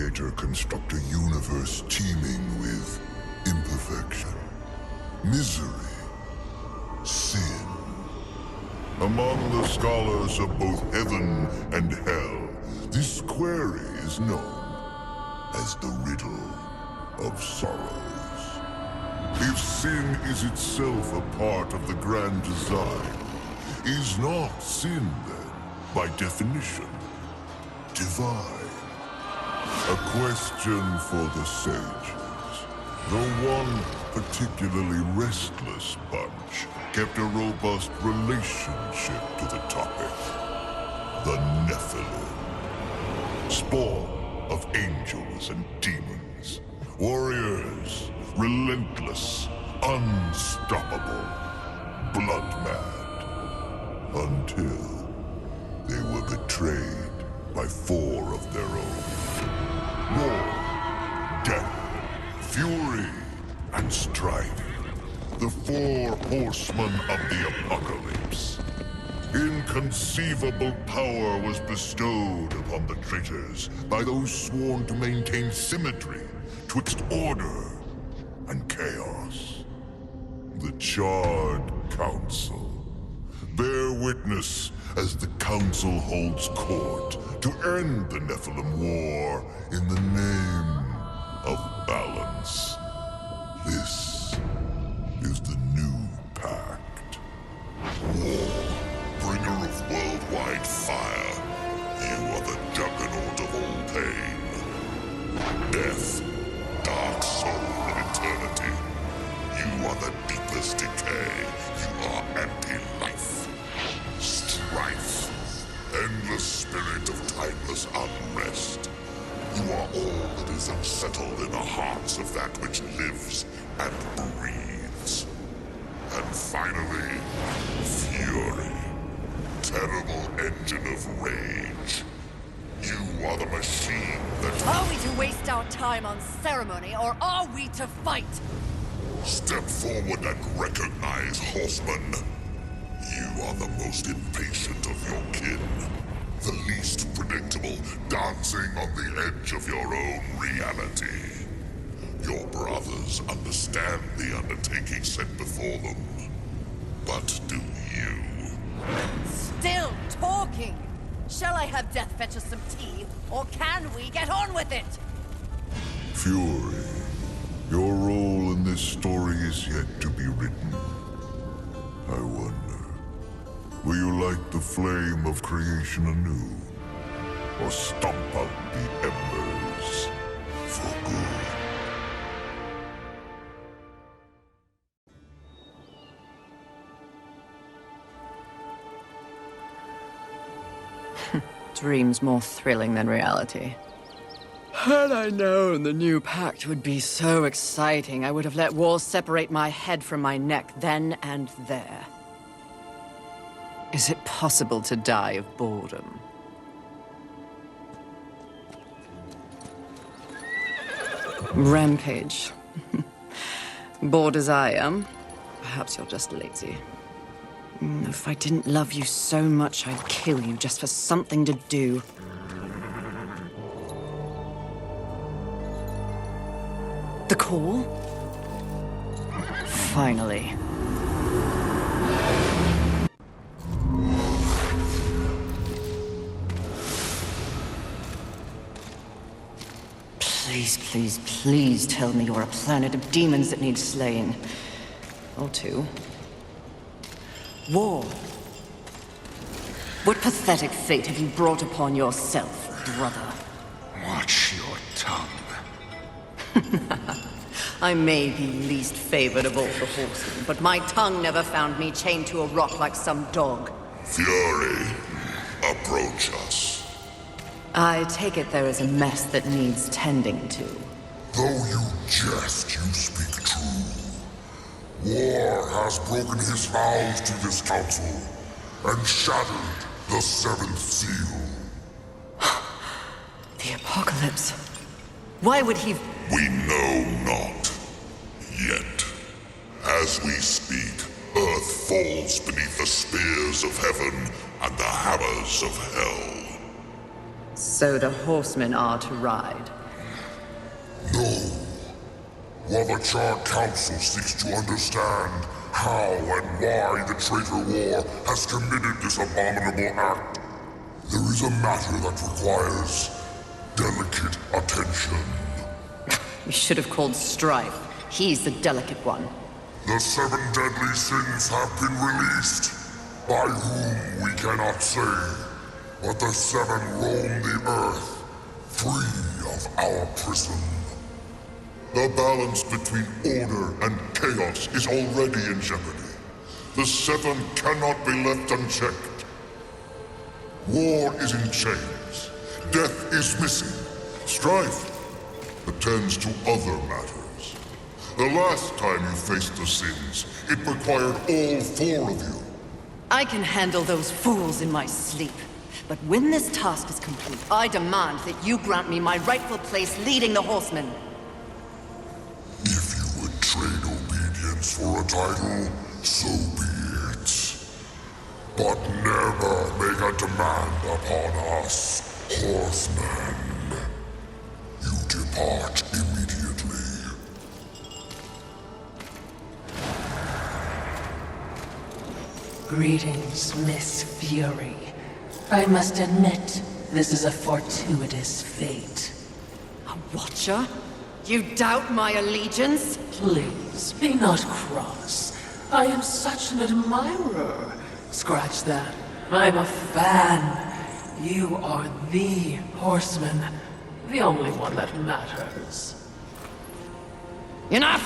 Creator construct a universe teeming with imperfection, misery, sin. Among the scholars of both heaven and hell, this query is known as the riddle of sorrows. If sin is itself a part of the grand design, is not sin then, by definition, divine? A question for the sages. Though one particularly restless bunch kept a robust relationship to the topic. The Nephilim. Spawn of angels and demons. Warriors, relentless, unstoppable, blood-mad. Until they were betrayed by 4 of their own. War, death, fury, and strife. The 4 horsemen of the apocalypse. Inconceivable power was bestowed upon the traitors by those sworn to maintain symmetry twixt order and chaos. The Charred Council. Bear witness as the Council holds court to end the Nephilim War in the name of balance. This is the new pact. War, bringer of worldwide fire. You are the juggernaut of all pain. Death, dark soul of eternity. You are the deepest decay. You are anti-life. Strife. Endless spirit of timeless unrest. You are all that is unsettled in the hearts of that which lives and breathes. And finally, fury. Terrible engine of rage. You are the machine that... Are we to waste our time on ceremony, or are we to fight? Step forward and recognize, horseman. You are the most impatient of your kin. The least predictable, dancing on the edge of your own reality. Your brothers understand the undertaking set before them. But do you? Still talking! Shall I have Death fetch us some tea, or can we get on with it? Fury, your role in this story is yet to be written. I wonder, will you light the flame of creation anew? Or stomp out the embers for good? Dreams more thrilling than reality. Had I known the new pact would be so exciting, I would have let walls separate my head from my neck then and there. Is it possible to die of boredom? Rampage. Bored as I am, perhaps you're just lazy. If I didn't love you so much, I'd kill you just for something to do. The call? Finally. Please, please, please tell me you're a planet of demons that needs slaying. Or 2. War. What pathetic fate have you brought upon yourself, brother? Watch your tongue. I may be least favored of all the horsemen, but my tongue never found me chained to a rock like some dog. Fury, approach us. I take it there is a mess that needs tending to. Though you jest, you speak true. War has broken his vows to this council and shattered the 7th seal. The apocalypse. Why would he... We know not. Yet. As we speak, Earth falls beneath the spears of heaven and the hammers of hell. So the horsemen are to ride. No. While the Charred Council seeks to understand how and why the traitor war has committed this abominable act, there is a matter that requires delicate attention. You should have called Strife. He's the delicate one. The 7 deadly sins have been released, by whom we cannot say, but the 7 roam the earth, free of our prison. The balance between order and chaos is already in jeopardy. The 7 cannot be left unchecked. War is in chains. Death is missing. Strife attends to other matters. The last time you faced the sins, it required all 4 of you. I can handle those fools in my sleep. But when this task is complete, I demand that you grant me my rightful place leading the Horsemen. If you would trade obedience for a title, so be it. But never make a demand upon us, Horsemen. You depart immediately. Greetings, Miss Fury. I must admit, this is a fortuitous fate. A Watcher? You doubt my allegiance? Please, be not cross. I am such an admirer. Scratch that. I'm a fan. You are the Horseman. The only one that matters. Enough!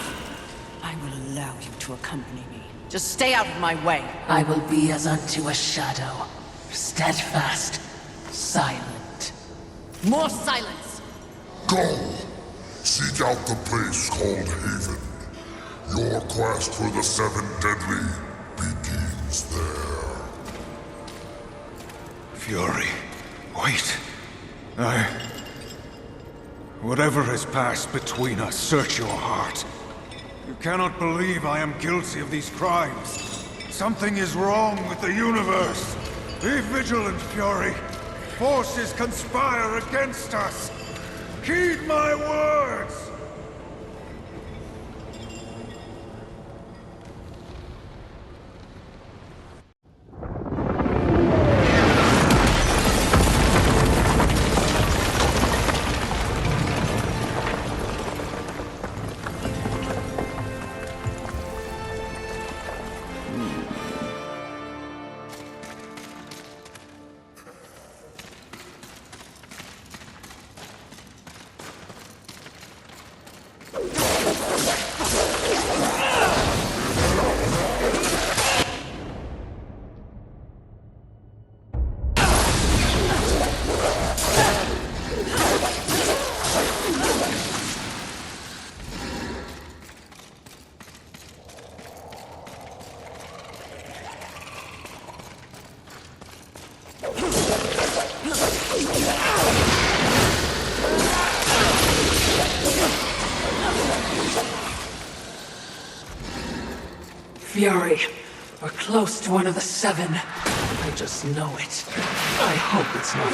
I will allow you to accompany me. Just stay out of my way. I will be as unto a shadow. Steadfast. Silent. More silence! Go! Seek out the place called Haven. Your quest for the 7 deadly begins there. Fury, wait. Whatever has passed between us, search your heart. You cannot believe I am guilty of these crimes. Something is wrong with the universe. Be vigilant, Fury. Forces conspire against us. Heed my words! Fury, we're close to one of the 7. I just know it. I hope it's not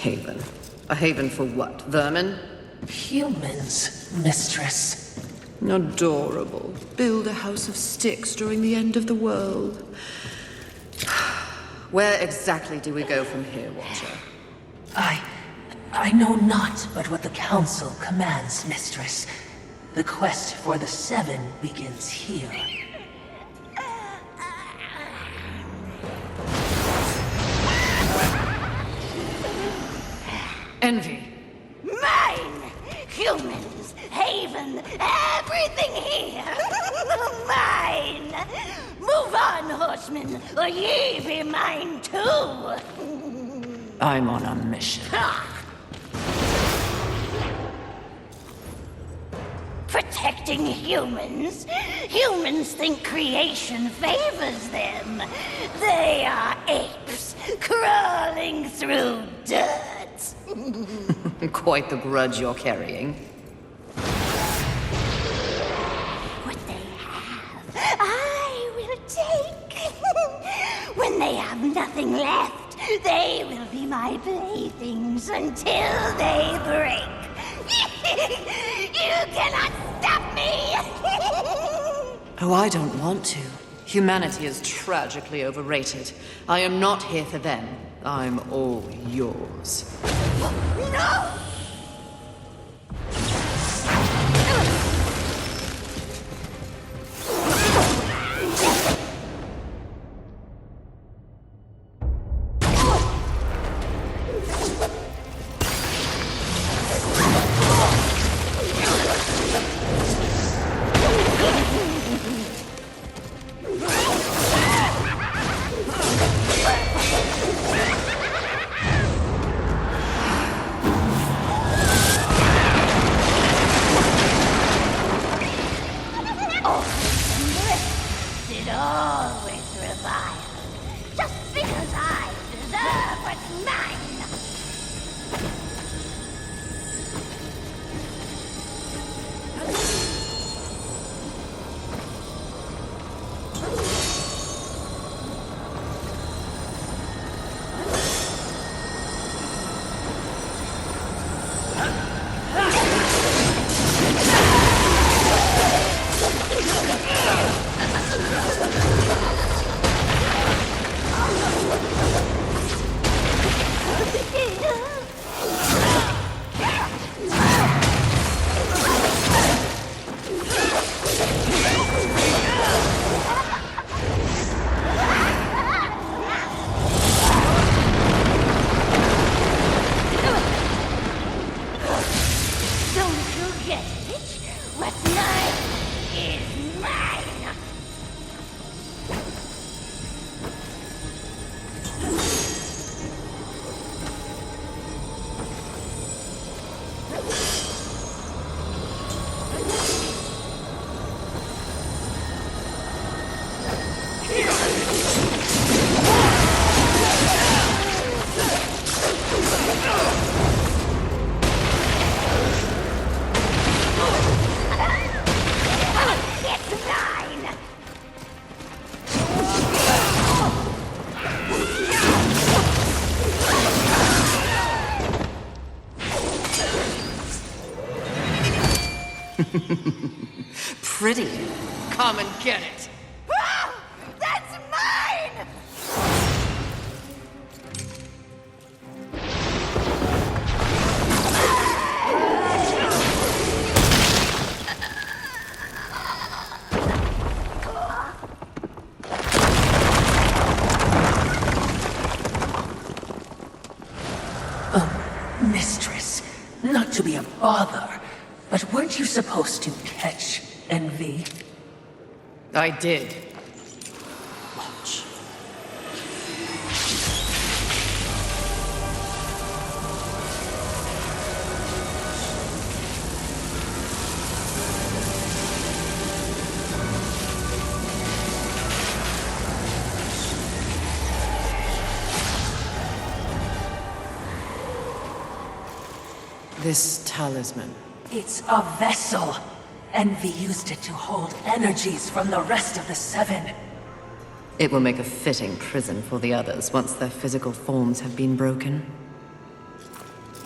Haven. A haven for what? Vermin? humans, mistress. Adorable. Build a house of sticks during the end of the world. Where exactly do we go from here, Watcher? I know not but what the Council commands, Mistress. The quest for the Seven begins here. Envy. Mine! Humans, Haven, everything here! Mine! Move on, horsemen, or ye be mine too! I'm on a mission. Protecting humans? Humans think creation favors them. They are apes, crawling through dirt. Quite the grudge you're carrying. What they have, I will take. When they have nothing left, they will be my playthings until they break. You cannot stop me! Oh, I don't want to. Humanity is tragically overrated. I am not here for them. I'm all yours. No! It always revile. Just because I deserve what's mine. Don't you get it? What's mine is mine. It's mine. Pretty. Come and get it. Ah! That's mine! Mistress, not to be a bother, but weren't you supposed to catch Envy? I did. Watch. This talisman. It's a vessel. Envy used it to hold energies from the rest of the Seven. It will make a fitting prison for the others once their physical forms have been broken.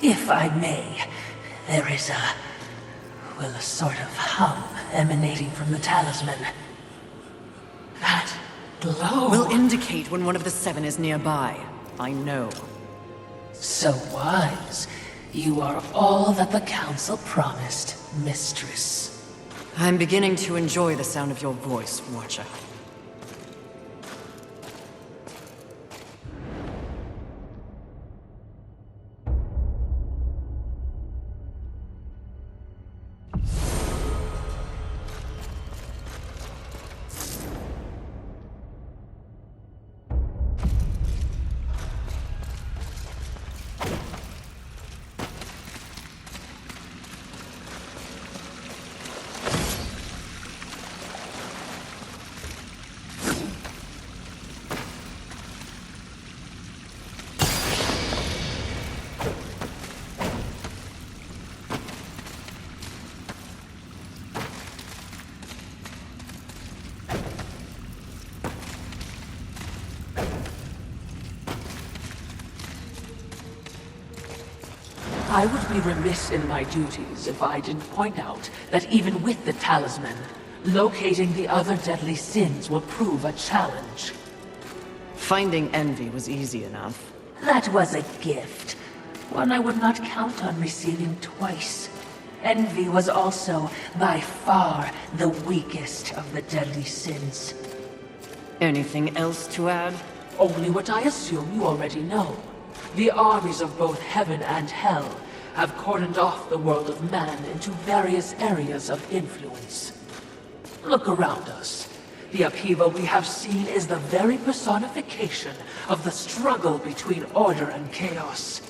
If I may, there is well, a sort of hum emanating from the talisman. That glow will indicate when one of the seven is nearby. I know. so wise. You are all that the Council promised, Mistress. I'm beginning to enjoy the sound of your voice, Watcher. I would be remiss in my duties if I didn't point out that even with the talisman, locating the other deadly sins will prove a challenge. Finding envy was easy enough. That was a gift, one I would not count on receiving twice. Envy was also, by far, the weakest of the deadly sins. Anything else to add? Only what I assume you already know. The armies of both heaven and hell have cordoned off the world of man into various areas of influence. Look around us. The upheaval we have seen is the very personification of the struggle between order and chaos.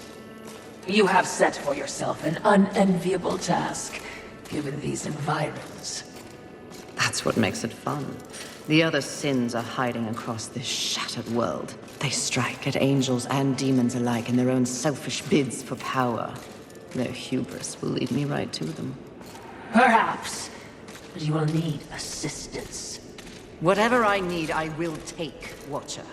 You have set for yourself an unenviable task, given these environs. That's what makes it fun. The other sins are hiding across this shattered world. They strike at angels and demons alike in their own selfish bids for power. Their hubris will lead me right to them. Perhaps, but you will need assistance. Whatever I need, I will take, Watcher.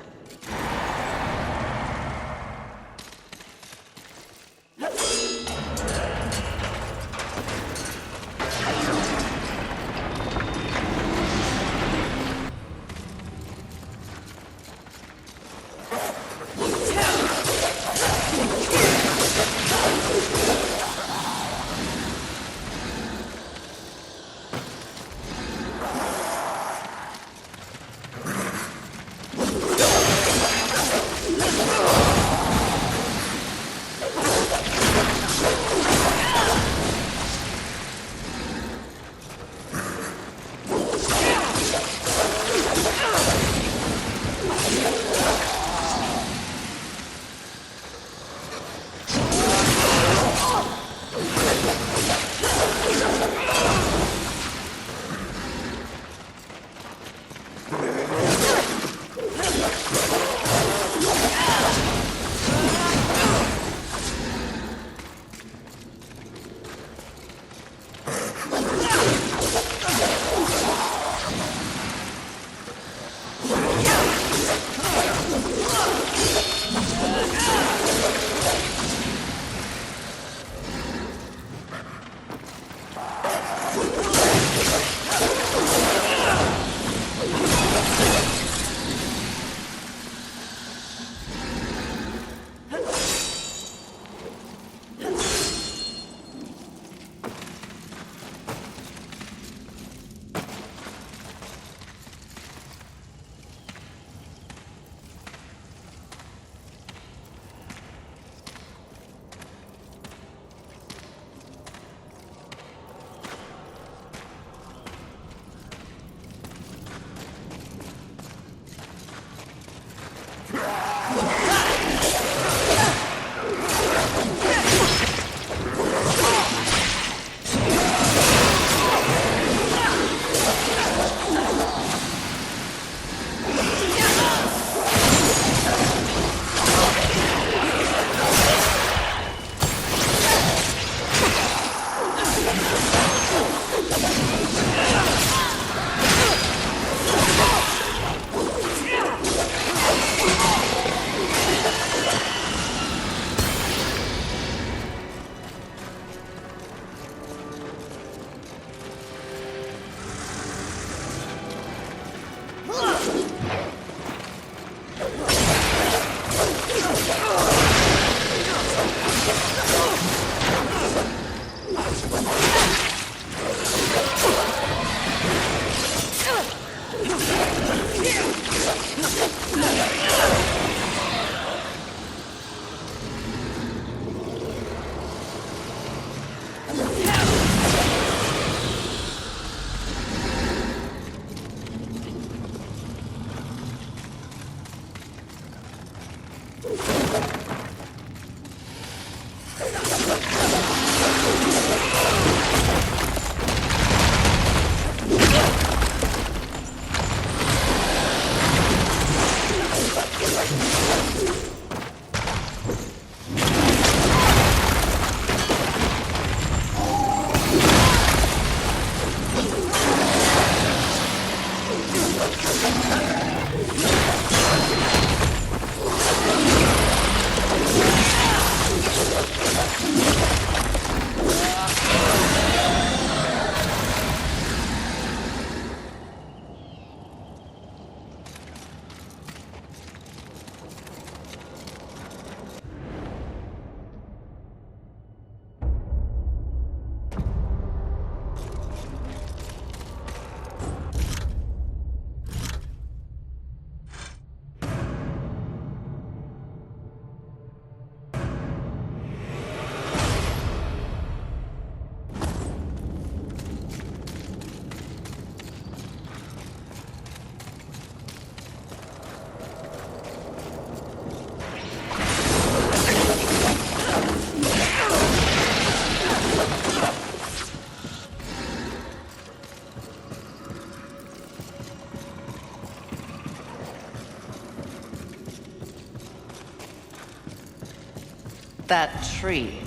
That tree.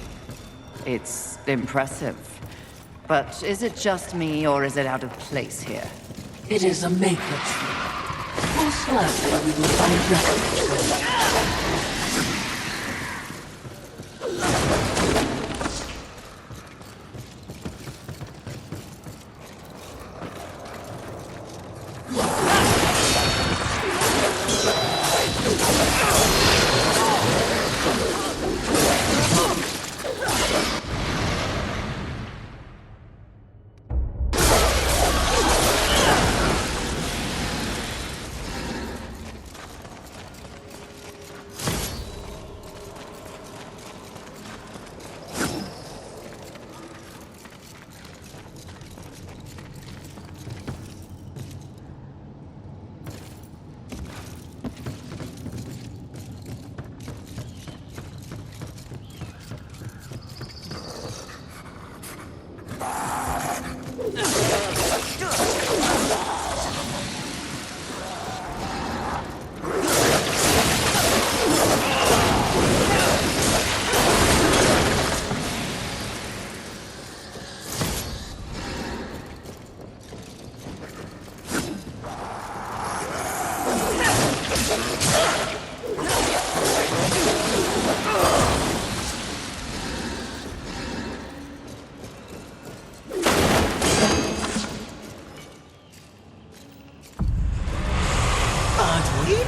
It's impressive. But is it just me, or is it out of place here? It is a maker tree. Most likely we will find refuge there.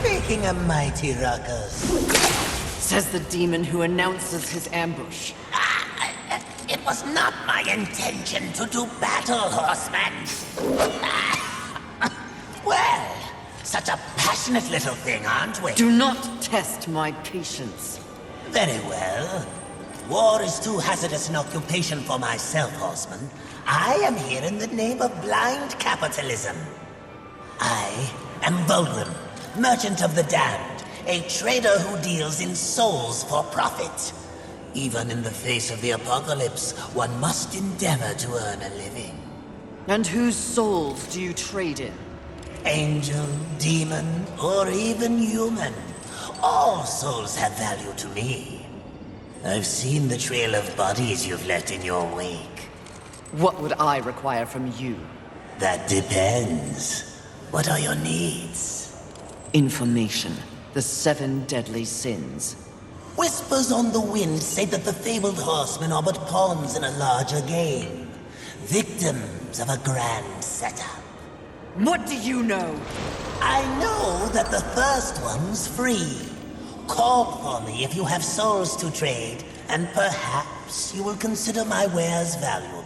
Making a mighty ruckus. Says the demon who announces his ambush. It was not my intention to do battle, horseman. Well, such a passionate little thing, aren't we? Do not test my patience. Very well. War is too hazardous an occupation for myself, horseman. I am here in the name of blind capitalism. I am Volgrim, Merchant of the Damned, a trader who deals in souls for profit. Even in the face of the apocalypse, one must endeavor to earn a living. And whose souls do you trade in? Angel, demon, or even human. All souls have value to me. I've seen the trail of bodies you've left in your wake. What would I require from you? That depends. What are your needs? Information. The 7 deadly sins. Whispers on the wind say that the fabled horsemen are but pawns in a larger game. Victims of a grand setup. What do you know? I know that the first one's free. Call for me if you have souls to trade, and perhaps you will consider my wares valuable.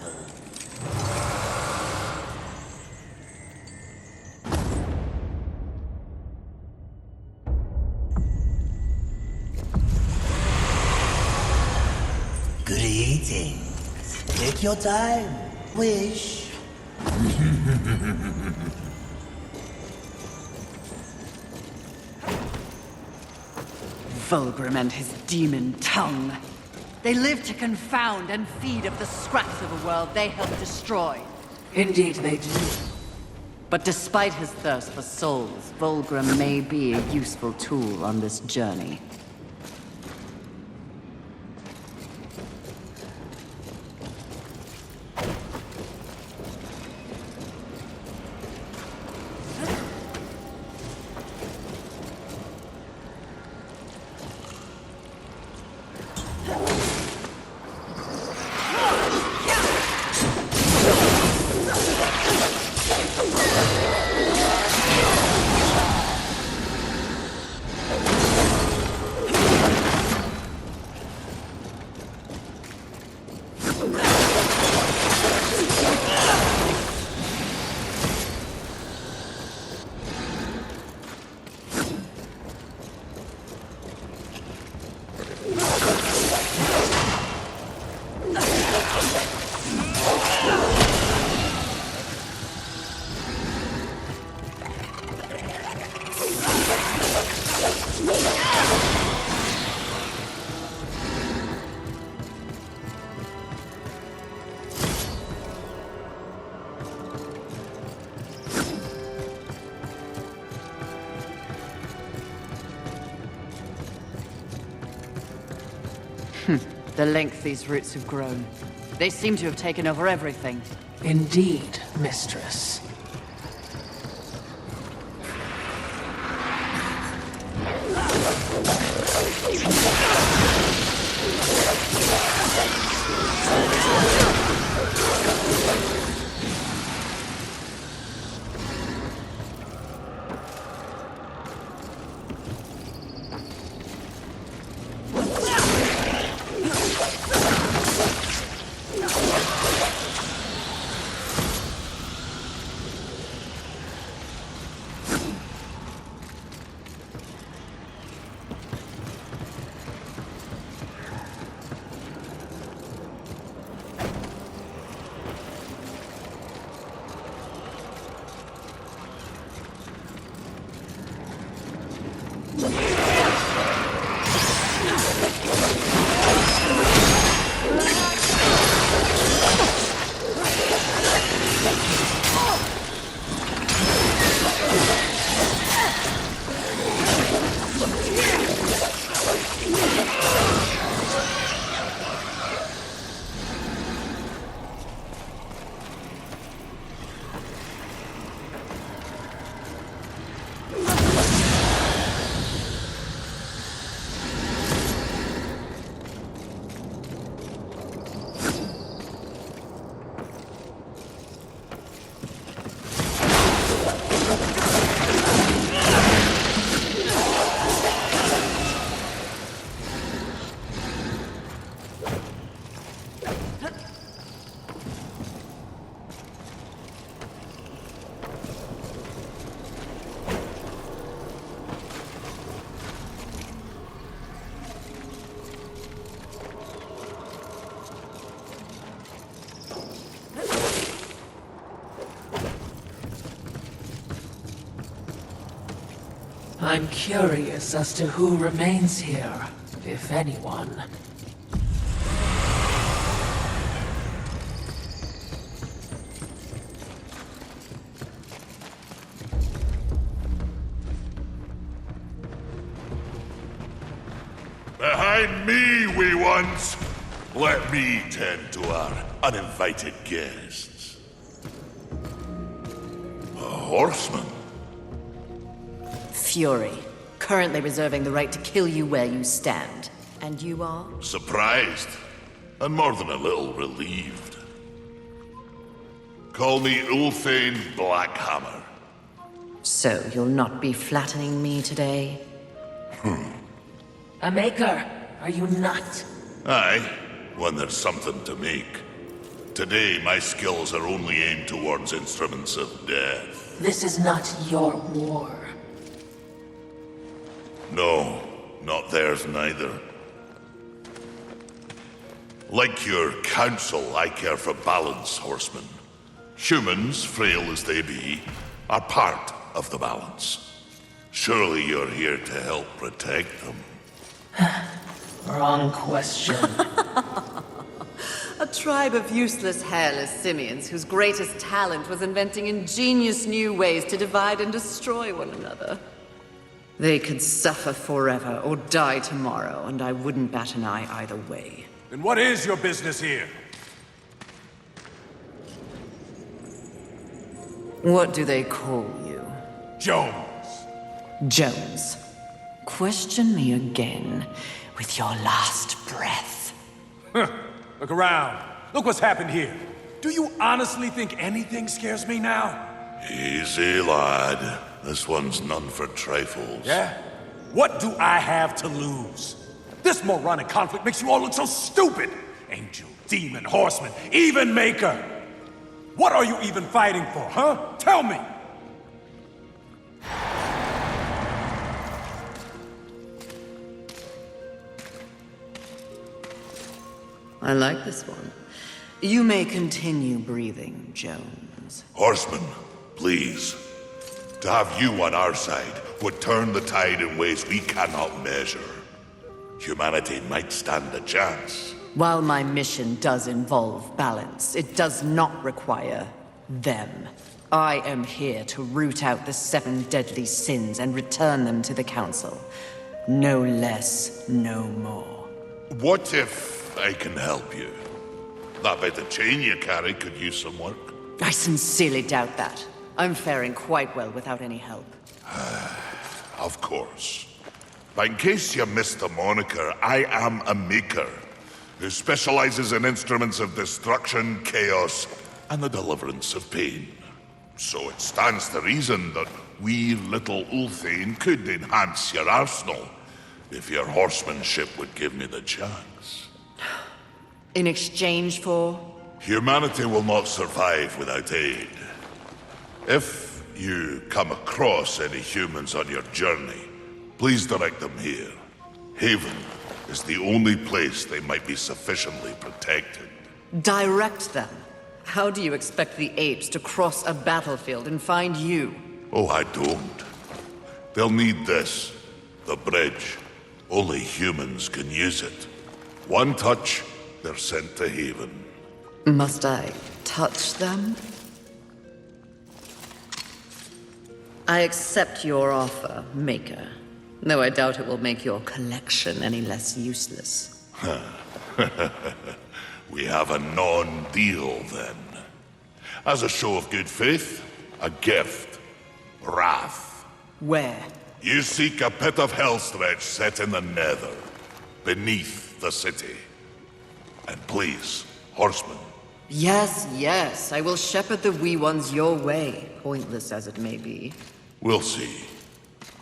Greetings. Take your time. Wish. Fulgrim and his demon tongue. They live to confound and feed of the scraps of a world they help destroy. Indeed they do. But despite his thirst for souls, Fulgrim may be a useful tool on this journey. The length these roots have grown. They seem to have taken over everything. Indeed, mistress. I'm curious as to who remains here, if anyone. Behind me, wee ones! Let me tend to our uninvited guests. A horseman? Fury, currently reserving the right to kill you where you stand. And you are? Surprised, and more than a little relieved. Call me Ulthane Blackhammer. So you'll not be flattening me today? A maker, are you not? Aye, when there's something to make. Today, my skills are only aimed towards instruments of death. This is not your war. No, not theirs neither. Like your council, I care for balance, horsemen. Humans, frail as they be, are part of the balance. Surely you're here to help protect them. Wrong question. A tribe of useless, hairless simians whose greatest talent was inventing ingenious new ways to divide and destroy one another. They could suffer forever or die tomorrow, and I wouldn't bat an eye either way. Then what is your business here? What do they call you? Jones. Jones. Question me again with your last breath. Look around. Look what's happened here. Do you honestly think anything scares me now? Easy, lad. This one's none for trifles. Yeah? What do I have to lose? This moronic conflict makes you all look so stupid. Angel, demon, horseman, even maker. What are you even fighting for, huh? Tell me! I like this one. You may continue breathing, Jones. Horseman, please. To have you on our side would turn the tide in ways we cannot measure. Humanity might stand a chance. While my mission does involve balance, it does not require them. I am here to root out the 7 deadly sins and return them to the Council. No less, no more. What if I can help you? That bit of chain you carry could use some work. I sincerely doubt that. I'm faring quite well without any help. Of course. But in case you missed the moniker, I am a maker who specializes in instruments of destruction, chaos, and the deliverance of pain. So it stands to reason that we little Ulthane could enhance your arsenal if your horsemanship would give me the chance. In exchange for? Humanity will not survive without aid. If you come across any humans on your journey, please direct them here. Haven is the only place they might be sufficiently protected. Direct them? How do you expect the apes to cross a battlefield and find you? Oh, I don't. They'll need this. The bridge. Only humans can use it. One touch, they're sent to Haven. Must I touch them? I accept your offer, Maker. Though I doubt it will make your collection any less useless. We have a non-deal, then. As a show of good faith, a gift. Wrath. Where? You seek a pit of hellstretch set in the nether, beneath the city. And please, horsemen. Yes, yes, I will shepherd the wee ones your way, pointless as it may be. We'll see.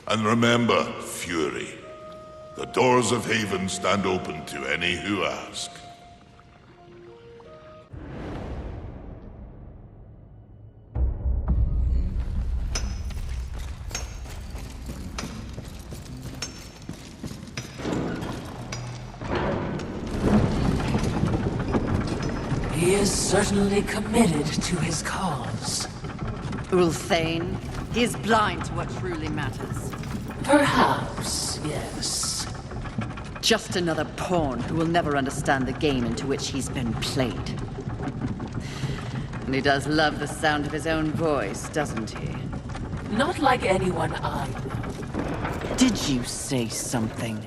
And remember, Fury. The doors of Haven stand open to any who ask. He is certainly committed to his cause. Ulthane, he is blind to what truly matters. Perhaps, yes. Just another pawn who will never understand the game into which he's been played. And he does love the sound of his own voice, doesn't he? Not like anyone I know. Did you say something?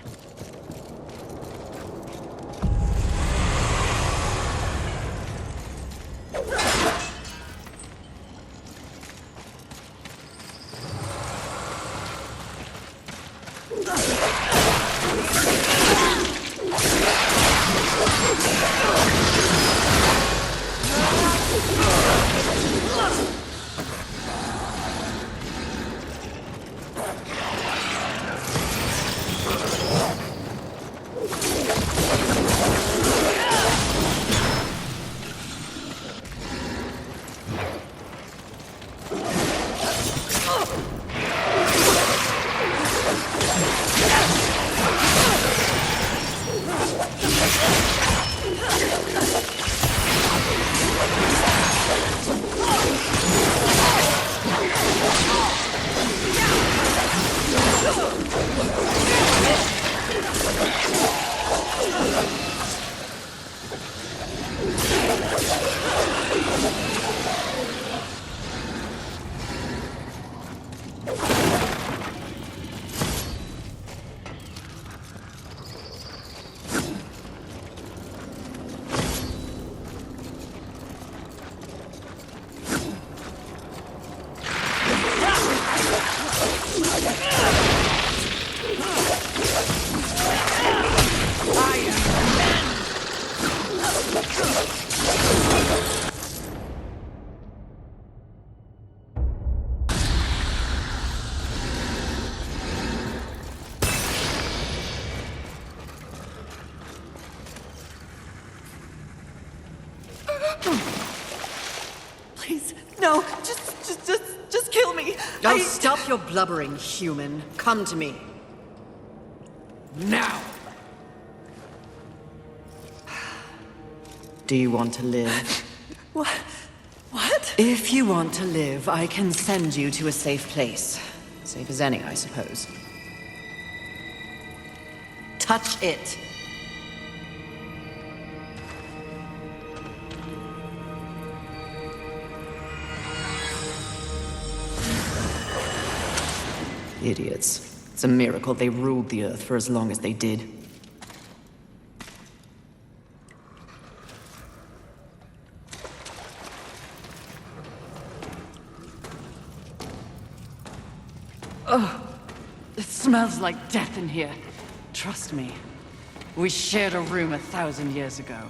No, just kill me. Oh, stop your blubbering, human. Come to me. Now. Do you want to live? What? If you want to live, I can send you to a safe place. Safe as any, I suppose. Touch it. Idiots. It's a miracle they ruled the Earth for as long as they did. Oh, it smells like death in here. Trust me. We shared a room 1,000 years ago.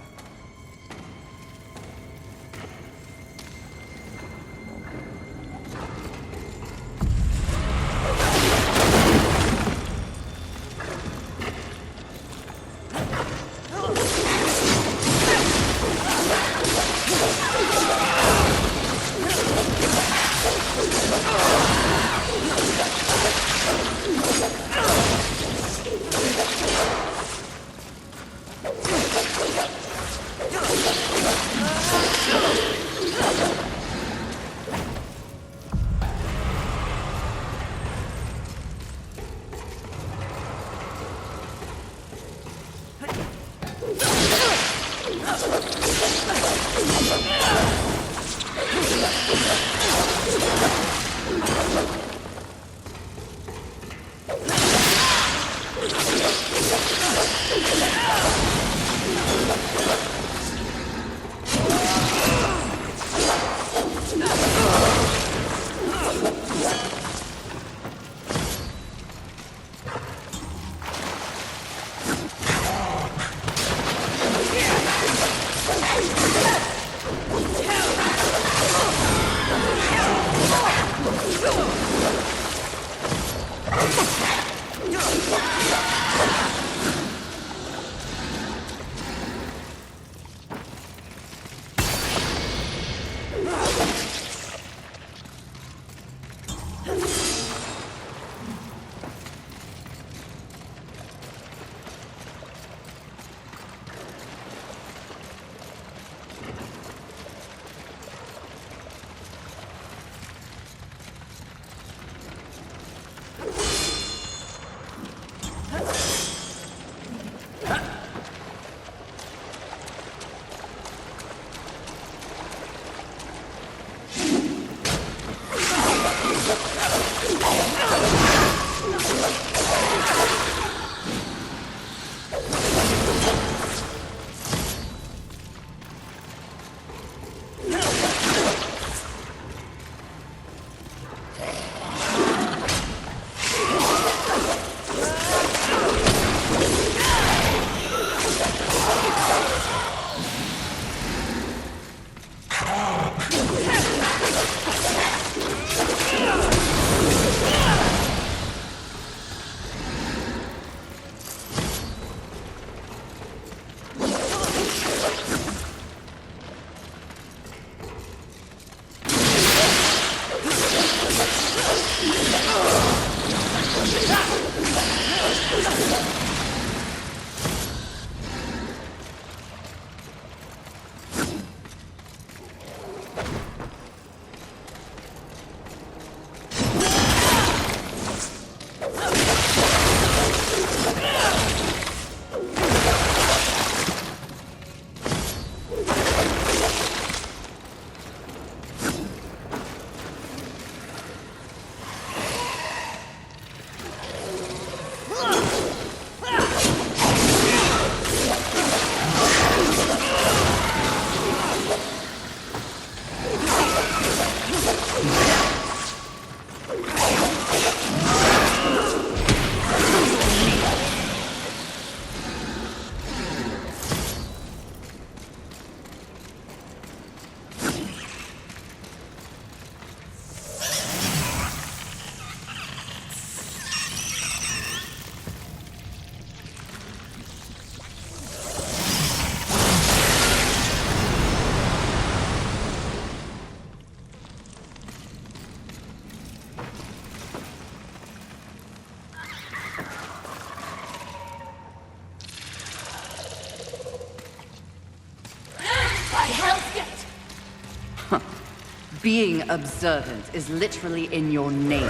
Being observant is literally in your name,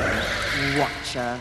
Watcher.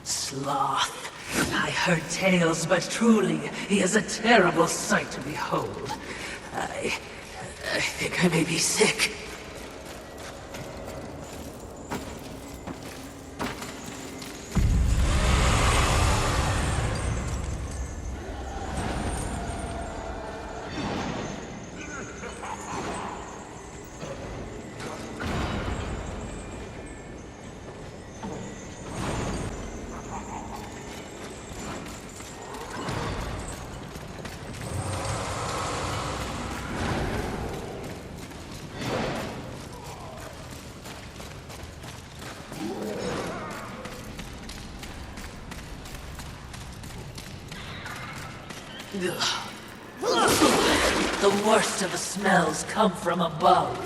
Sloth. I heard tales, but truly, he is a terrible sight to behold. I think I may be sick. The worst of the smells come from above.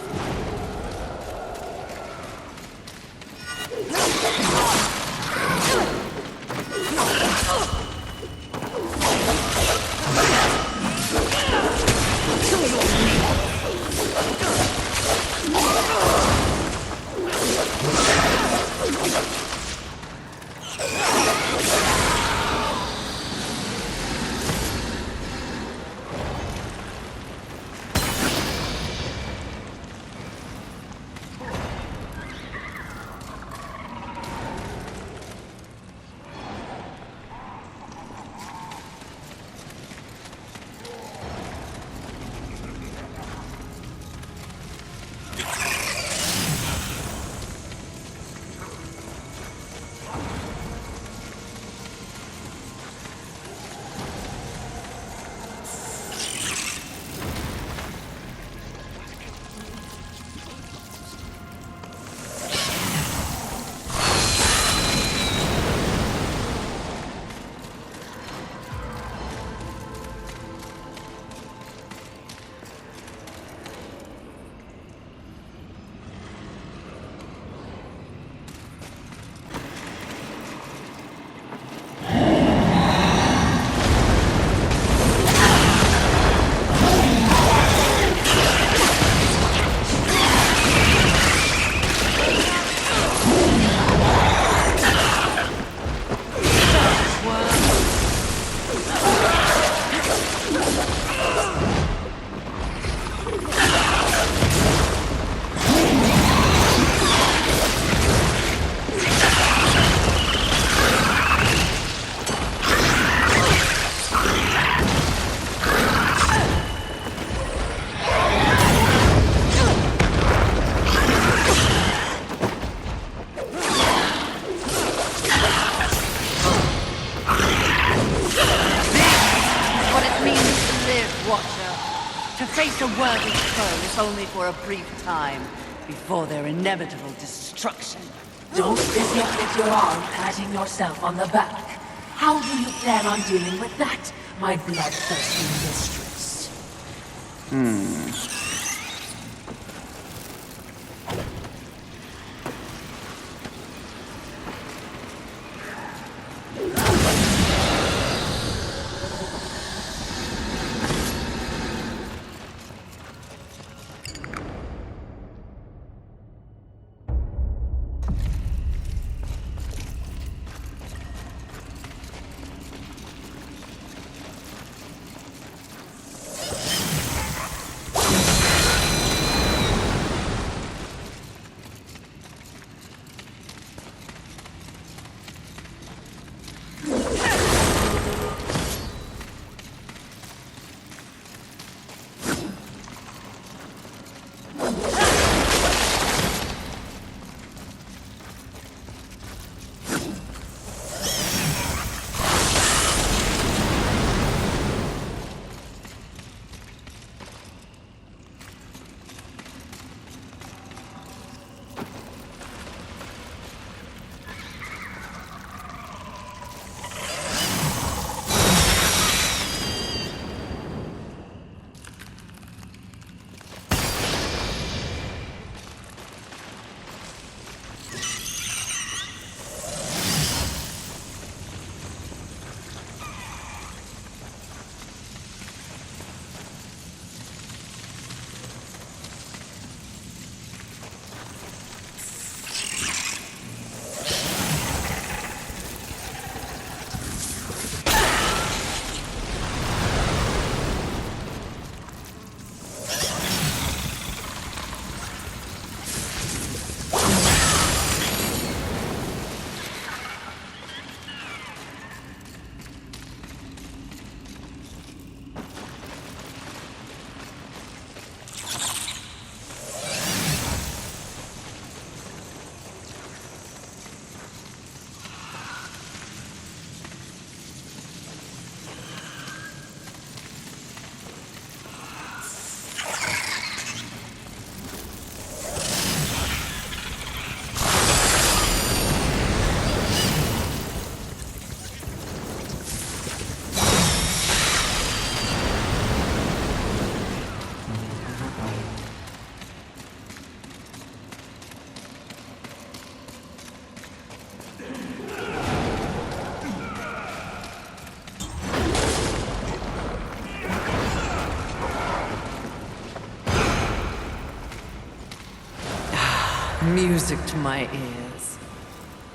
A worthy foe is only for a brief time, before their inevitable destruction. Don't busy with your arm patting yourself on the back. How do you plan on dealing with that, my bloodthirsty mistress? Music to my ears.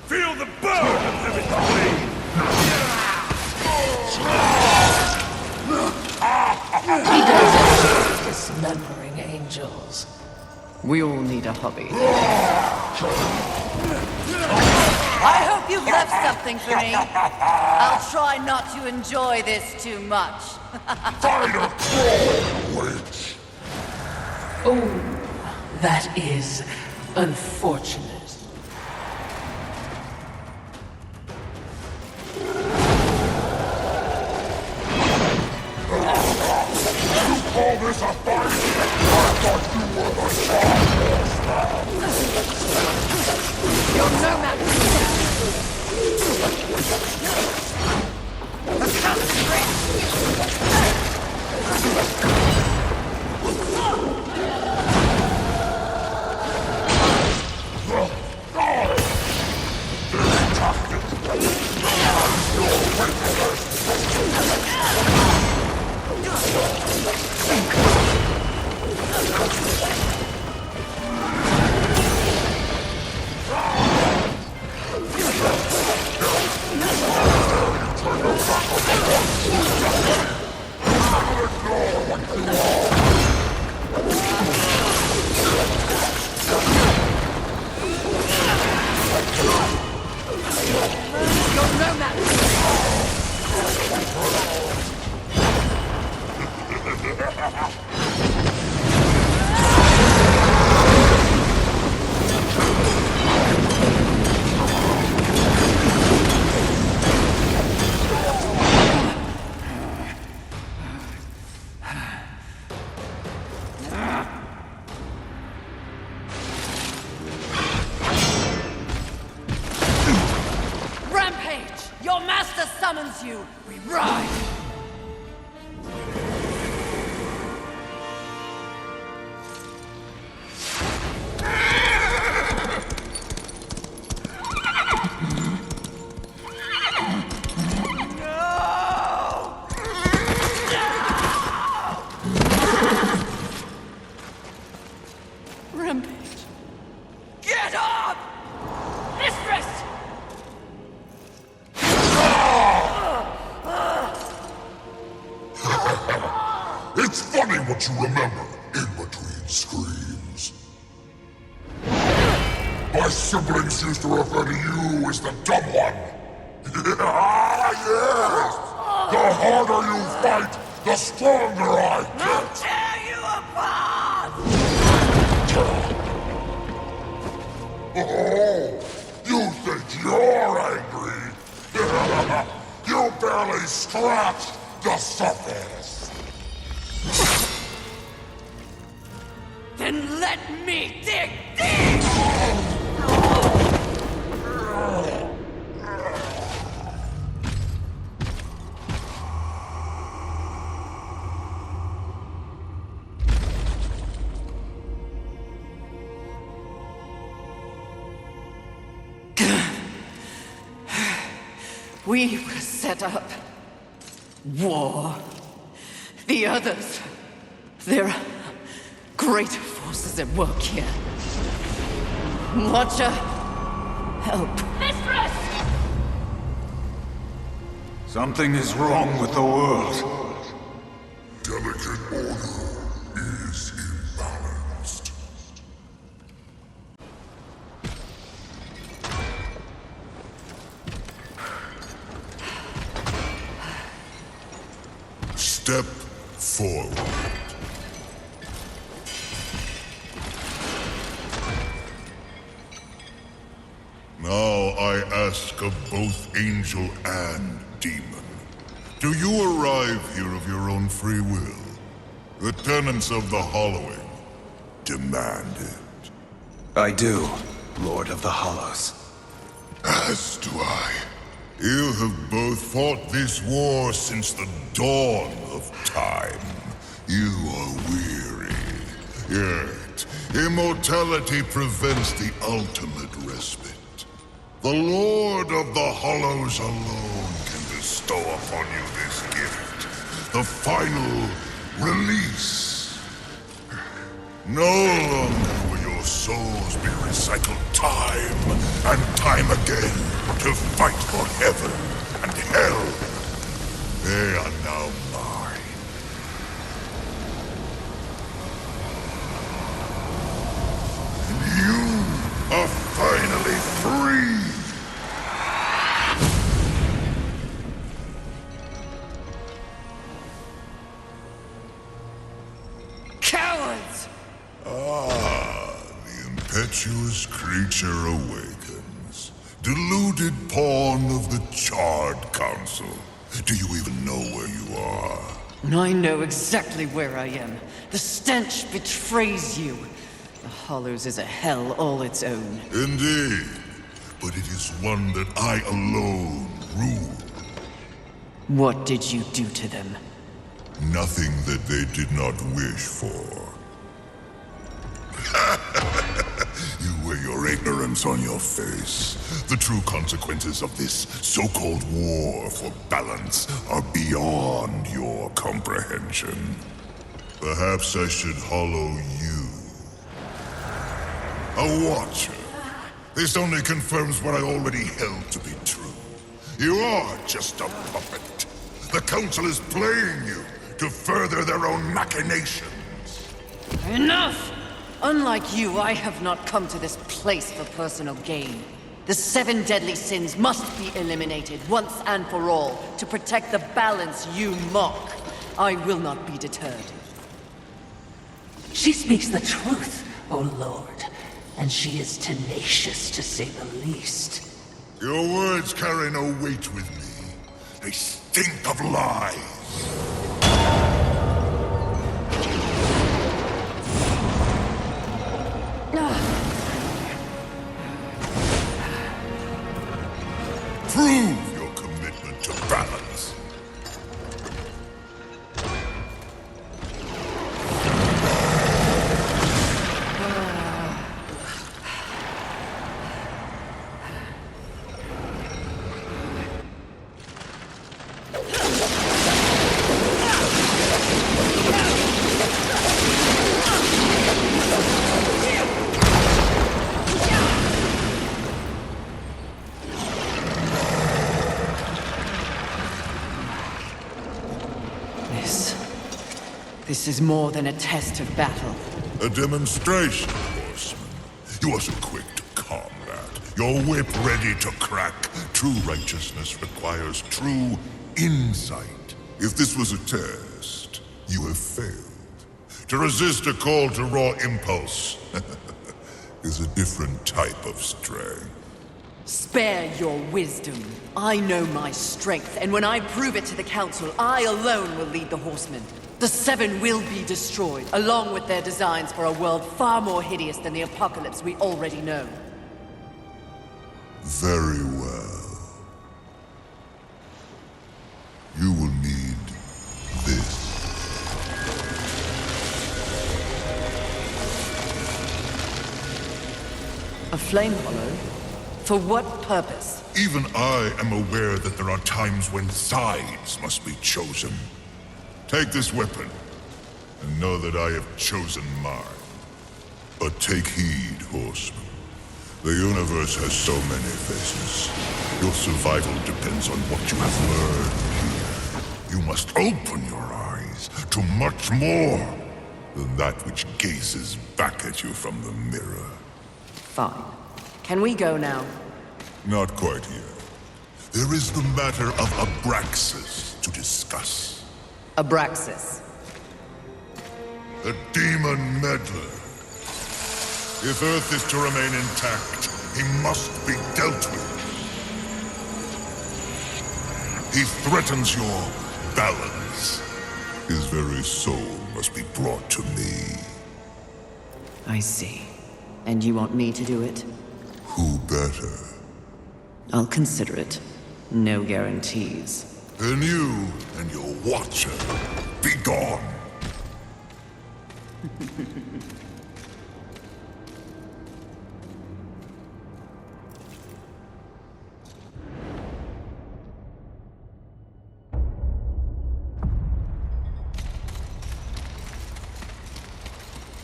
Feel the burn of living flame! He does dismembering angels. We all need a hobby. I hope you've left something for me. I'll try not to enjoy this too much. Find a troll, witch! Oh, that is unfortunate. Call this a fight? I thought you were the champion. You're no match. Your master summons you! We ride! Rampage. Get up! Mistress! It's funny what you remember in between screams. My siblings used to refer to you as the dumb one. Yes! The harder you fight, the stronger I get. Tear you apart! Oh, you think you're angry? You barely scratched the surface. Then let me dig deep! We were set up. War. The others. There are great forces at work here. Watcher, help. Mistress! Something is wrong with the world. Delicate order is imbalanced. Step forward. Now I ask of both angel and demon. Do you arrive here of your own free will? The tenets of the Hollowing demand it. I do, Lord of the Hollows. As do I. You have both fought this war since the dawn of time. You are weary. Yet, immortality prevents the ultimate respite. The Lord of the Hollows alone can bestow upon you this gift. The final release. No longer will your souls be recycled time and time again to fight for heaven and hell. They are now mine. And you are finally free! Cowards! The impetuous creature awakens. Deluded pawn of the Charred Council. Do you even know where you are? I know exactly where I am. The stench betrays you. The Hollows is a hell all its own. Indeed. But it is one that I alone rule. What did you do to them? Nothing that they did not wish for. You wear your ignorance on your face. The true consequences of this so-called war for balance are beyond your comprehension. Perhaps I should hollow you. A watcher. This only confirms what I already held to be true. You are just a puppet. The Council is playing you to further their own machinations. Enough! Unlike you, I have not come to this place for personal gain. The 7 deadly sins must be eliminated once and for all to protect the balance you mock. I will not be deterred. She speaks the truth, O Lord, and she is tenacious to say the least. Your words carry no weight with me. They stink of lies. Prove your commitment to balance. This is more than a test of battle. A demonstration, horseman. You wasn't quick to combat. Your whip ready to crack. True righteousness requires true insight. If this was a test, you have failed. To resist a call to raw impulse is a different type of strength. Spare your wisdom. I know my strength, and when I prove it to the Council, I alone will lead the Horsemen. The 7 will be destroyed, along with their designs for a world far more hideous than the apocalypse we already know. Very well. You will need this. A flame hollow? For what purpose? Even I am aware that there are times when sides must be chosen. Take this weapon, and know that I have chosen mine. But take heed, horseman. The universe has so many faces. Your survival depends on what you have learned here. You must open your eyes to much more than that which gazes back at you from the mirror. Fine. Can we go now? Not quite yet. There is the matter of Abraxas to discuss. Abraxas. The demon meddler. If Earth is to remain intact, he must be dealt with. He threatens your balance. His very soul must be brought to me. I see. And you want me to do it? Who better? I'll consider it. No guarantees. Then you and your watcher, be gone.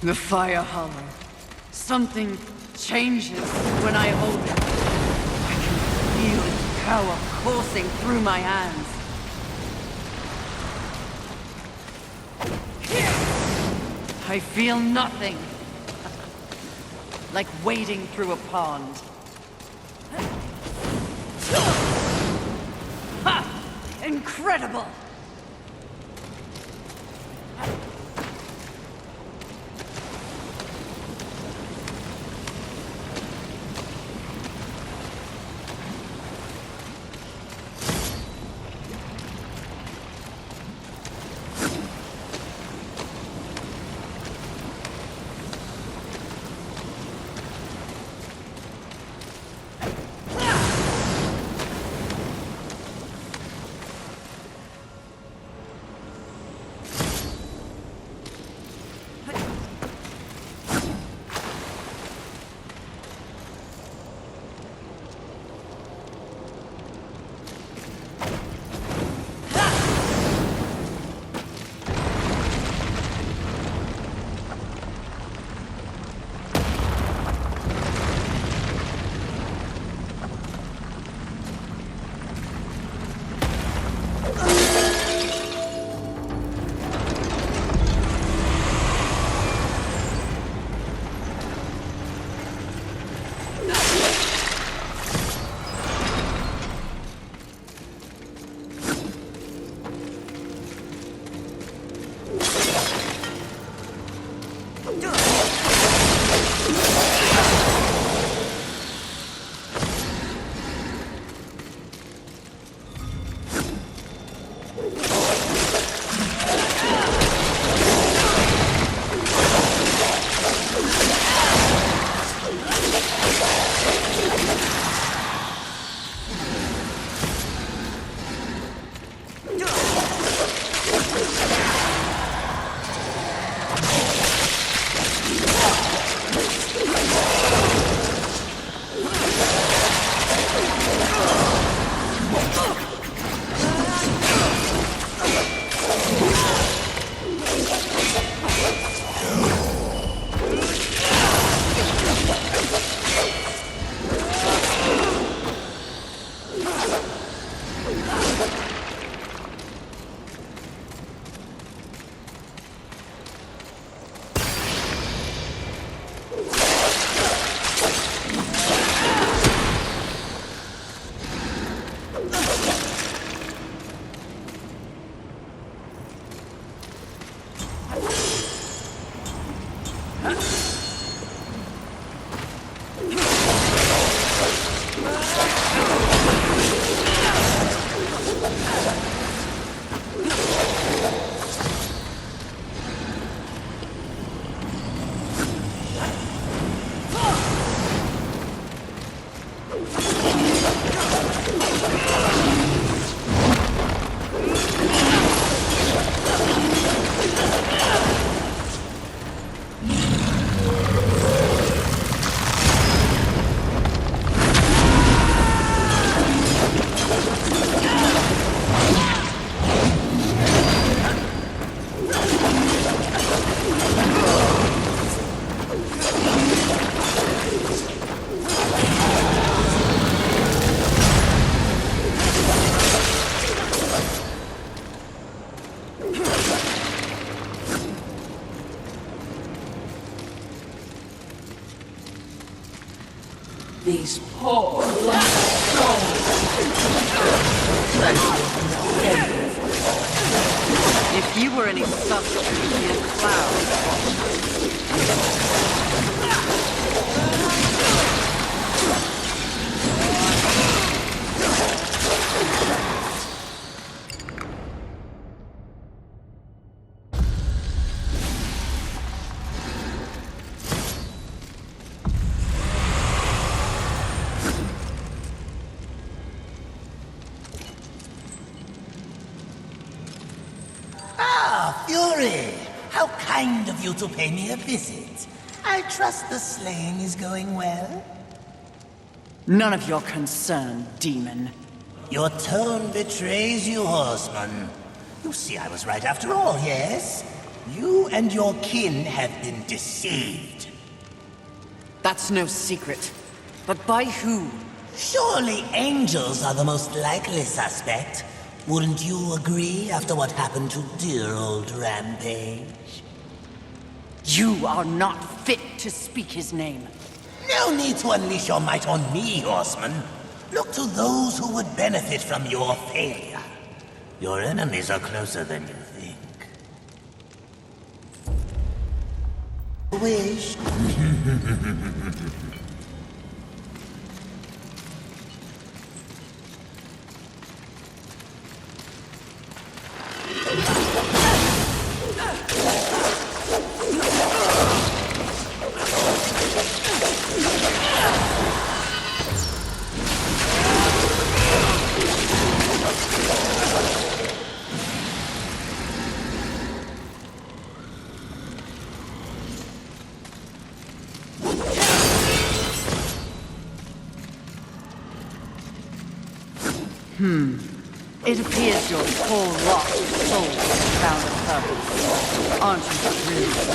The Fire Hollow. Something changes when I hold it. I can feel its power coursing through my hands. I feel nothing. Like wading through a pond. Ha! Incredible! These poor lost souls. If you were any such, you'd be a clown. Fury! How kind of you to pay me a visit. I trust the slaying is going well. None of your concern, demon. Your tone betrays you, horseman. You see, I was right after all, yes? You and your kin have been deceived. That's no secret. But by who? Surely angels are the most likely suspect. Wouldn't you agree after what happened to dear old Rampage? You are not fit to speak his name. No need to unleash your might on me, Horseman. Look to those who would benefit from your failure. Your enemies are closer than you think. Wish. It appears your full lost soul has found a purpose. Aren't you really?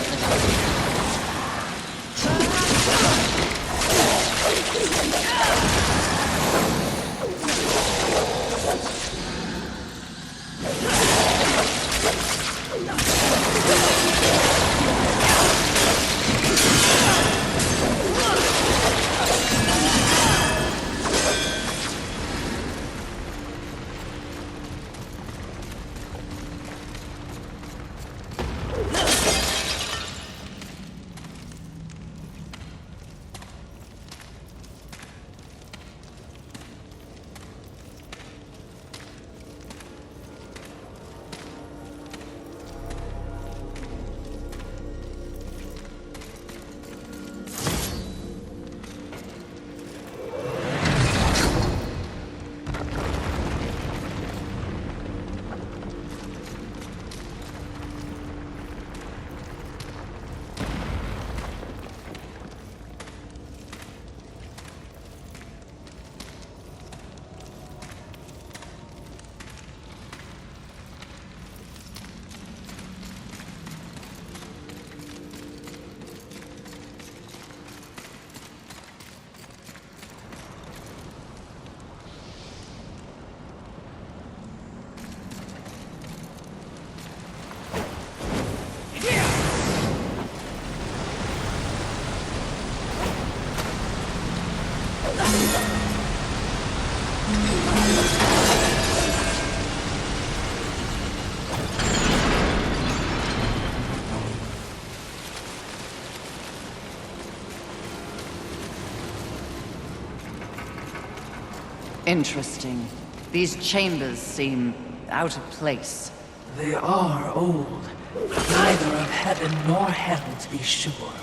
Interesting. These chambers seem out of place. They are old, neither of heaven nor hell to be sure.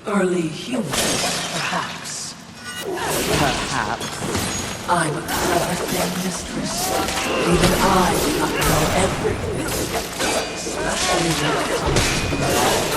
Early humans, perhaps. Perhaps. I'm a clever thing, mistress. Even I do not know everything, especially when it comes to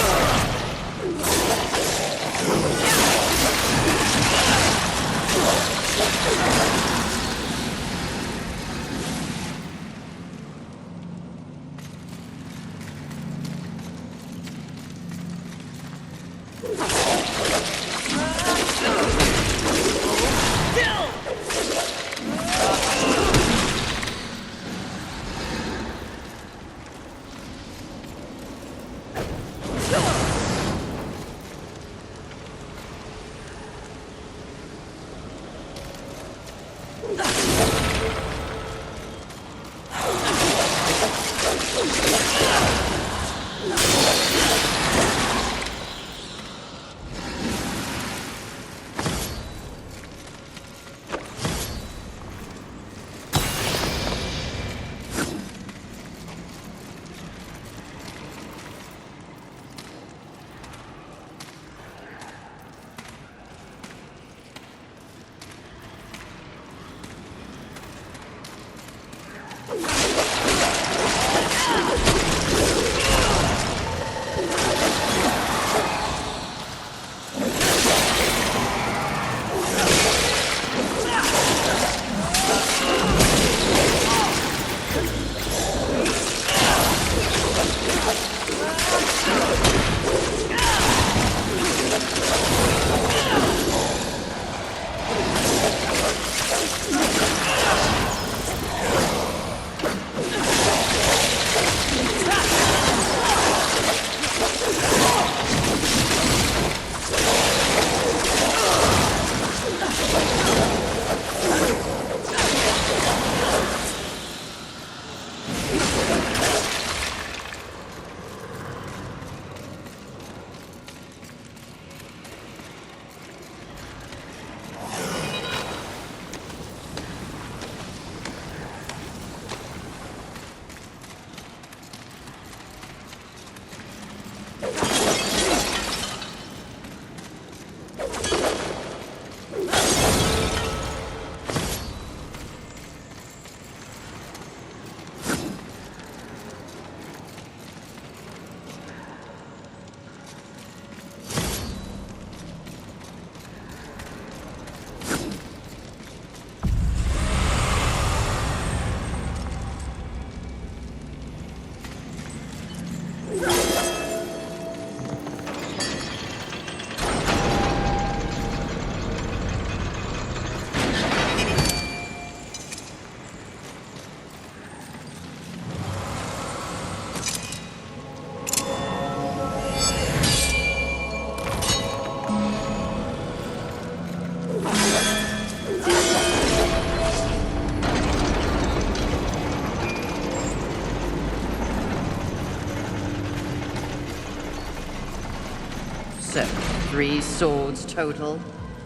3 swords total?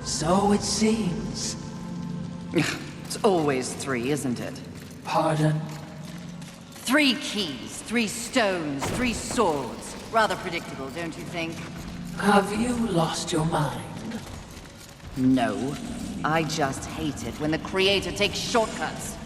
So it seems. It's always 3, isn't it? Pardon? 3 keys, 3 stones, 3 swords. Rather predictable, don't you think? Have you lost your mind? No. I just hate it when the Creator takes shortcuts.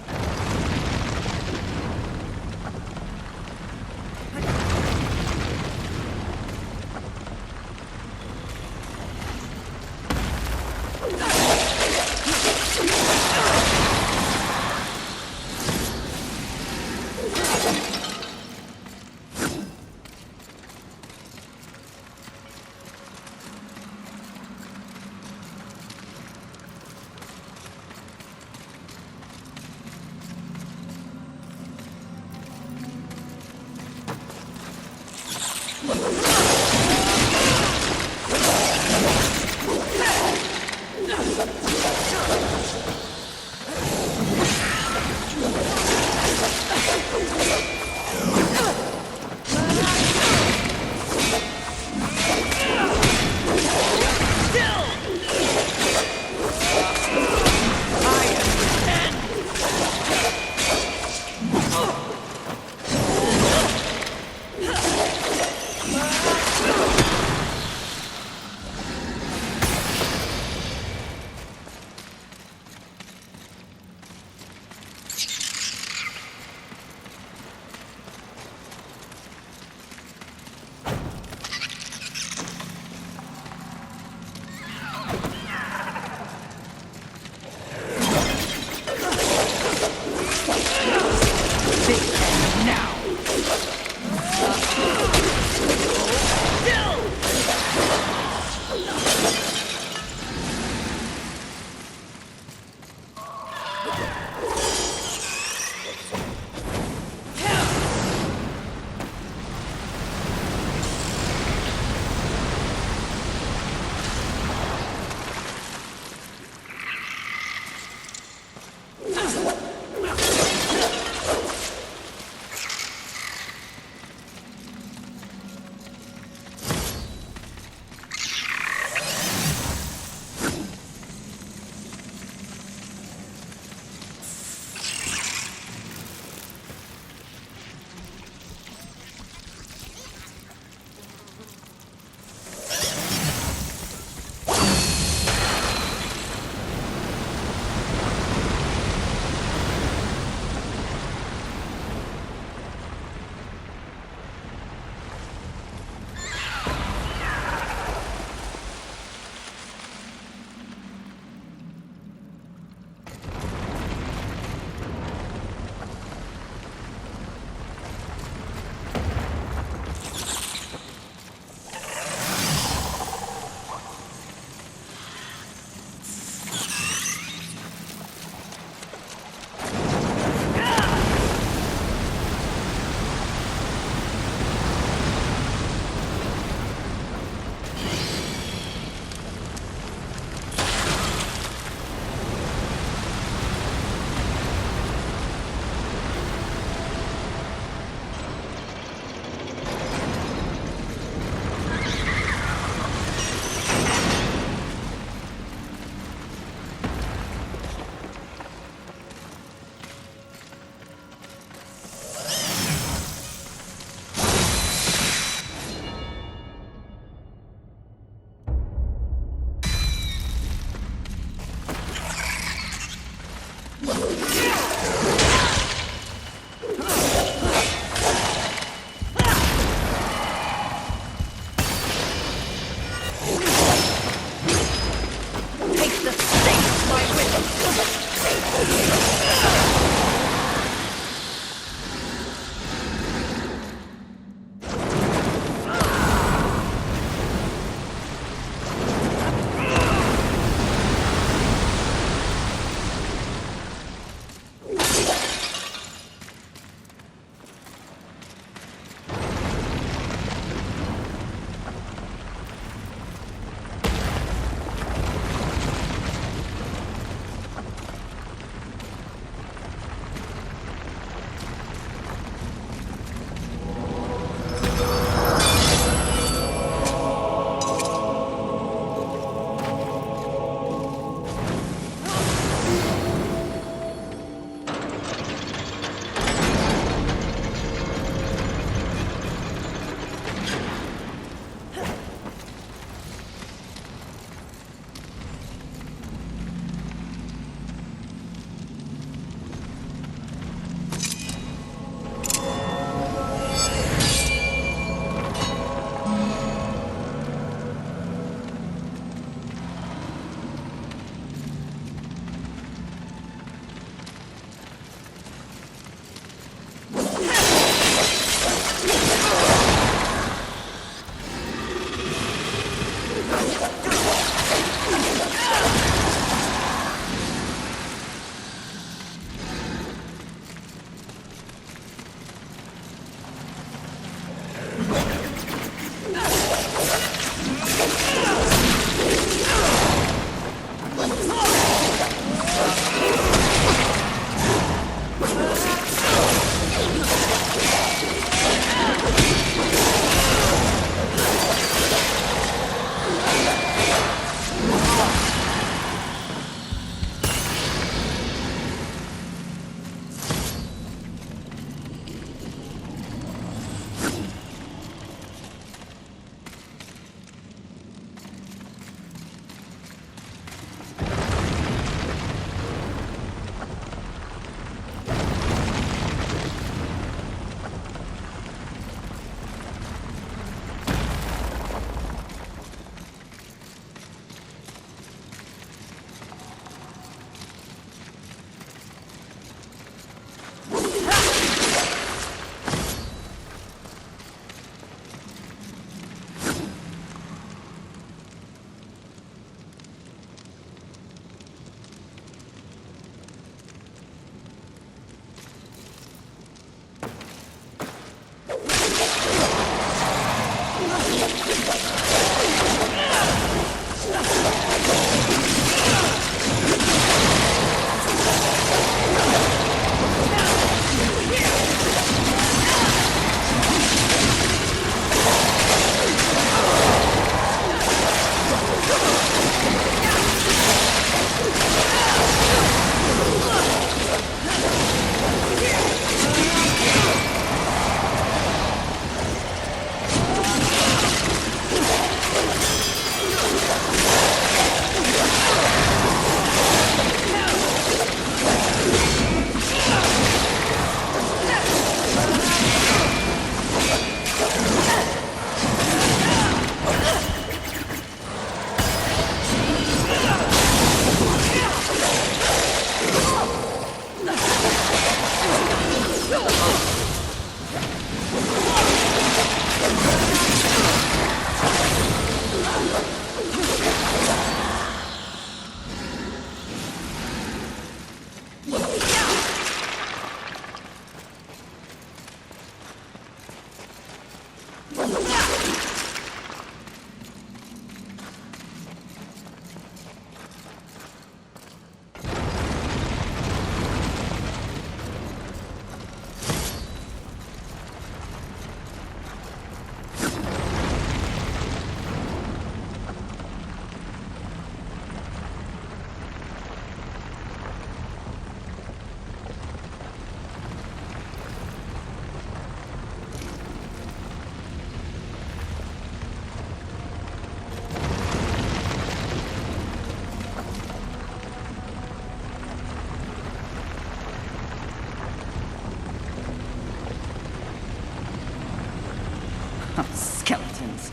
Skeletons.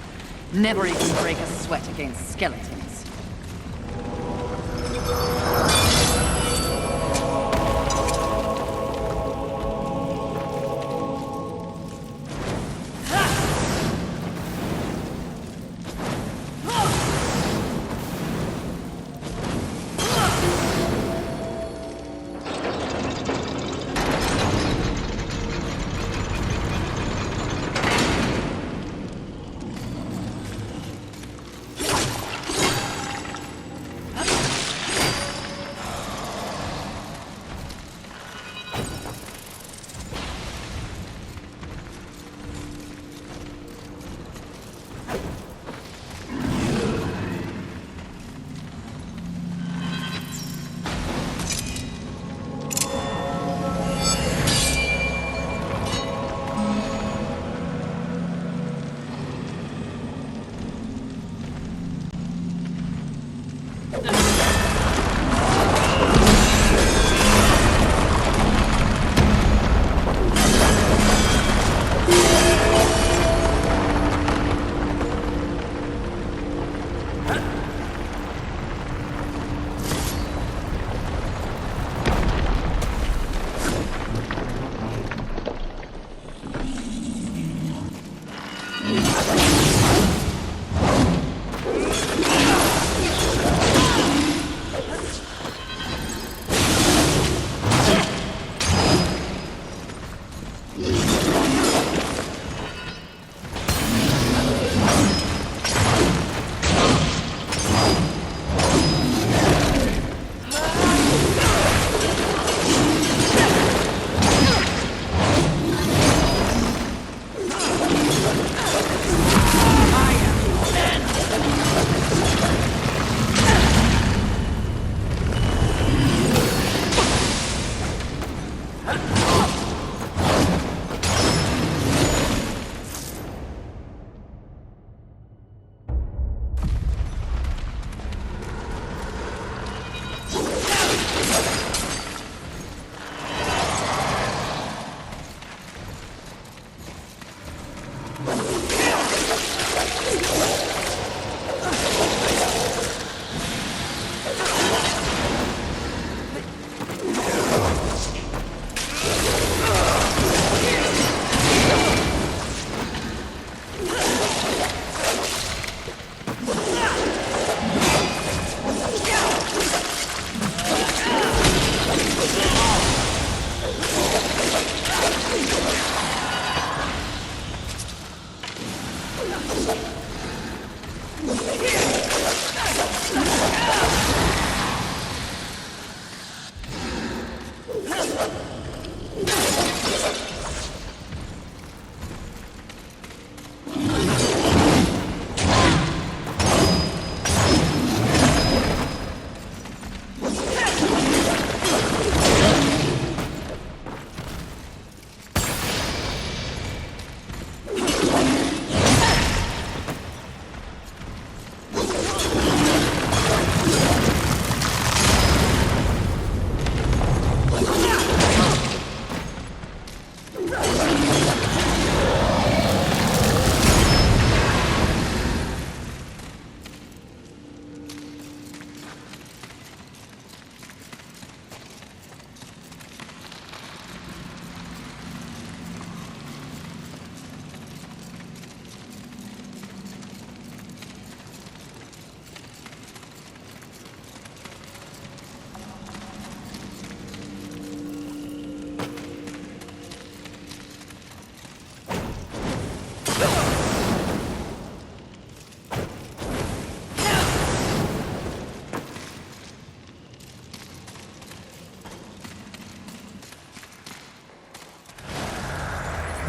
Never even break a sweat against skeletons.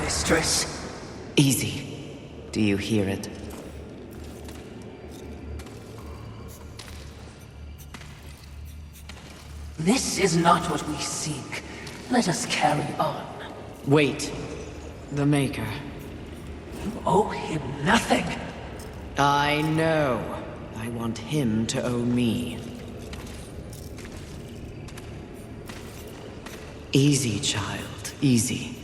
mistress. Easy. Do you hear it? This is not what we seek. Let us carry on. Wait. The Maker. You owe him nothing. I know. I want him to owe me. Easy, child. Easy.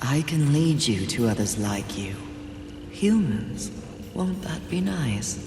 I can lead you to others like you. Humans. Won't that be nice?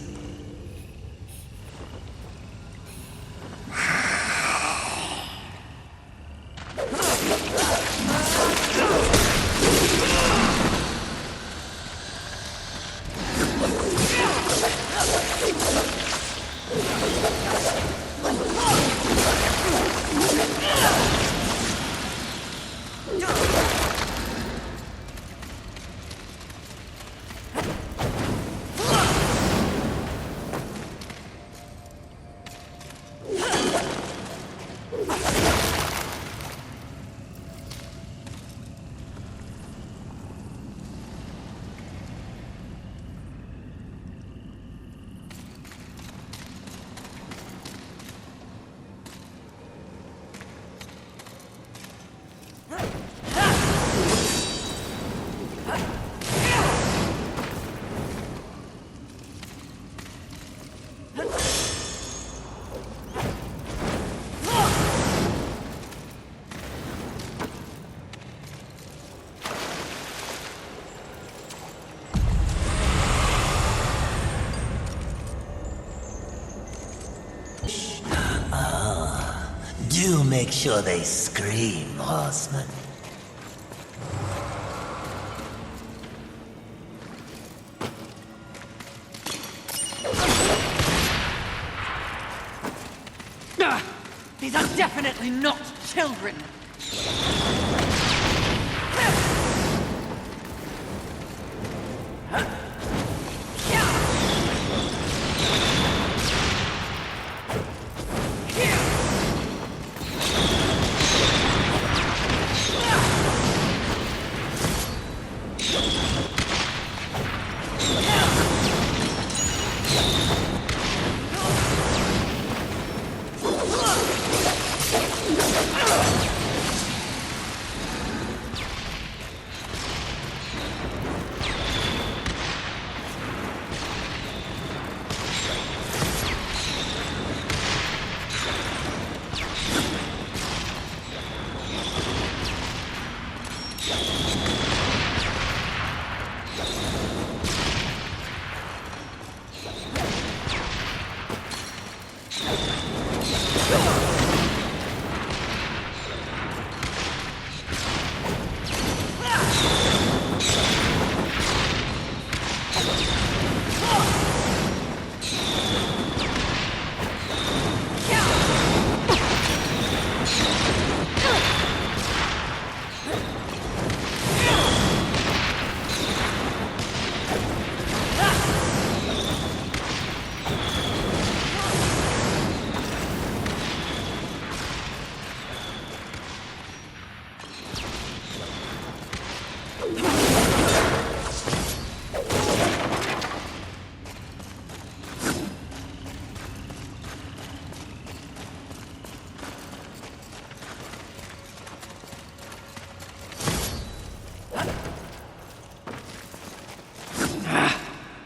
Do make sure they scream, horseman. These are definitely not children!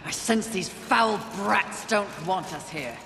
I sense these foul brats don't want us here.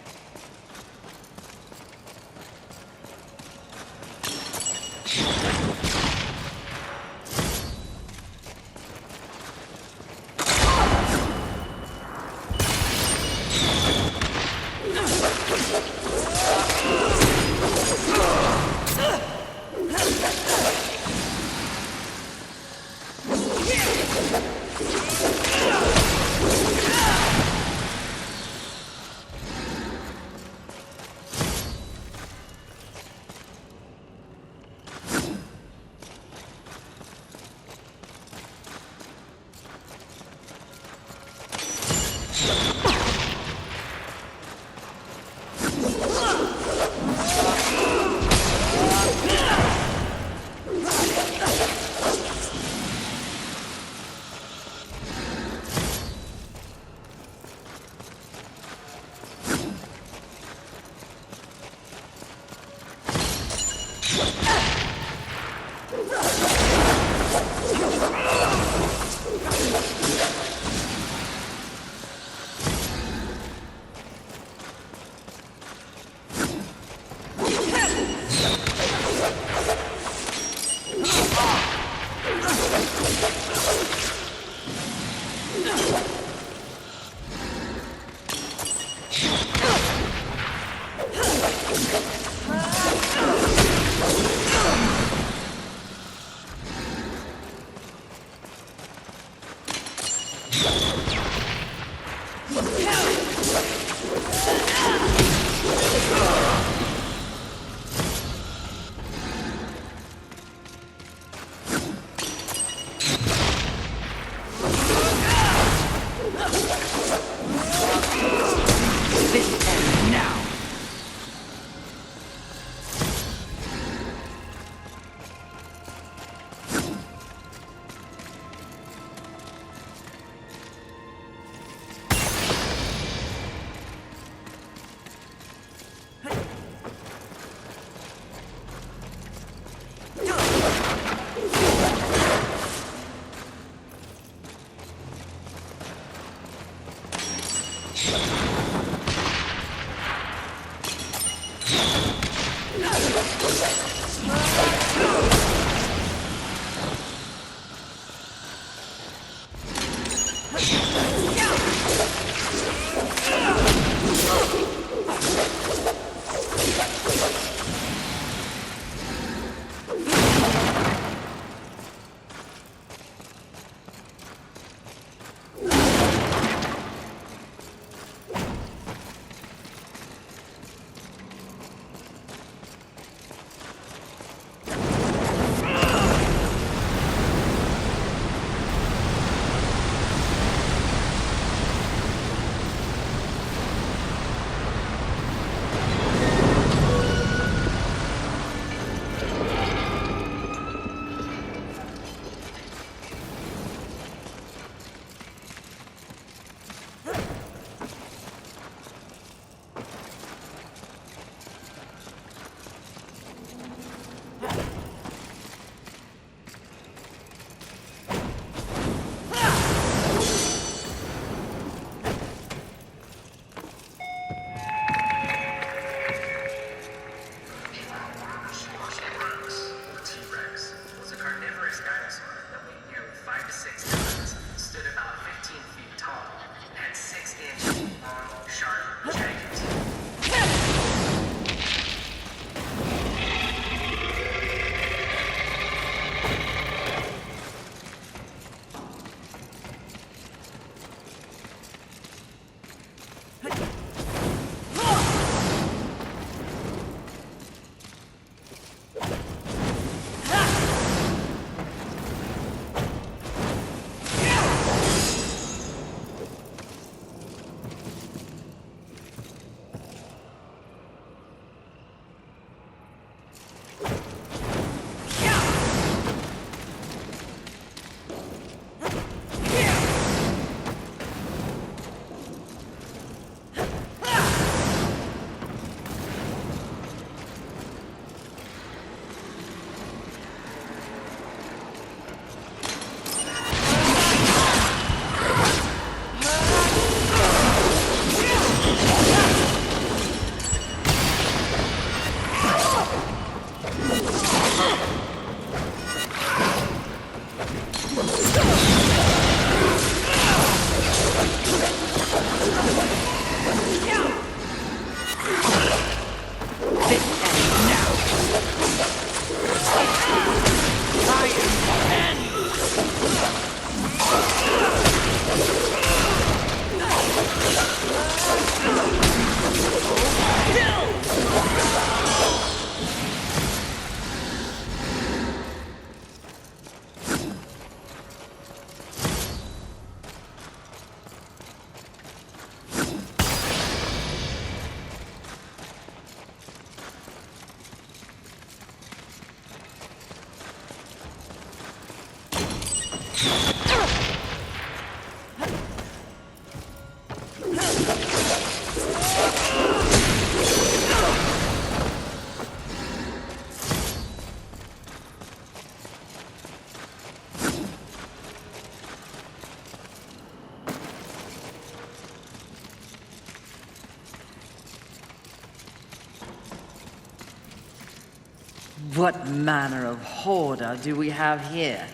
What manner of hoarder do we have here?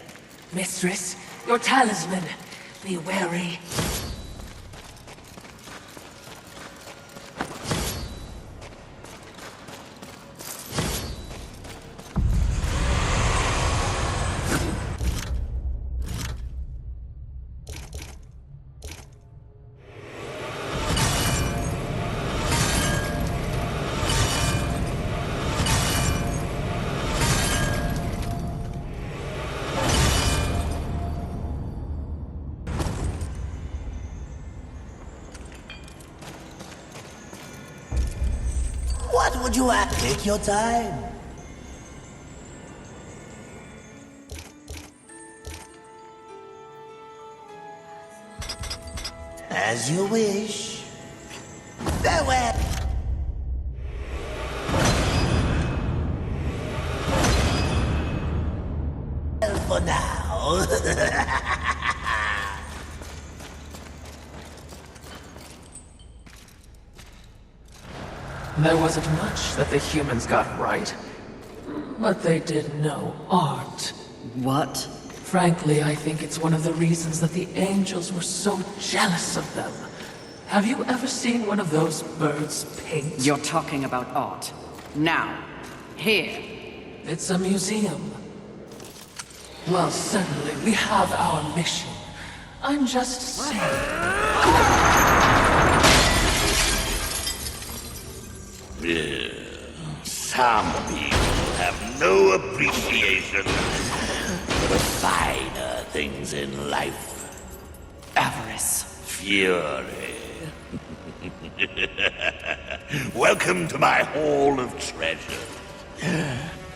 Mistress, your talisman. Be wary. What would you have? Take your time. As you wish. Farewell. For now. There wasn't much that the humans got right. But they did know art. What? Frankly, I think it's one of the reasons that the angels were so jealous of them. Have you ever seen one of those birds paint? You're talking about art. Now. Here. It's a museum. Well, certainly, we have our mission. I'm just saying. Some people have no appreciation for the finer things in life. Avarice. Fury. Welcome to my Hall of Treasures.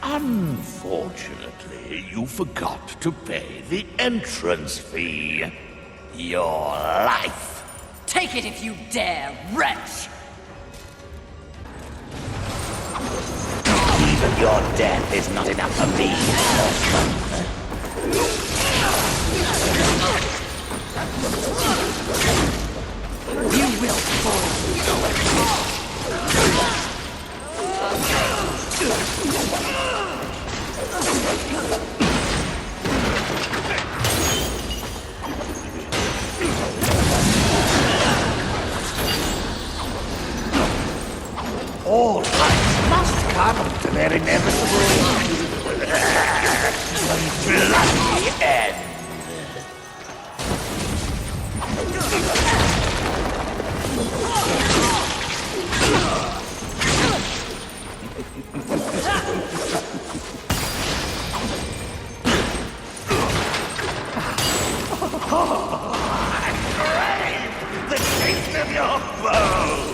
Unfortunately, you forgot to pay the entrance fee. Your life. Take it if you dare, wretch! Even your death is not enough for me, Horseman. You will fall. All fights must come to their inevitable bloody end. I crave the taste of your bow.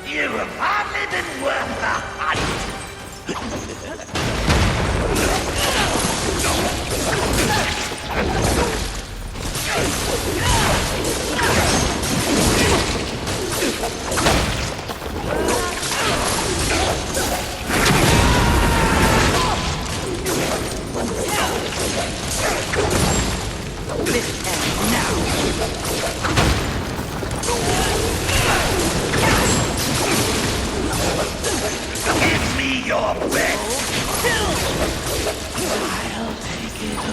You have hardly been worth the hunt. This ends now. Give me your best. I'll take it all.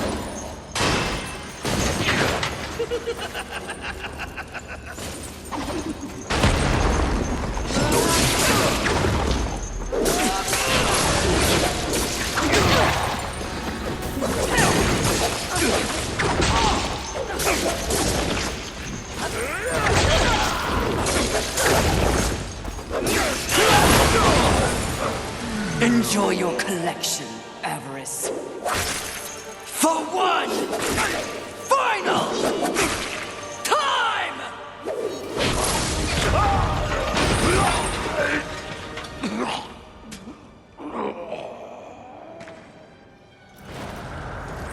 Enjoy your collection, Avarice. For one final time!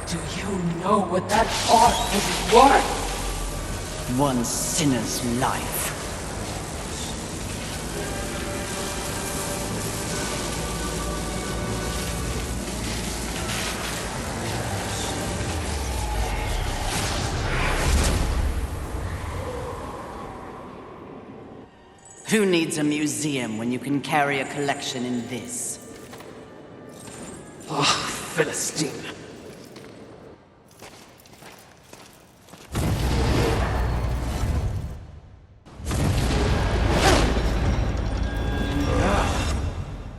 Do you know what that art is worth? One sinner's life. Who needs a museum when you can carry a collection in this? Oh, Philistine.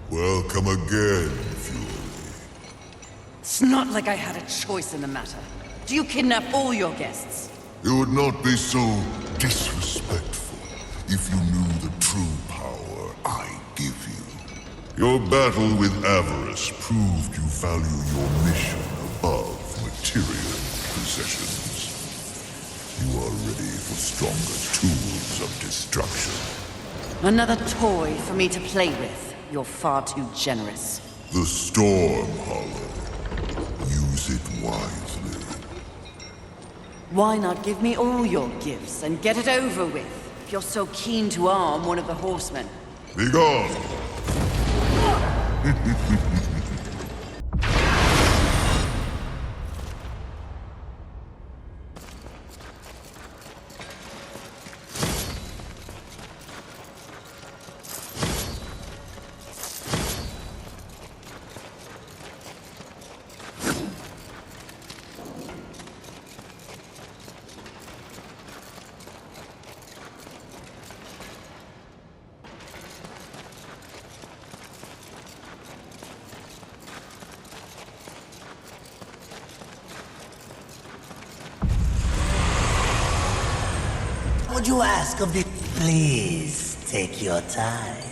Welcome again, Fury. It's not like I had a choice in the matter. Do you kidnap all your guests? You would not be so disrespectful if you knew the true power I give you. Your battle with Avarice proved you value your mission above material possessions. You are ready for stronger tools of destruction. Another toy for me to play with. You're far too generous. The Storm Hollow. Use it wisely. Why not give me all your gifts and get it over with, if you're so keen to arm one of the horsemen? Begone! Would you ask of the... Please, take your time.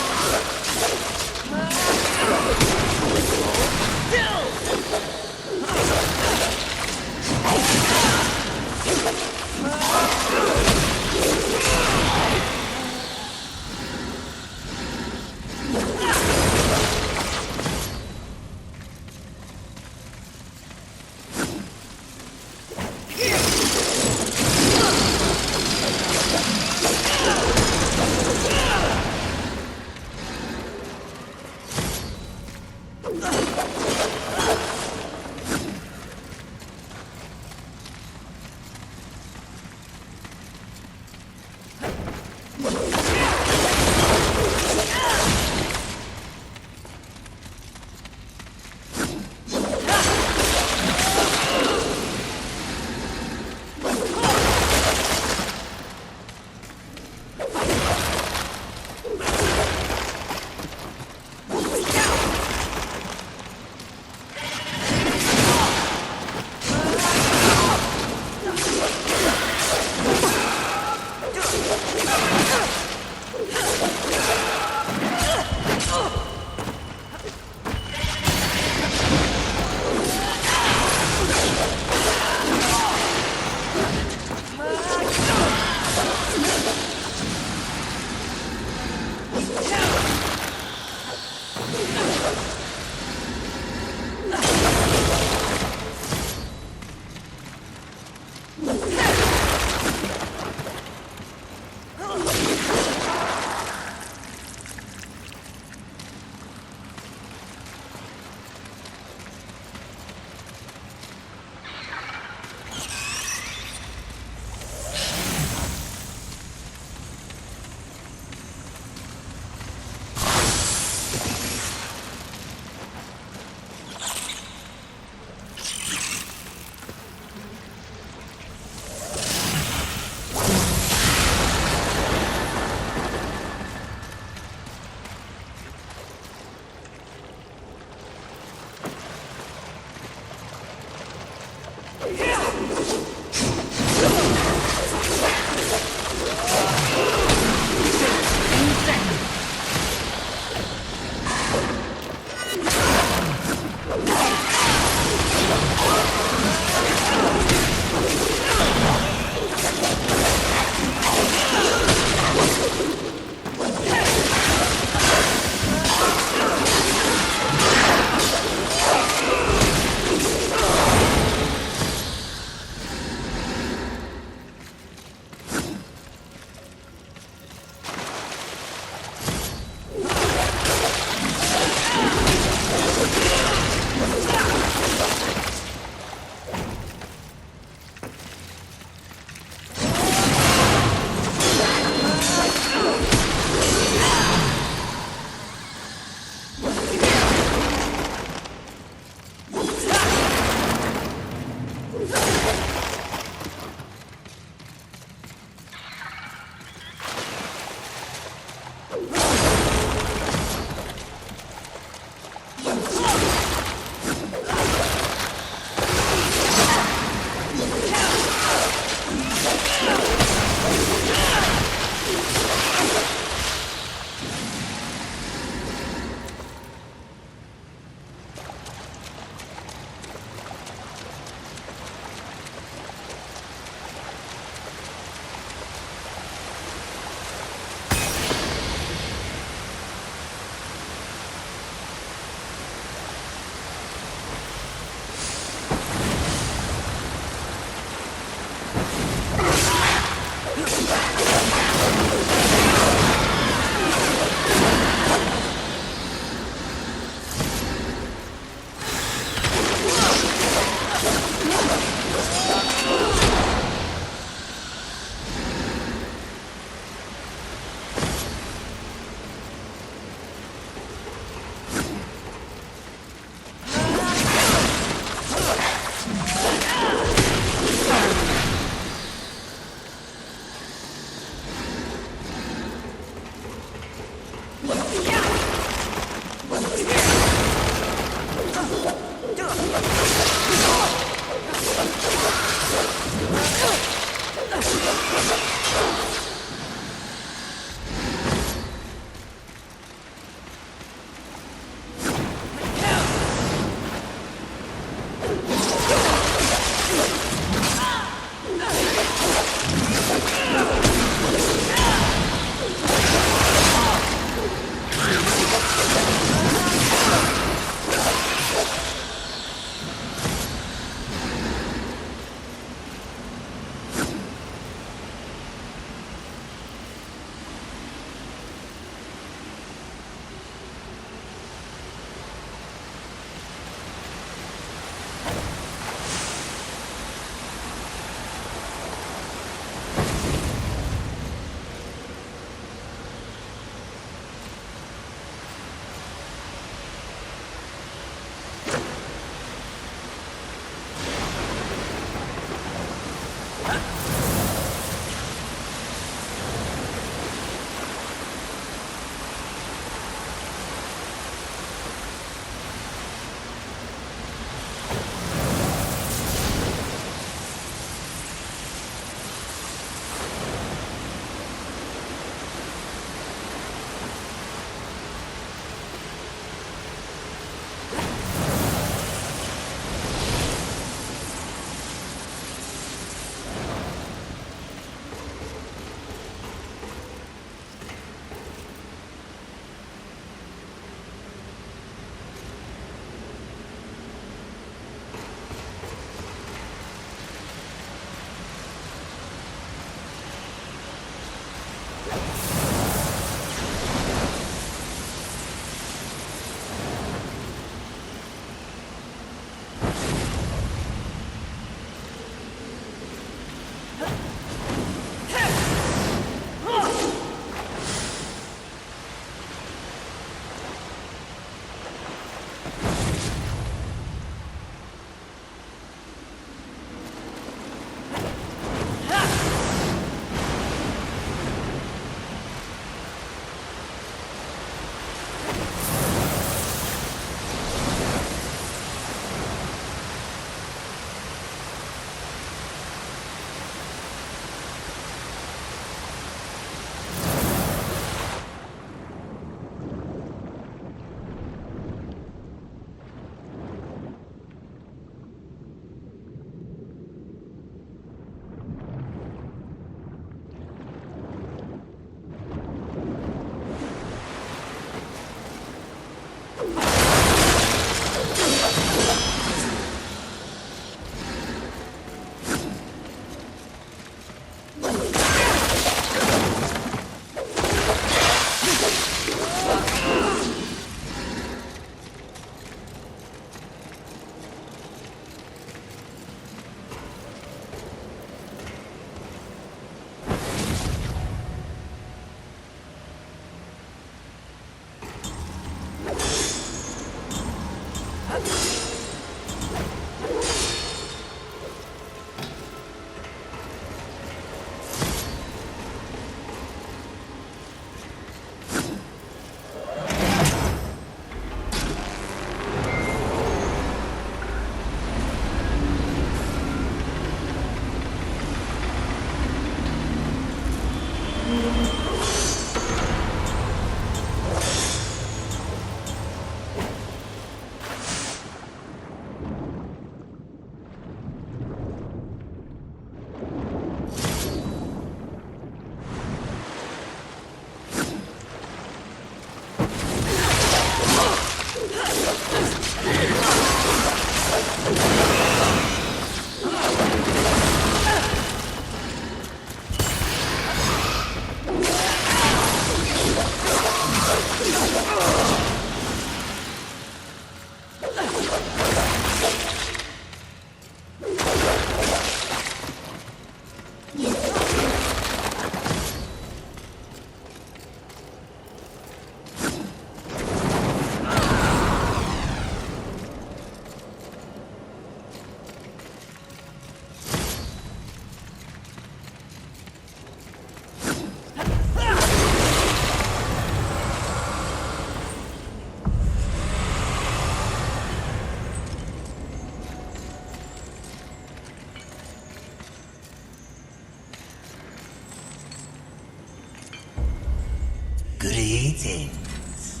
Greetings.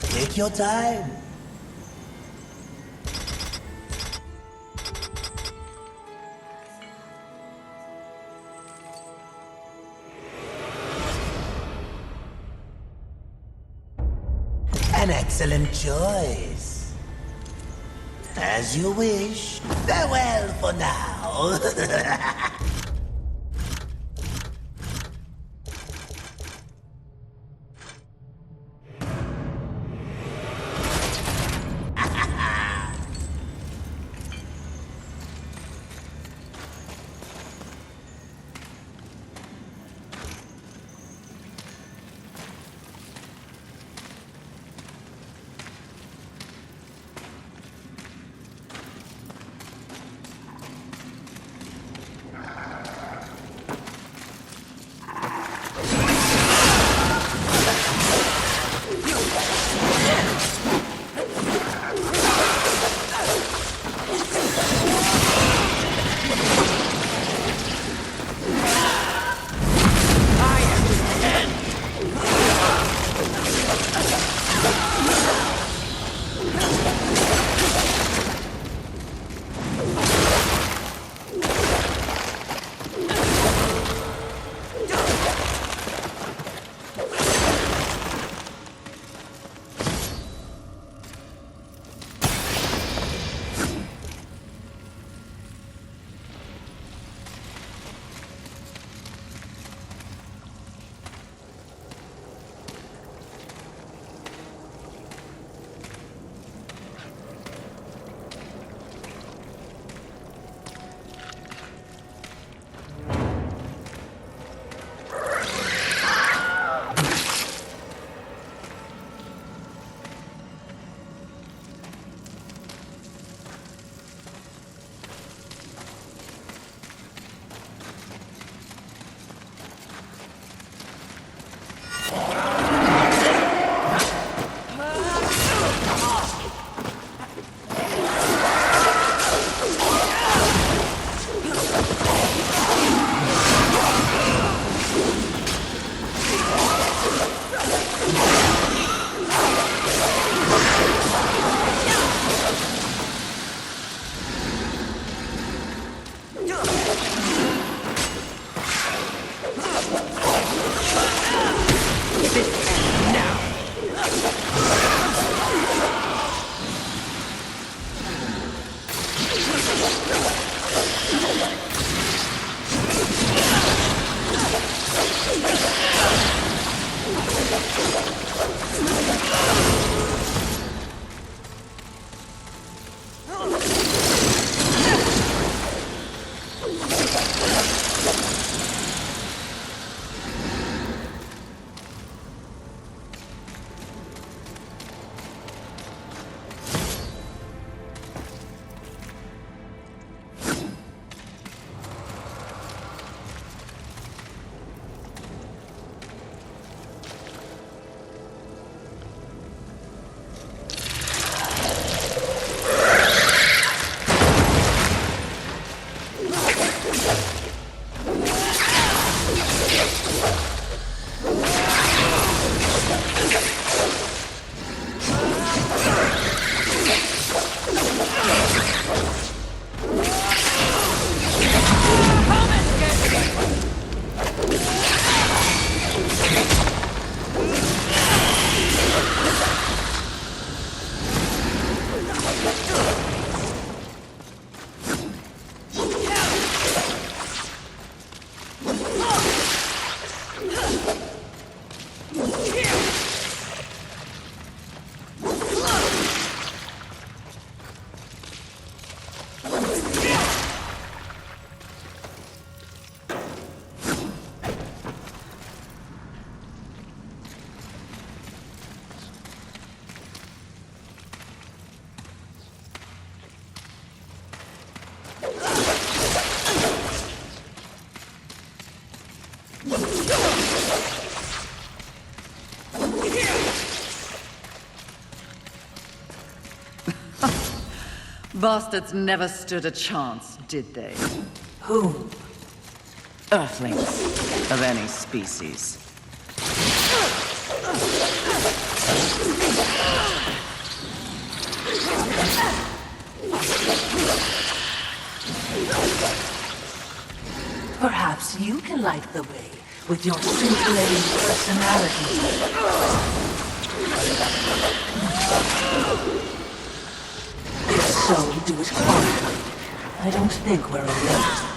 Take your time. An excellent choice. As you wish. Farewell for now. Bastards never stood a chance, did they? Who? Earthlings of any species. light the way with your scintillating personality. If so, do it quietly. I don't think we're alone.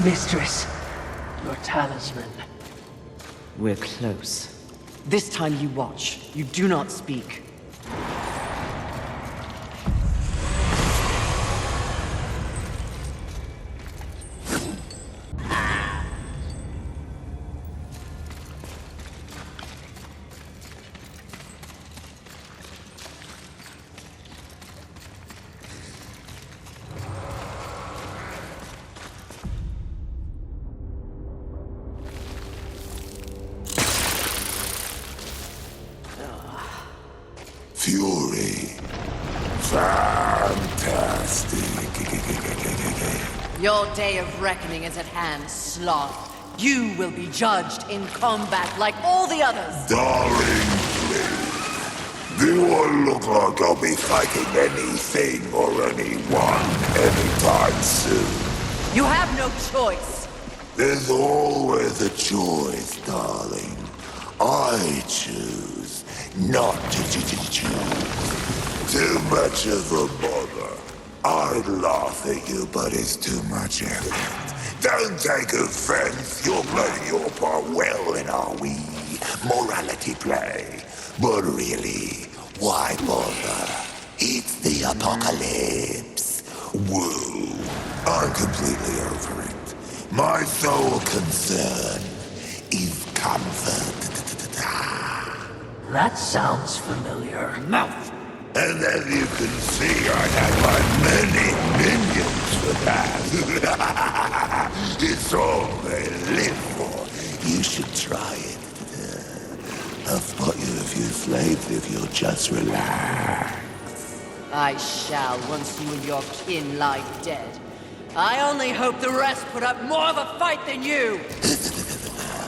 Mistress, your talisman. We're close. This time you watch. You do not speak. Fury. Fantastic. Your day of reckoning is at hand, Sloth. You will be judged in combat like all the others. Darling, please. Do I look like I'll be fighting anything or anyone anytime soon? You have no choice. There's always a choice, darling. I choose not to choose. Too much of a bother. I'd laugh at you, but it's too much effort. Don't take offense. You're playing your part well in our wee morality play. But really, why bother? It's the apocalypse. Woo. I'm completely over it. My sole concern is comfort. That sounds familiar. Mouth! And as you can see, I have my many minions for that. It's all they live for. You should try it. I'll spot you a few slaves if you'll just relax. I shall once you and your kin lie dead. I only hope the rest put up more of a fight than you.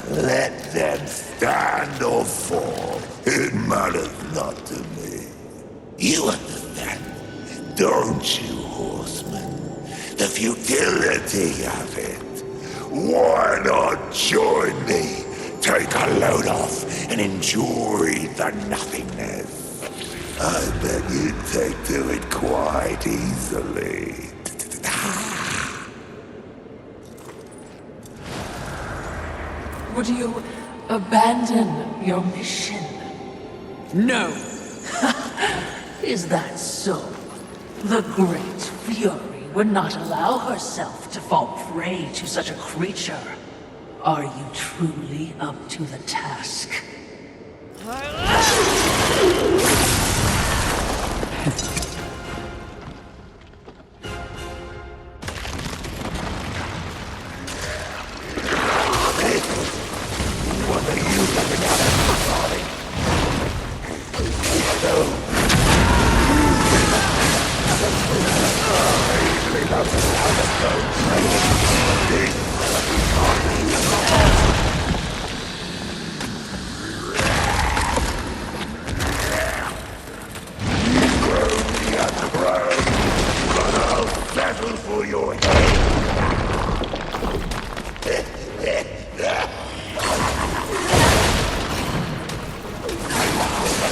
Let them stand or fall. It matters not to me. You understand, don't you, horseman? The futility of it. Why not join me? Take a load off and enjoy the nothingness. I bet you'd take to it quite easily. Would you abandon your mission? No. Is that so? The Great Fury would not allow herself to fall prey to such a creature. Are you truly up to the task? What are you looking at, darling? Settle for your head.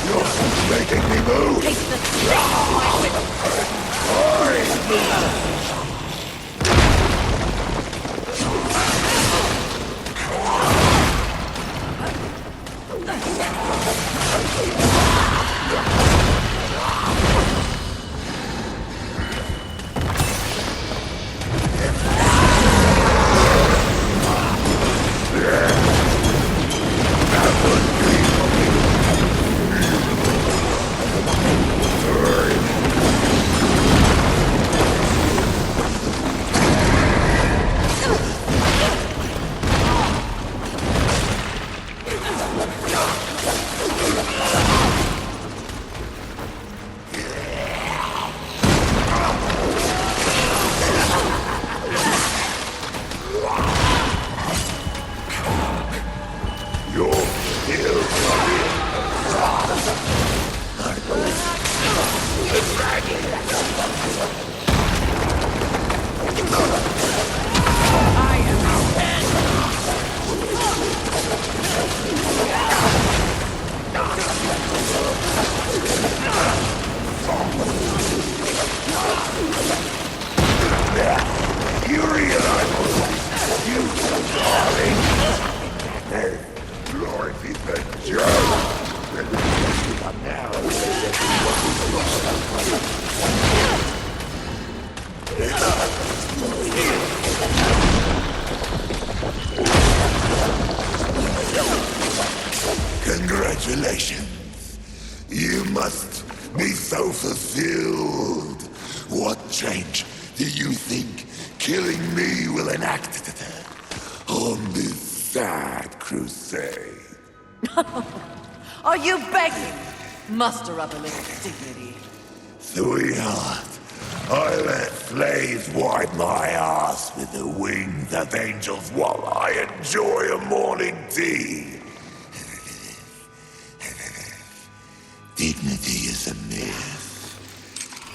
You're making me move. Take the stick from my whip. Congratulations. You must be so fulfilled. What change do you think killing me will enact on this sad crusade? Are you begging? Muster up a little dignity. Sweetheart, I let slaves wipe my ass with the wings of angels while I enjoy a morning tea. Dignity is a myth,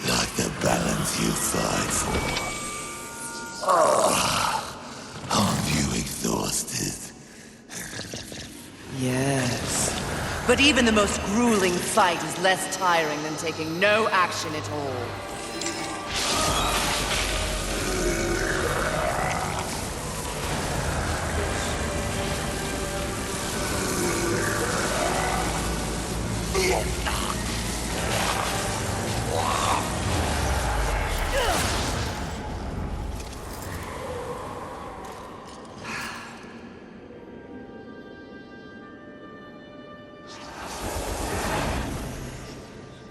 like the balance you fight for. Aren't you exhausted? Yes. But even the most grueling fight is less tiring than taking no action at all.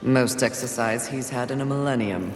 Most exercise he's had in a millennium.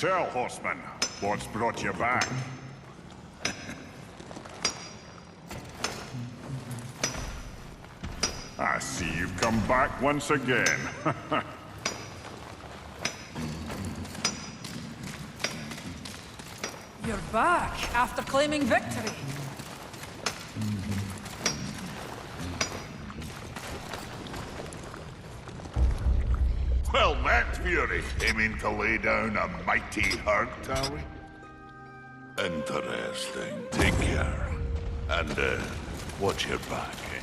tell, horseman, what's brought you back? I see you've come back once again. You're back after claiming victory. Well met, Fury. Aiming to lay down a mighty hurt, are we? Interesting. Take care. And, watch your back, eh?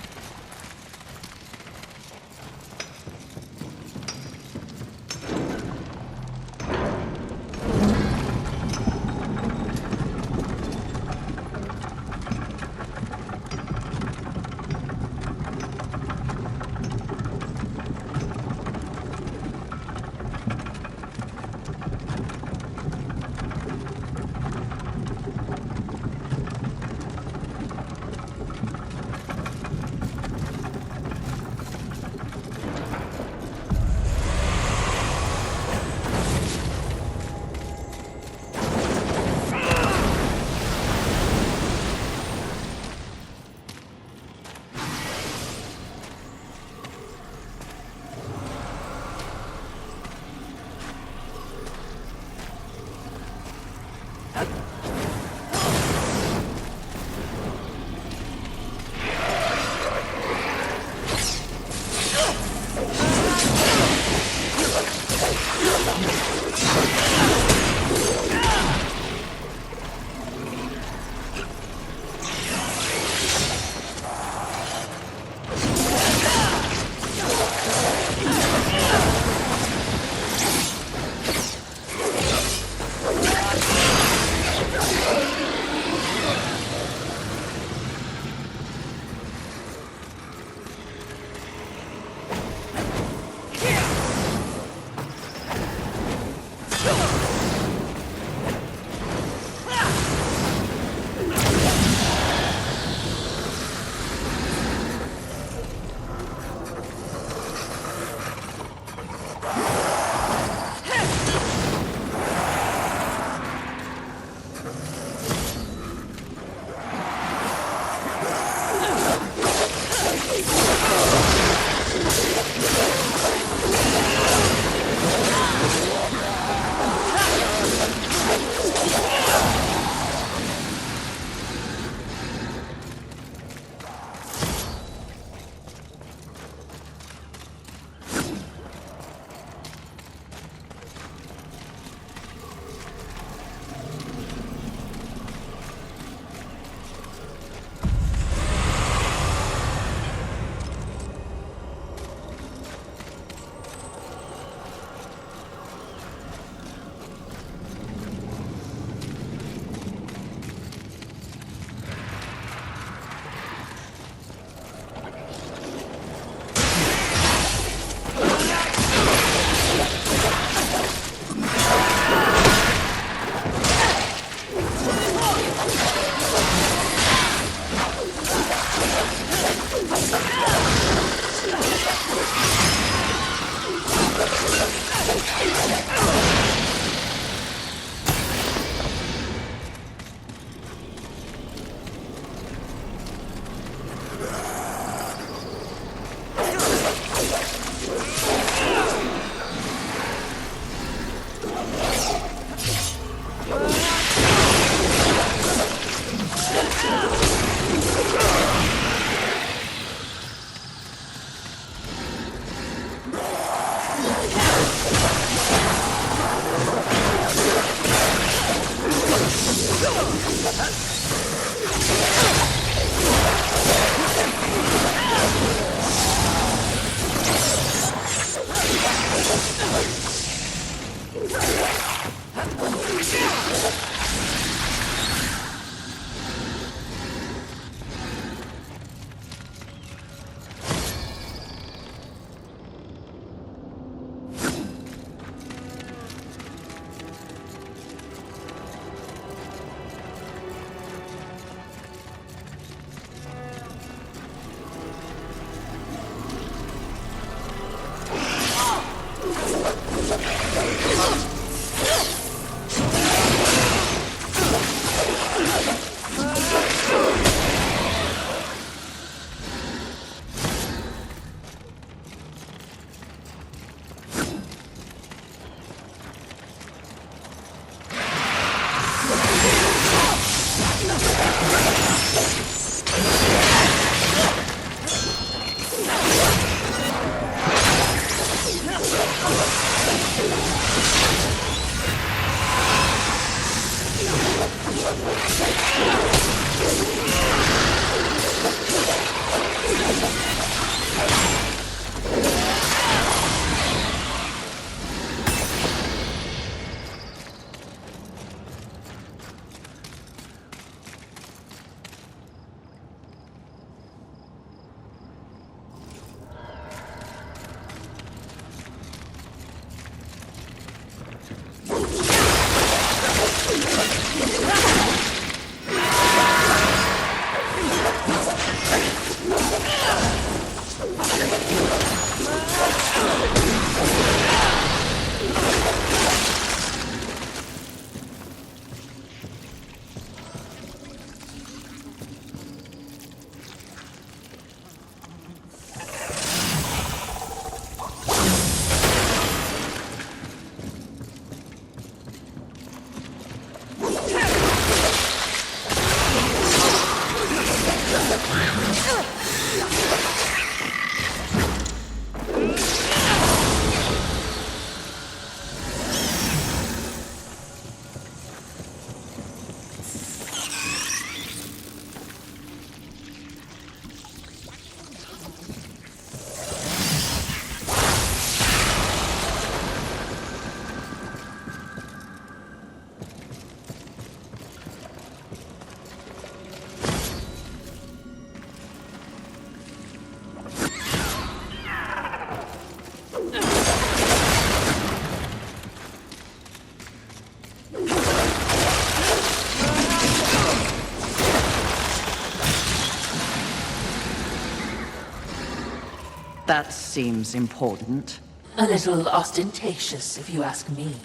That seems important. A little ostentatious, if you ask me.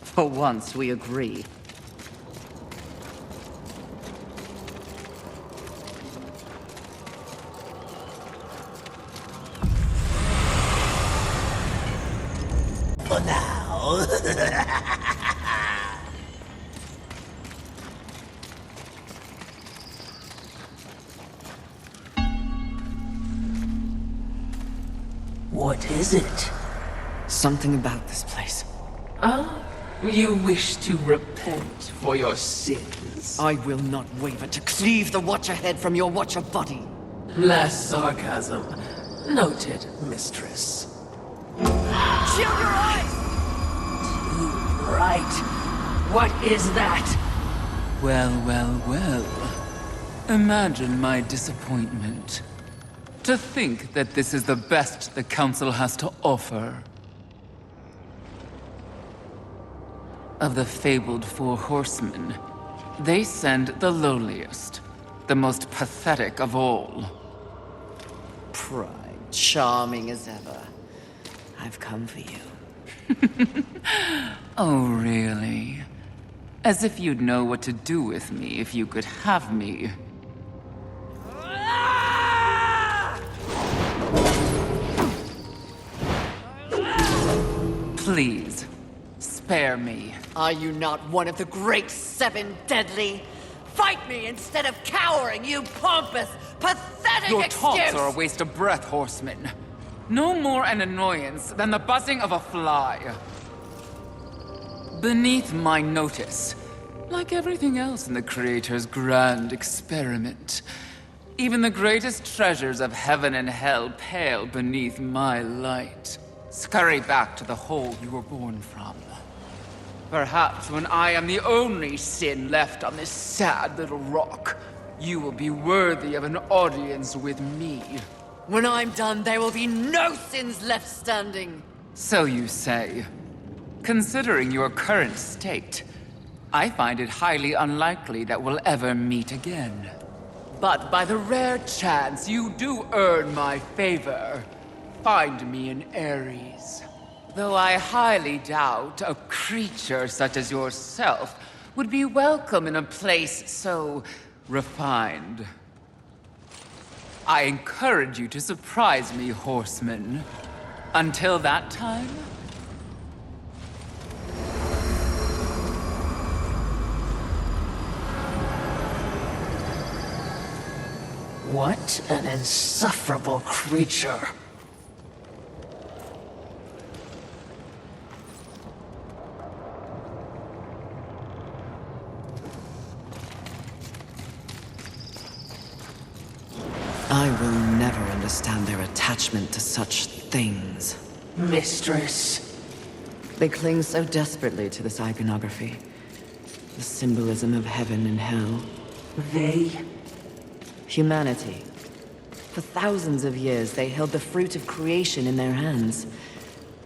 For once, we agree. For now. What is it? Something about this place. Ah, you wish to repent for your sins? I will not waver to cleave the Watcher head from your Watcher body. Less sarcasm. Noted, mistress. Shield your eyes! Too bright. What is that? Well, well, well. Imagine my disappointment. To think that this is the best the Council has to offer. Of the fabled Four Horsemen, they send the lowliest, the most pathetic of all. Pride, charming as ever. I've come for you. Oh, really? As if you'd know what to do with me if you could have me. Please, spare me. Are you not one of the great Seven Deadly? Fight me instead of cowering, you pompous, pathetic Your excuse! taunts are a waste of breath, horseman. No more an annoyance than the buzzing of a fly. Beneath my notice, like everything else in the Creator's grand experiment, even the greatest treasures of heaven and hell pale beneath my light. Scurry back to the hole you were born from. Perhaps when I am the only sin left on this sad little rock, you will be worthy of an audience with me. When I'm done, there will be no sins left standing. So you say. Considering your current state, I find it highly unlikely that we'll ever meet again. But by the rare chance you do earn my favor, find me in Ares. Though I highly doubt a creature such as yourself would be welcome in a place so refined. I encourage you to surprise me, horseman. Until that time... What an insufferable creature. I will never understand their attachment to such things. Mistress. They cling so desperately to this iconography. The symbolism of heaven and hell. They? Humanity. For thousands of years, they held the fruit of creation in their hands,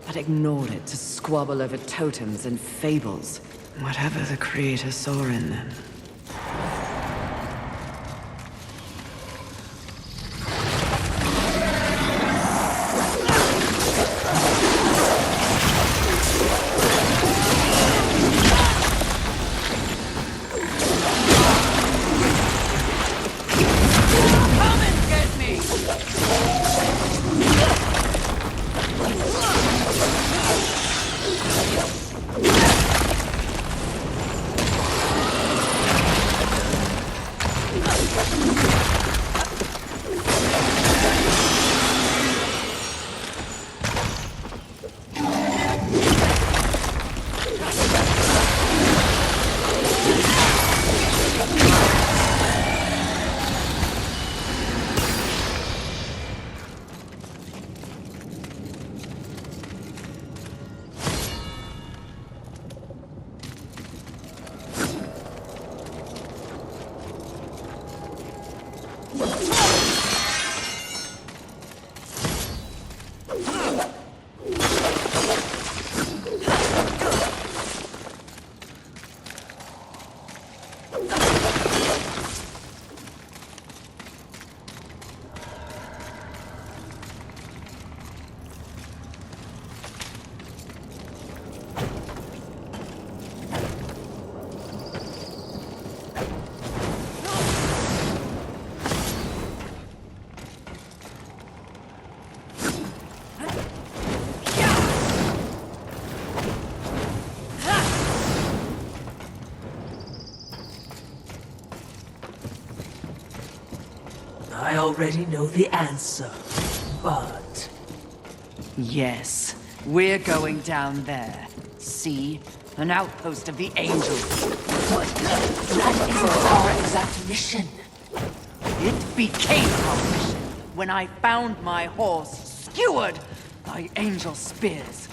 but ignored it to squabble over totems and fables. Whatever the Creator saw in them. already know the answer, but... Yes, we're going down there. See? An outpost of the angels. But that isn't our exact mission. It became our mission when I found my horse skewered by angel spears.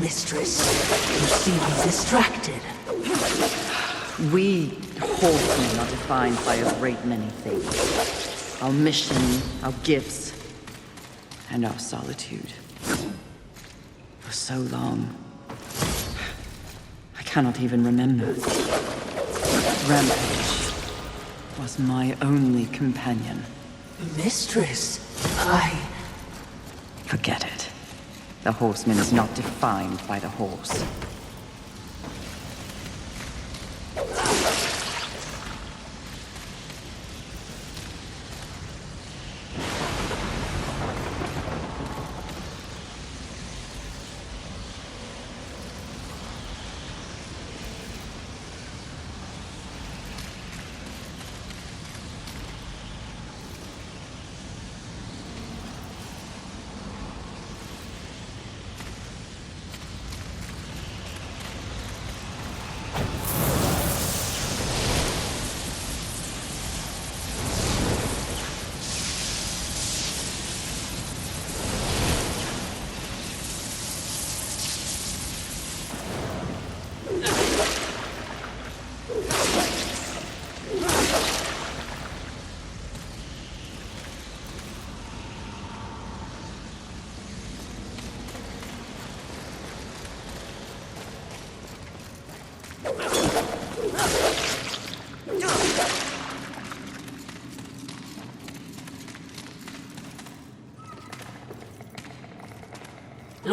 Mistress, you seem distracted. We horsemen are defined by a great many things. Our mission, our gifts, and our solitude. For so long, I cannot even remember. Rampage was my only companion. Mistress, Forget it. The horseman is not defined by the horse.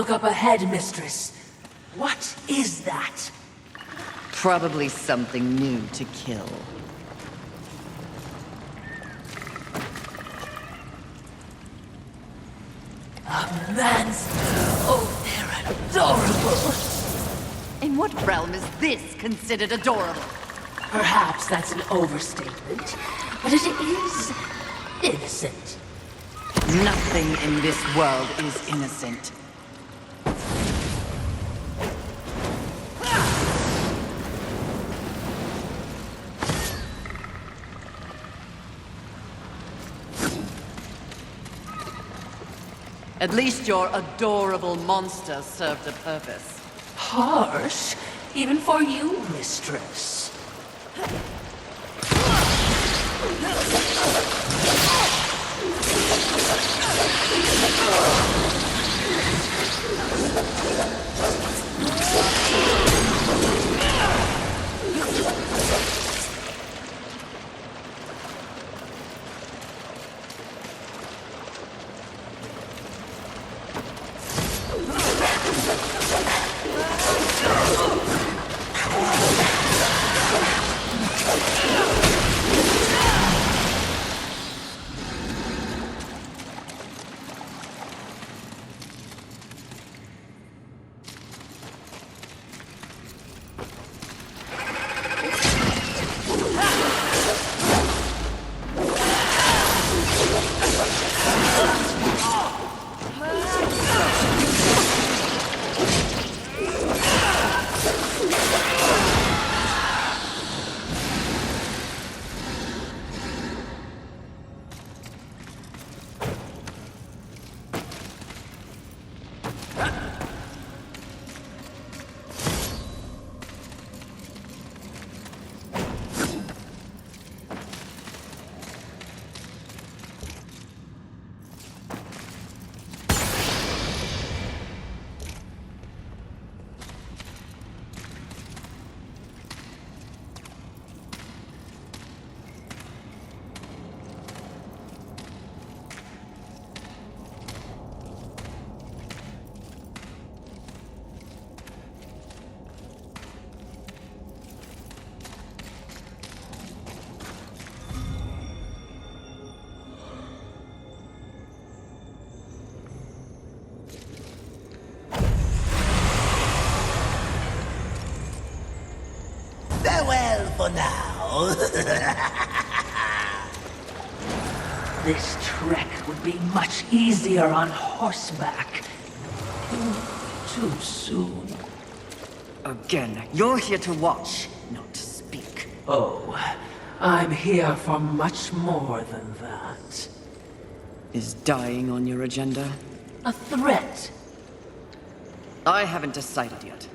look up ahead, Mistress. What is that? Probably something new to kill. A man's... Oh, they're adorable. In what realm is this considered adorable? Perhaps that's an overstatement, but it is innocent. Nothing in this world is innocent. At least your adorable monster served a purpose. Harsh, even for you, mistress. Farewell for now. This trek would be much easier on horseback. Too soon. Again, you're here to watch, not to speak. Oh, I'm here for much more than that. Is dying on your agenda? A threat. I haven't decided yet.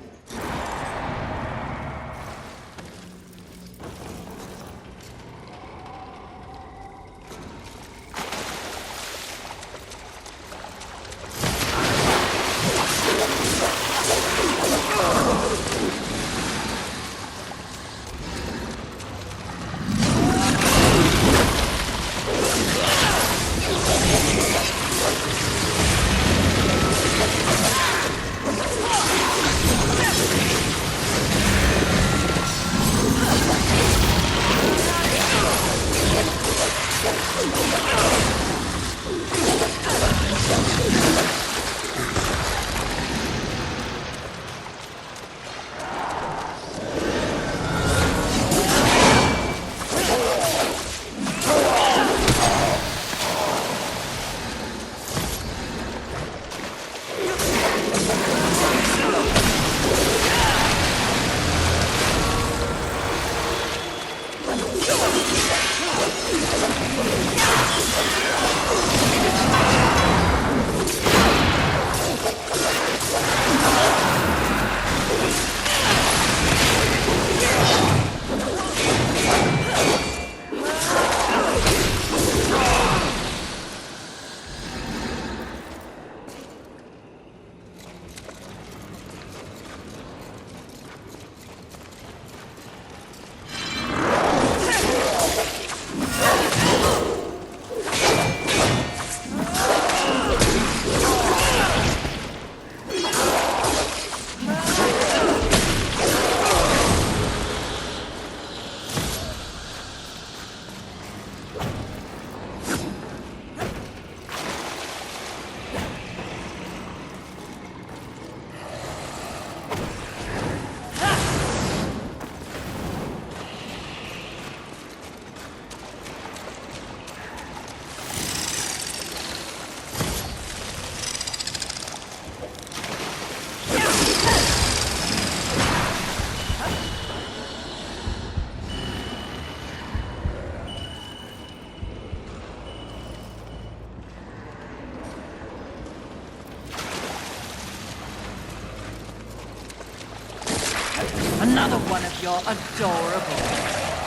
You're adorable.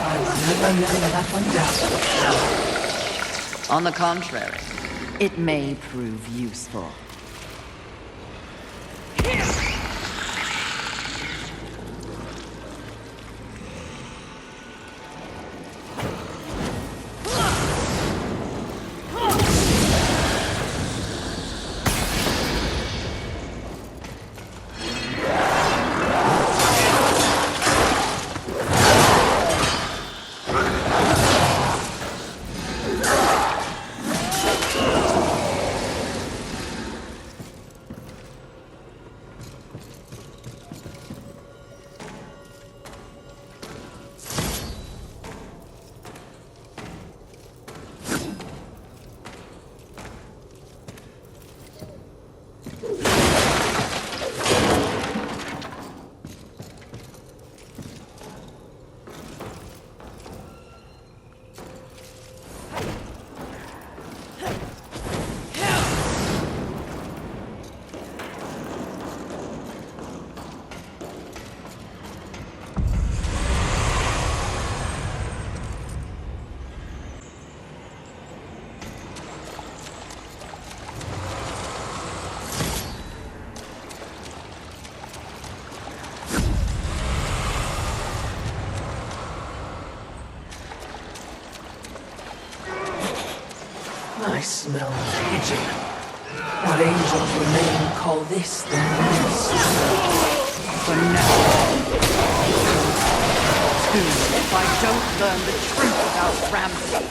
I was never letting that one down. On the contrary, it may prove useful. I smell aging. What angels remain call this their nest? For now. Soon, if I don't learn the truth about Ramsay.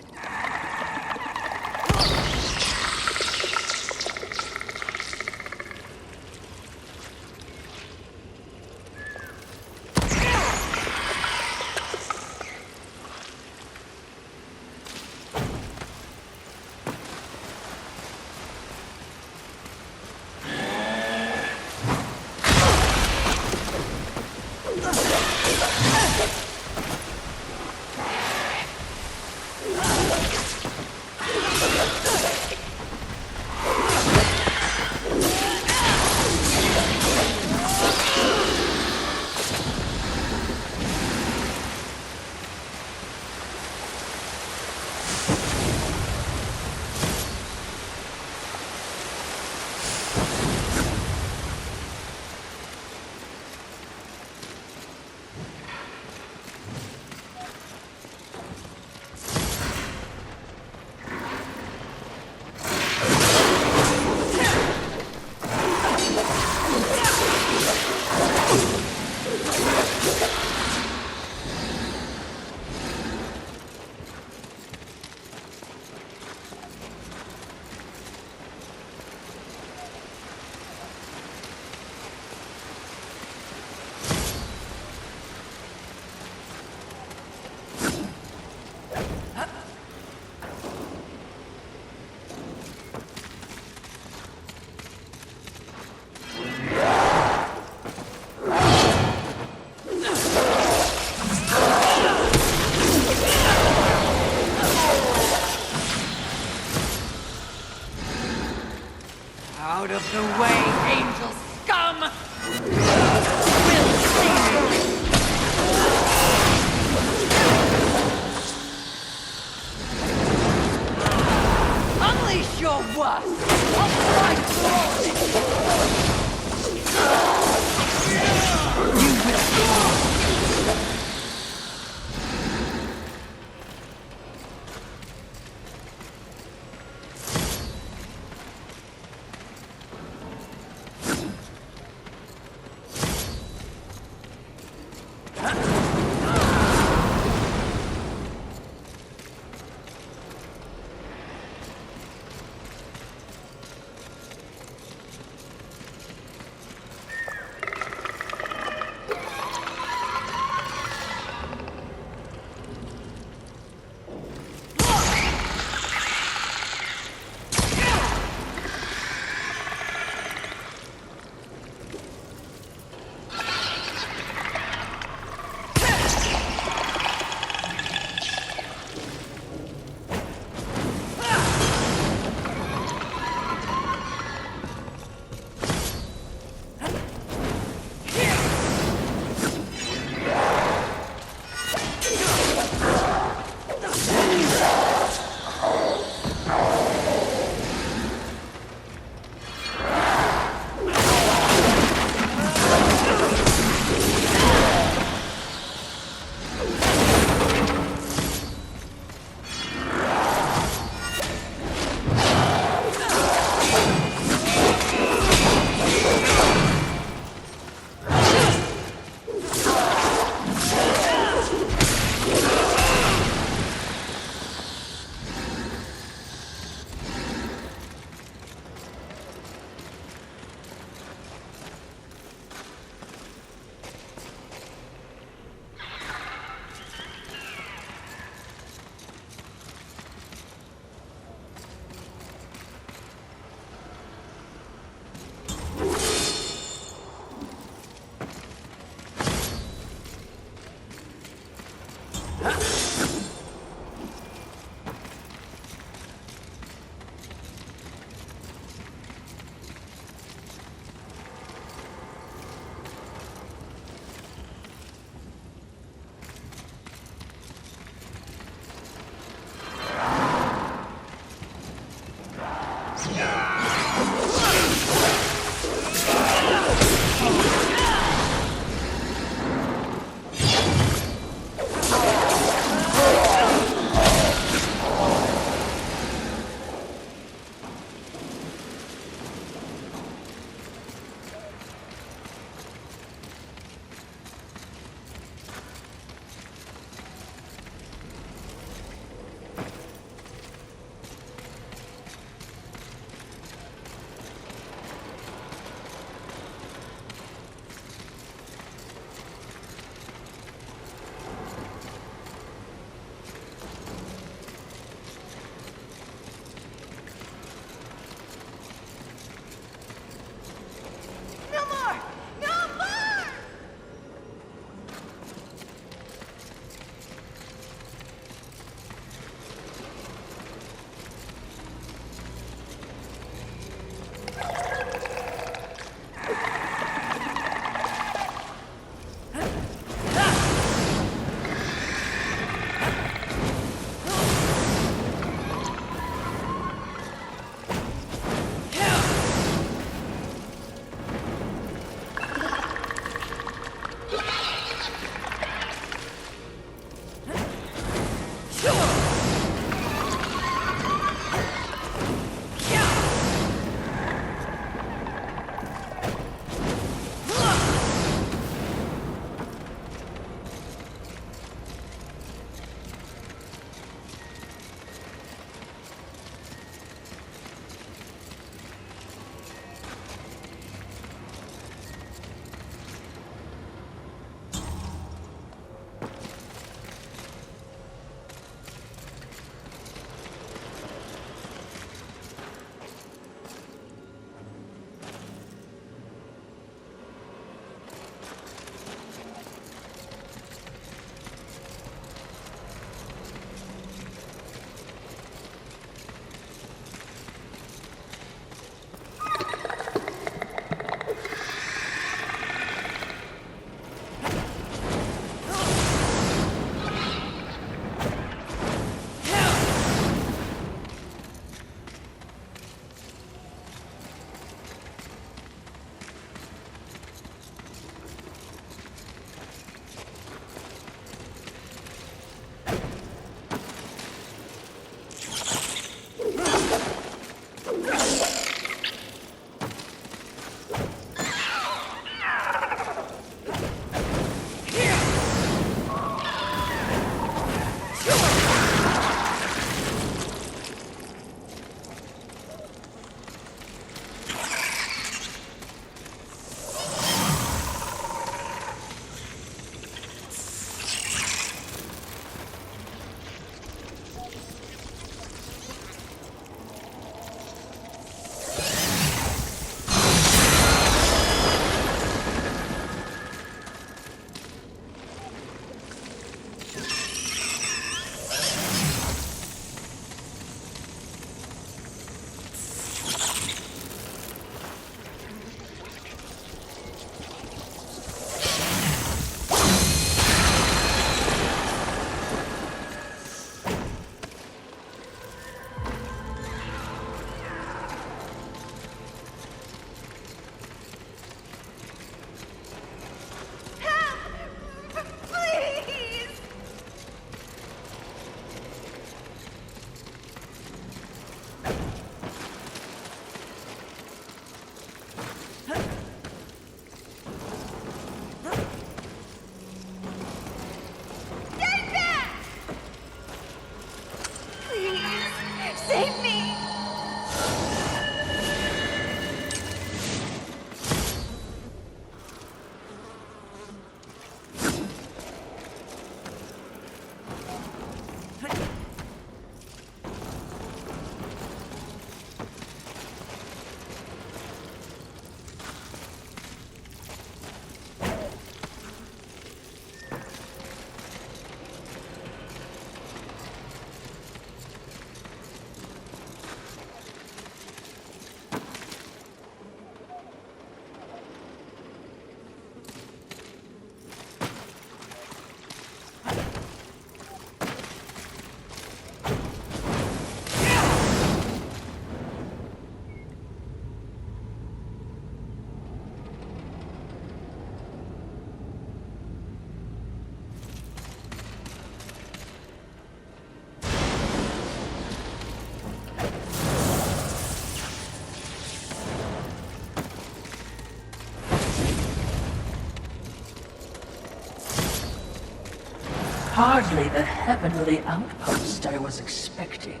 Hardly the heavenly outpost I was expecting.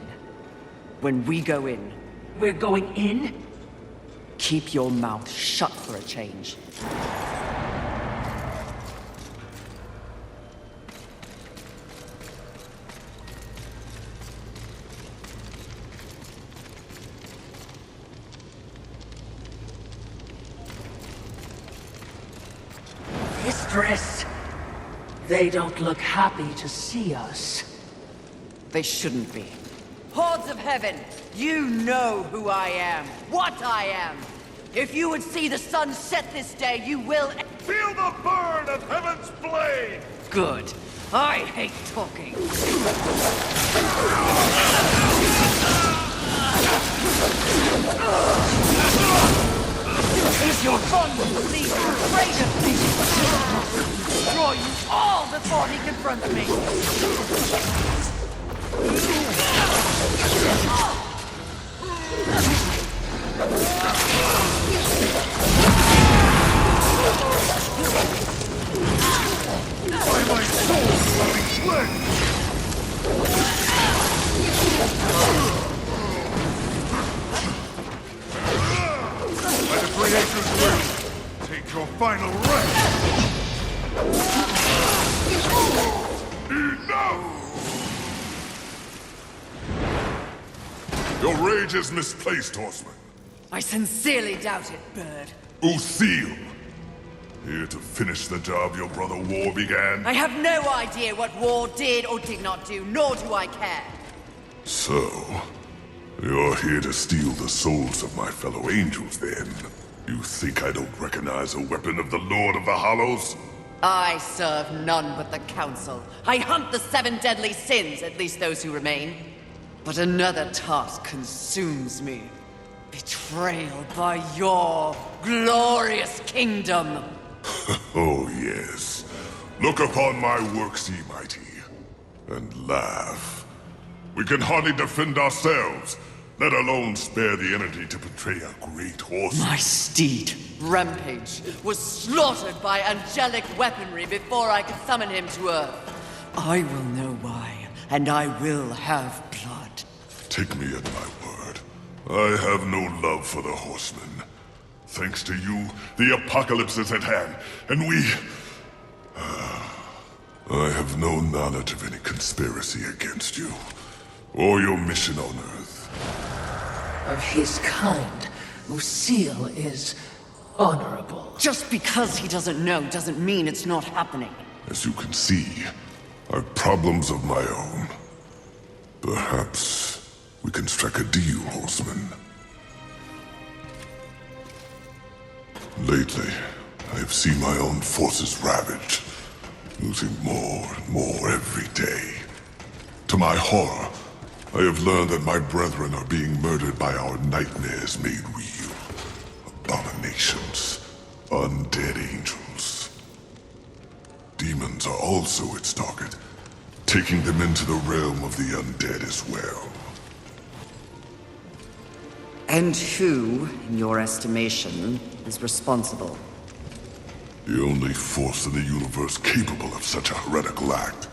When we go in, We're going in? keep your mouth shut for a change. Mistress, they don't look happy to see us. They shouldn't be. Hordes of heaven, you know who I am, what I am. If you would see the sun set this day, you will... Feel the burn of heaven's blade! Good. I hate talking. Is your fun please afraid of me? Destroy you all before he confronts me. By my soul, bloody flame! By the Creator's will, take your final rest! Enough! Your rage is misplaced, Horseman. I sincerely doubt it, Bird. Lucille! Here to finish the job your brother War began? I have no idea what War did or did not do, nor do I care. So, you're here to steal the souls of my fellow angels, then? You think I don't recognize a weapon of the Lord of the Hollows? I serve none but the Council. I hunt the 7 deadly sins, at least those who remain. But another task consumes me. Betrayal by your glorious kingdom. Oh, yes. Look upon my works, ye mighty, and laugh. We can hardly defend ourselves, let alone spare the energy to betray a great horse. My steed, Rampage, was slaughtered by angelic weaponry before I could summon him to Earth. I will know why, and I will have blood. Take me at my word. I have no love for the horsemen. Thanks to you, the apocalypse is at hand, and we... I have no knowledge of any conspiracy against you, or your mission on Earth. Of his kind, Lucille is honorable. Just because he doesn't know doesn't mean it's not happening. As you can see, I've problems of my own. Perhaps we can strike a deal, Horseman. Lately, I have seen my own forces ravaged, losing more and more every day. To my horror, I have learned that my brethren are being murdered by our nightmares made real. Abominations, undead angels. Demons are also its target, taking them into the realm of the undead as well. And who, in your estimation, is responsible? The only force in the universe capable of such a heretical act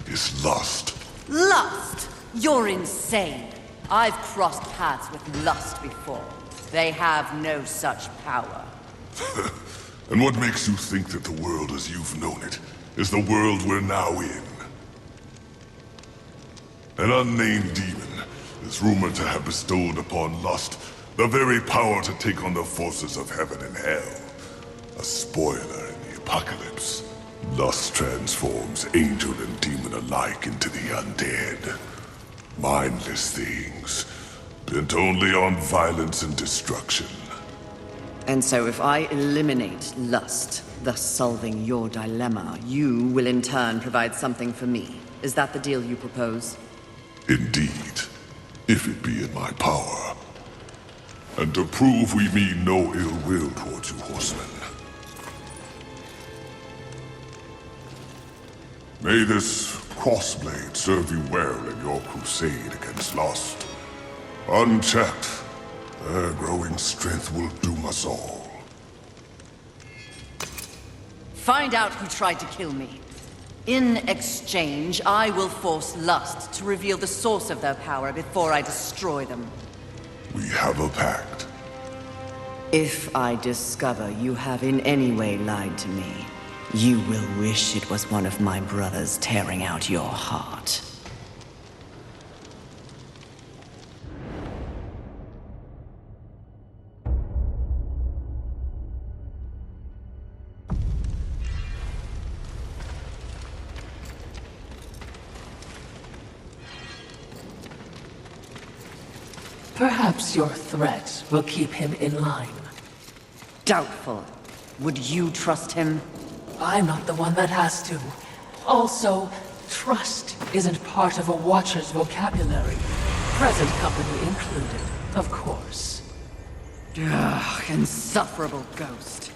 is lust. Lust? You're insane. I've crossed paths with lust before. They have no such power. And what makes you think that the world as you've known it is the world we're now in? An unnamed demon is rumored to have bestowed upon lust the very power to take on the forces of heaven and hell. A spoiler in the apocalypse. Lust transforms angel and demon alike into the undead. Mindless things, bent only on violence and destruction. And so if I eliminate lust, thus solving your dilemma, you will in turn provide something for me. Is that the deal you propose? Indeed, if it be in my power. And to prove we mean no ill will towards you, horsemen. May this crossblade serve you well in your crusade against lust. Unchecked, their growing strength will doom us all. Find out who tried to kill me. In exchange, I will force Lust to reveal the source of their power before I destroy them. We have a pact. If I discover you have in any way lied to me, you will wish it was one of my brothers tearing out your heart. Perhaps your threat will keep him in line. Doubtful. Would you trust him? I'm not the one that has to. Also, trust isn't part of a Watcher's vocabulary. Present company included, of course. Ugh, insufferable ghost.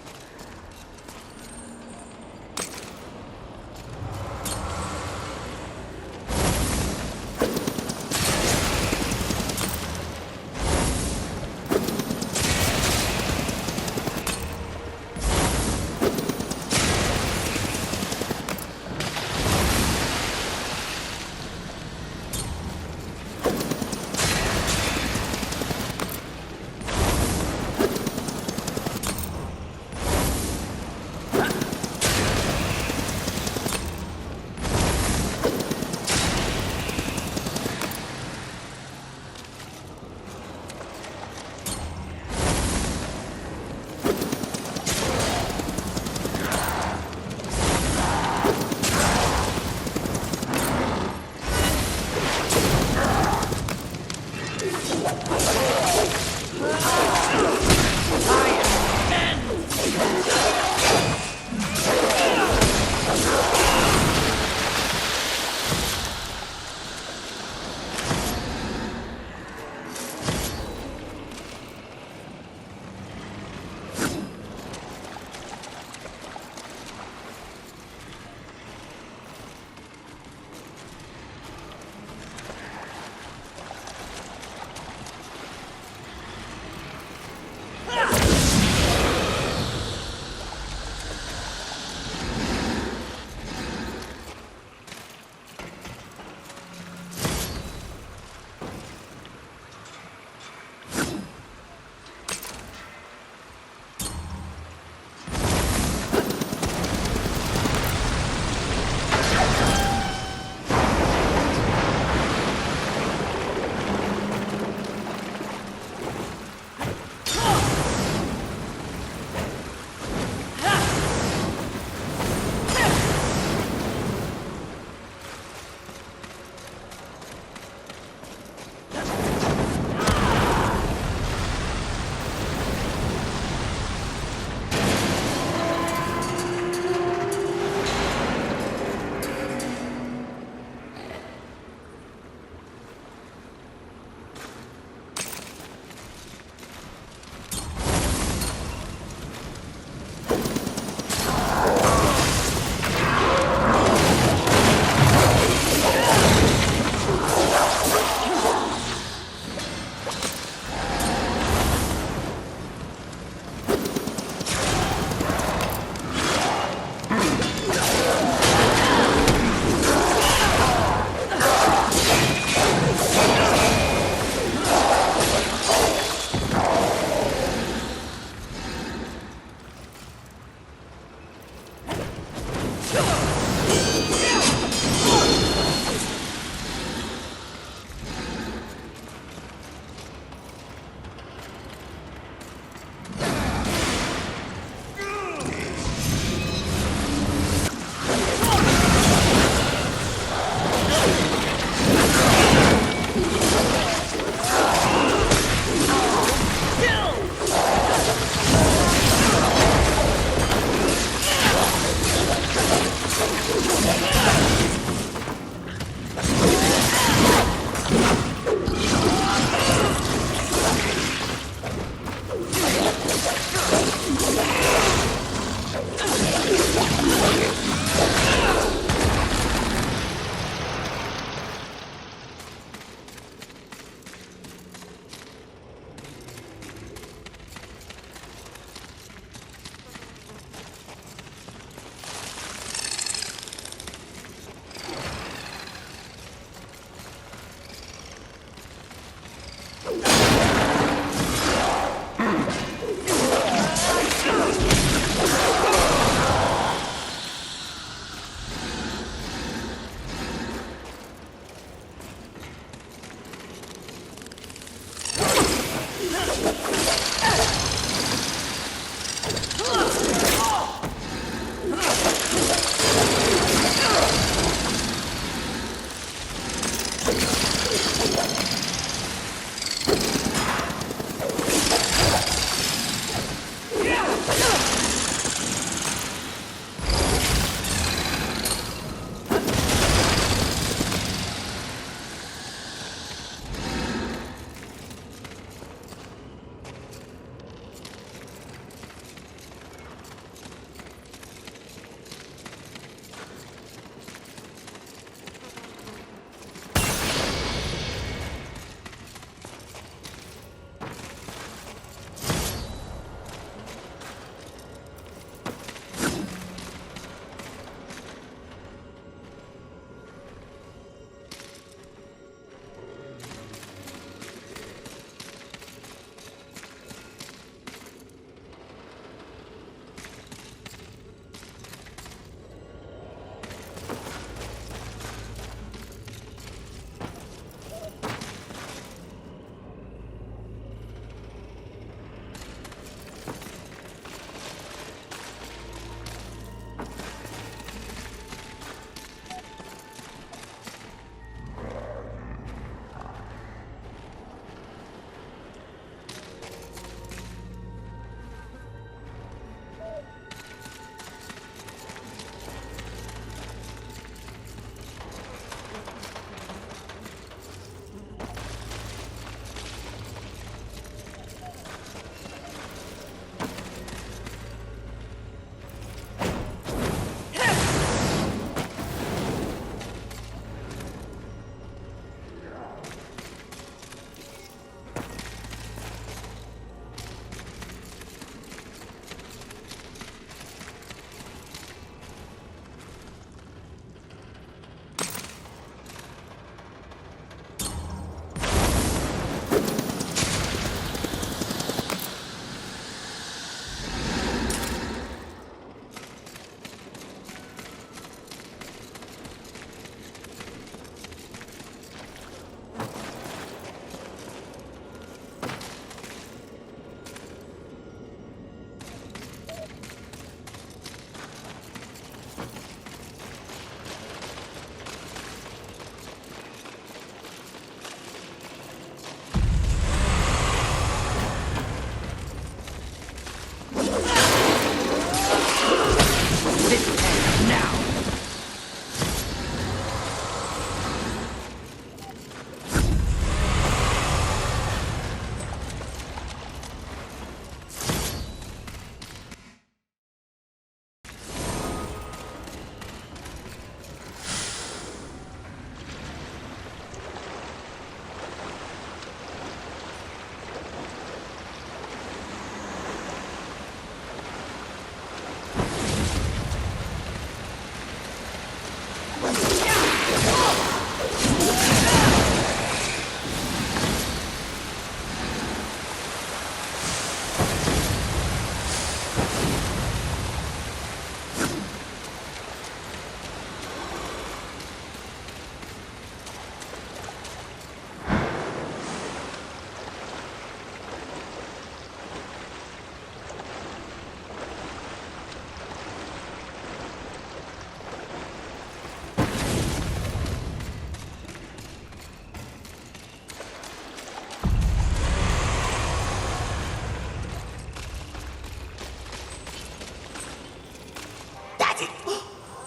fatty...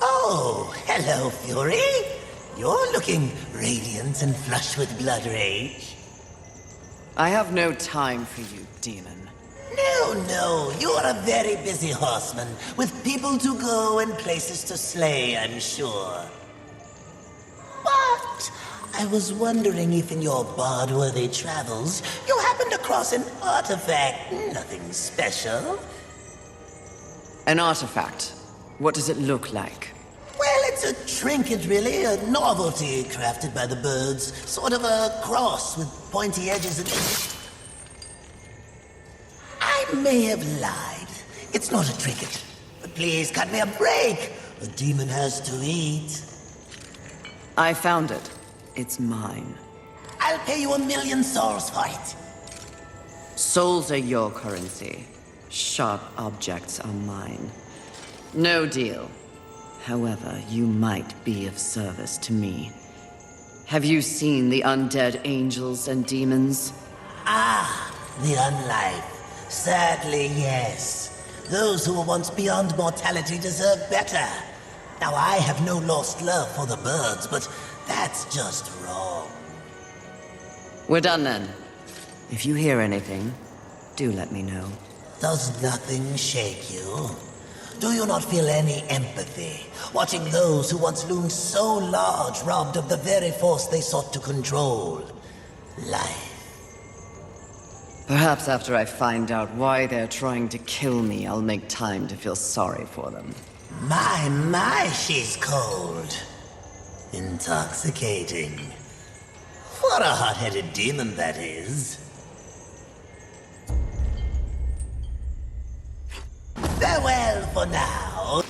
Oh, hello, Fury. You're looking radiant and flush with blood rage. I have no time for you, demon. No, you're a very busy horseman, with people to go and places to slay, I'm sure. But I was wondering if in your bard-worthy travels, you happened across an artifact. Nothing special. An artifact? What does it look like? Well, it's a trinket, really. A novelty crafted by the birds. Sort of a cross with pointy edges and... I may have lied. It's not a trinket. But please, cut me a break. A demon has to eat. I found it. It's mine. I'll pay you 1,000,000 souls for it. Souls are your currency. Sharp objects are mine. No deal. However, you might be of service to me. Have you seen the undead angels and demons? Ah, the unlife. Sadly, yes. Those who were once beyond mortality deserve better. Now, I have no lost love for the birds, but that's just wrong. We're done then. If you hear anything, do let me know. Does nothing shake you? Do you not feel any empathy, watching those who once loomed so large robbed of the very force they sought to control? Life. Perhaps after I find out why they're trying to kill me, I'll make time to feel sorry for them. My, she's cold. Intoxicating. What a hot-headed demon that is. Farewell for now.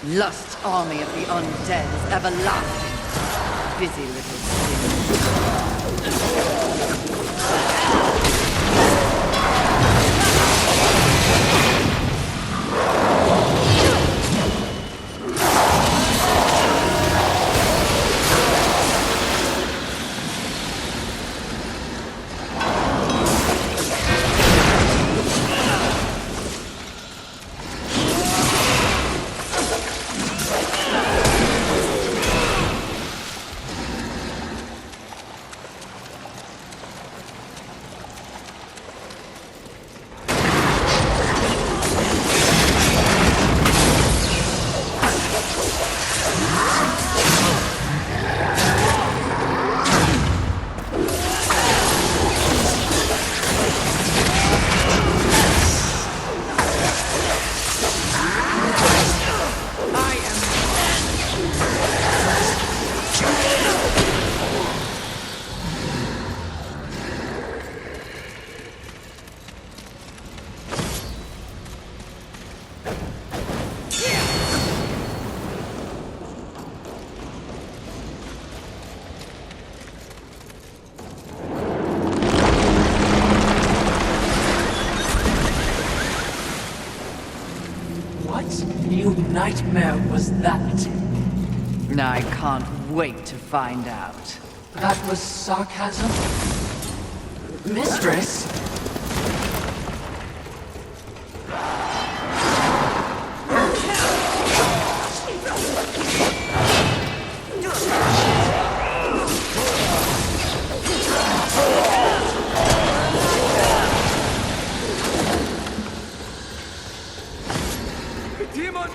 Lust army of the undead is everlasting. Busy little thing. Nightmare was that? I can't wait to find out. That was sarcasm? Mistress? Demon!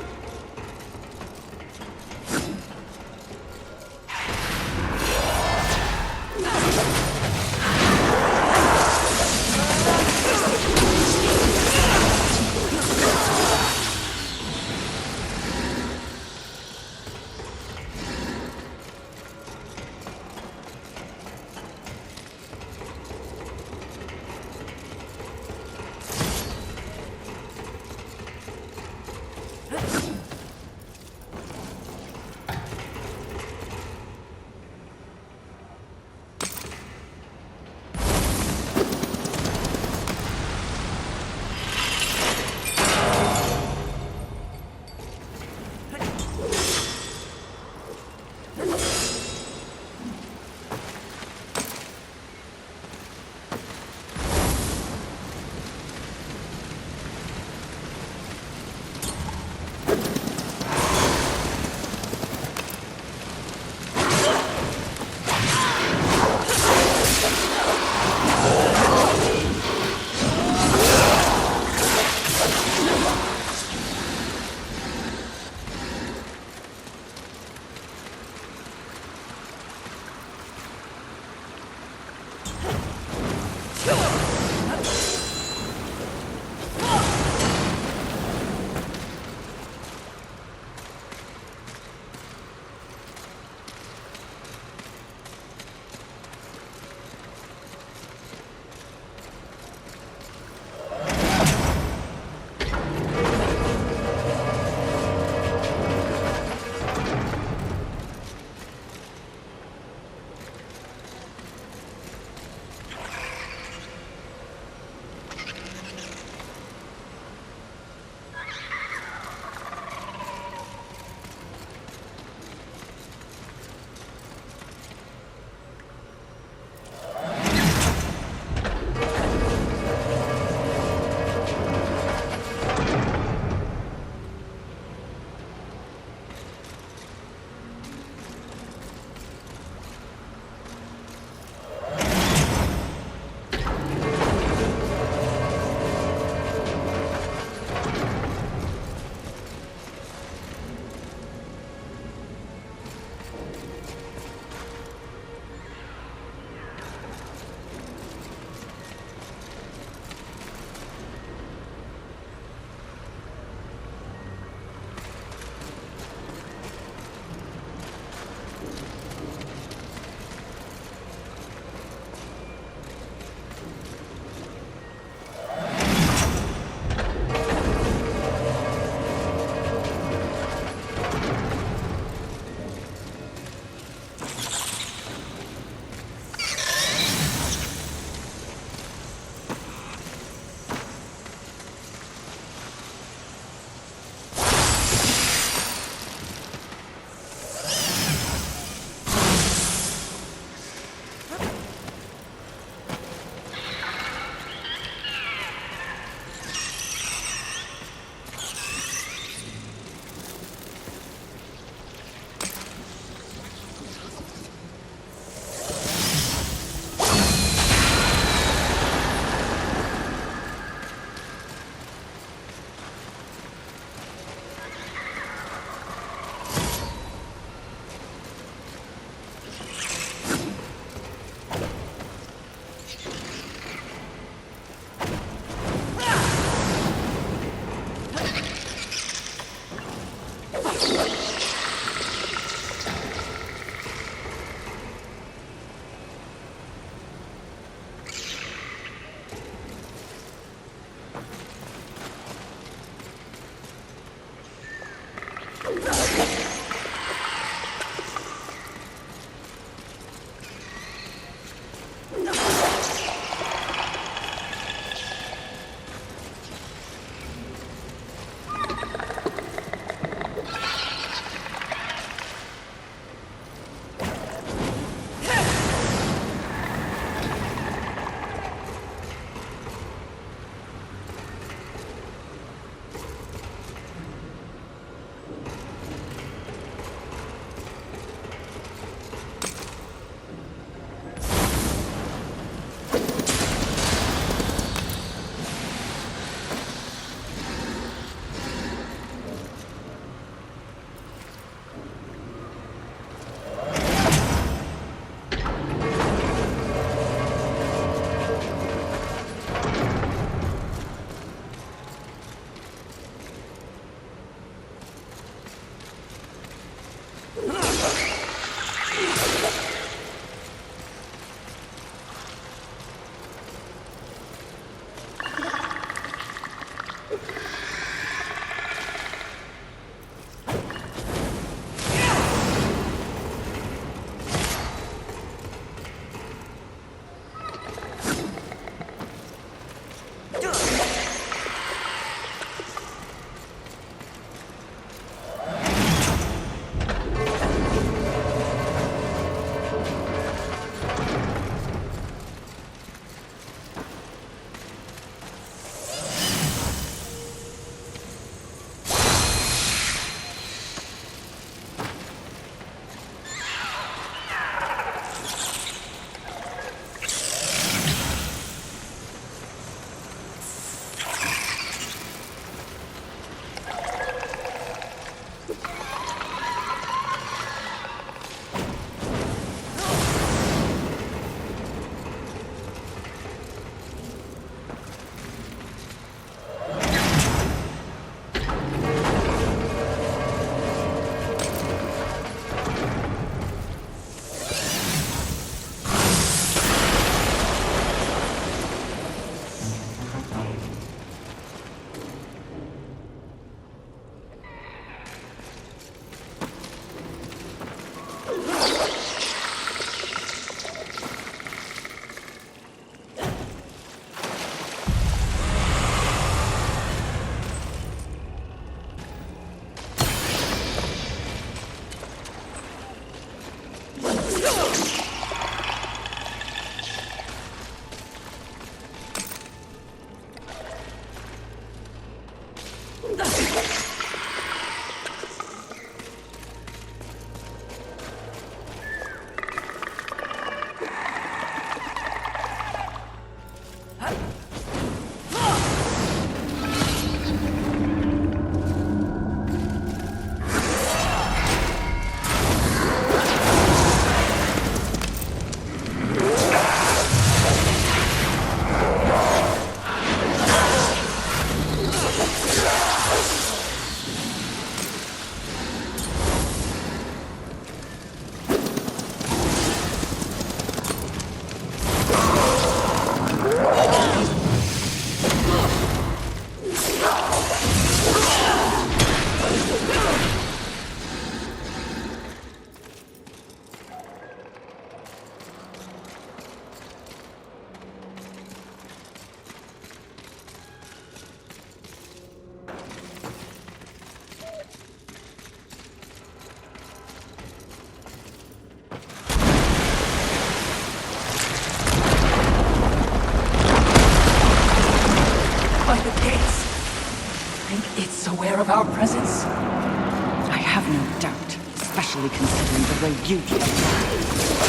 Aware of our presence? I have no doubt, especially considering the way you killed.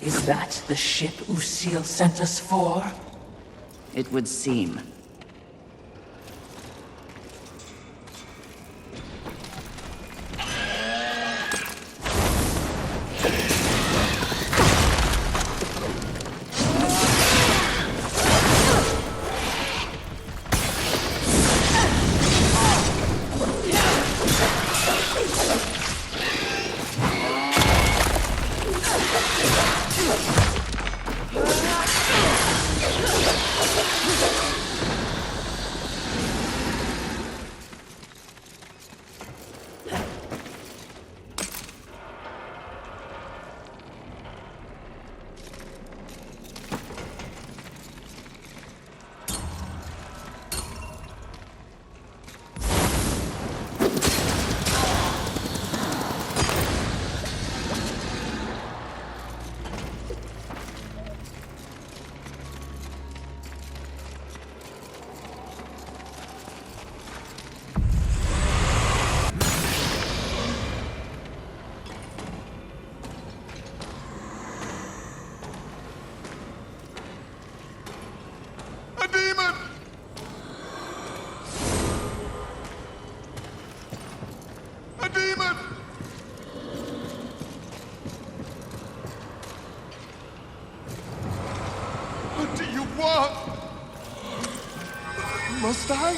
Is that the ship Usil sent us for? It would seem. Must I?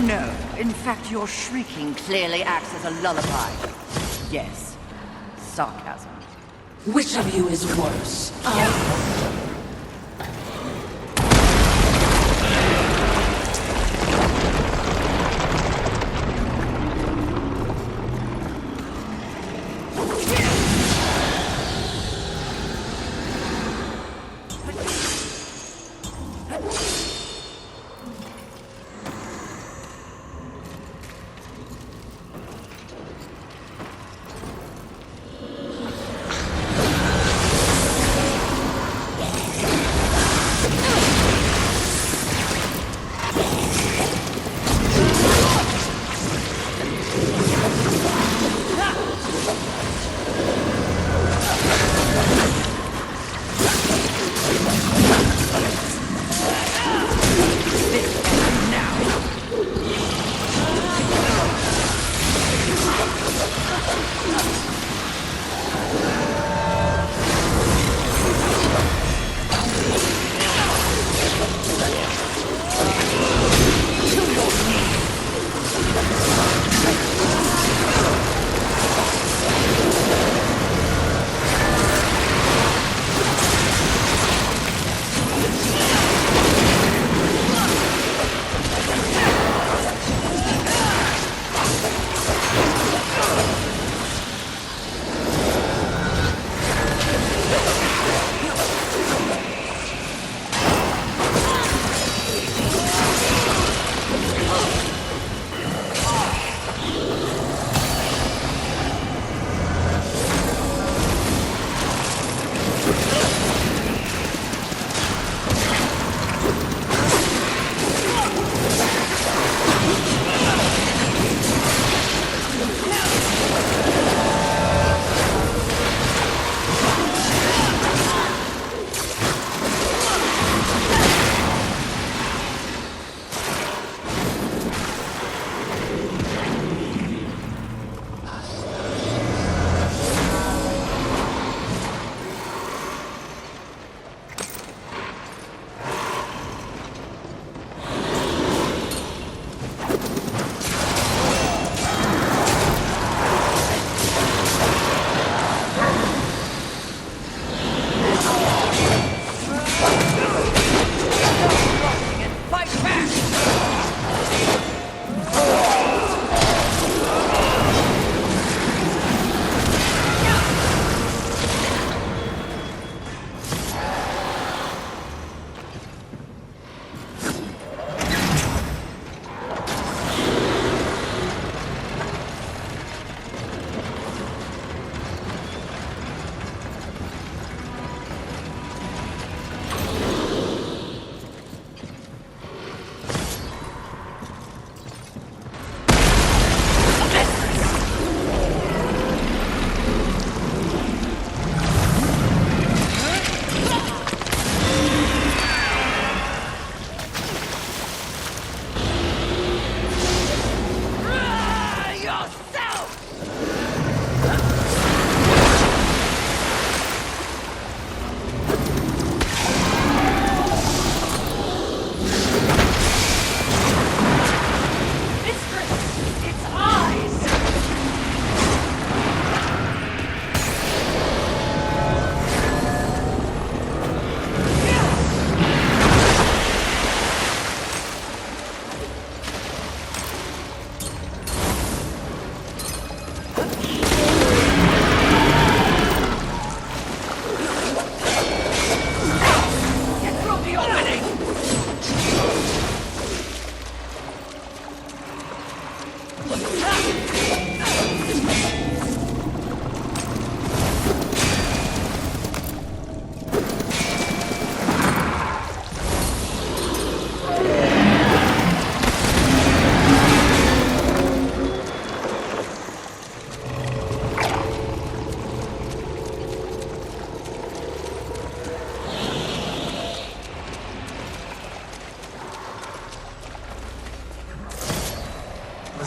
no. In fact, your shrieking clearly acts as a lullaby. Yes, sarcasm. Which of you is worse?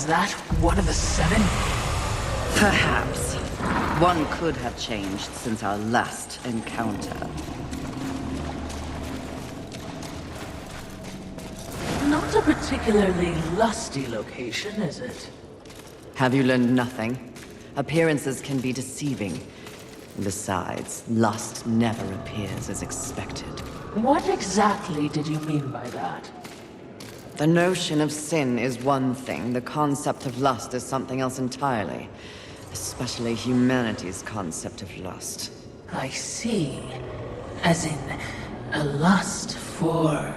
Was that one of the 7? Perhaps. One could have changed since our last encounter. Not a particular particularly lusty location, is it? Have you learned nothing? Appearances can be deceiving. Besides, lust never appears as expected. What exactly did you mean by that? The notion of sin is one thing, the concept of lust is something else entirely. Especially humanity's concept of lust. I see. As in, a lust for...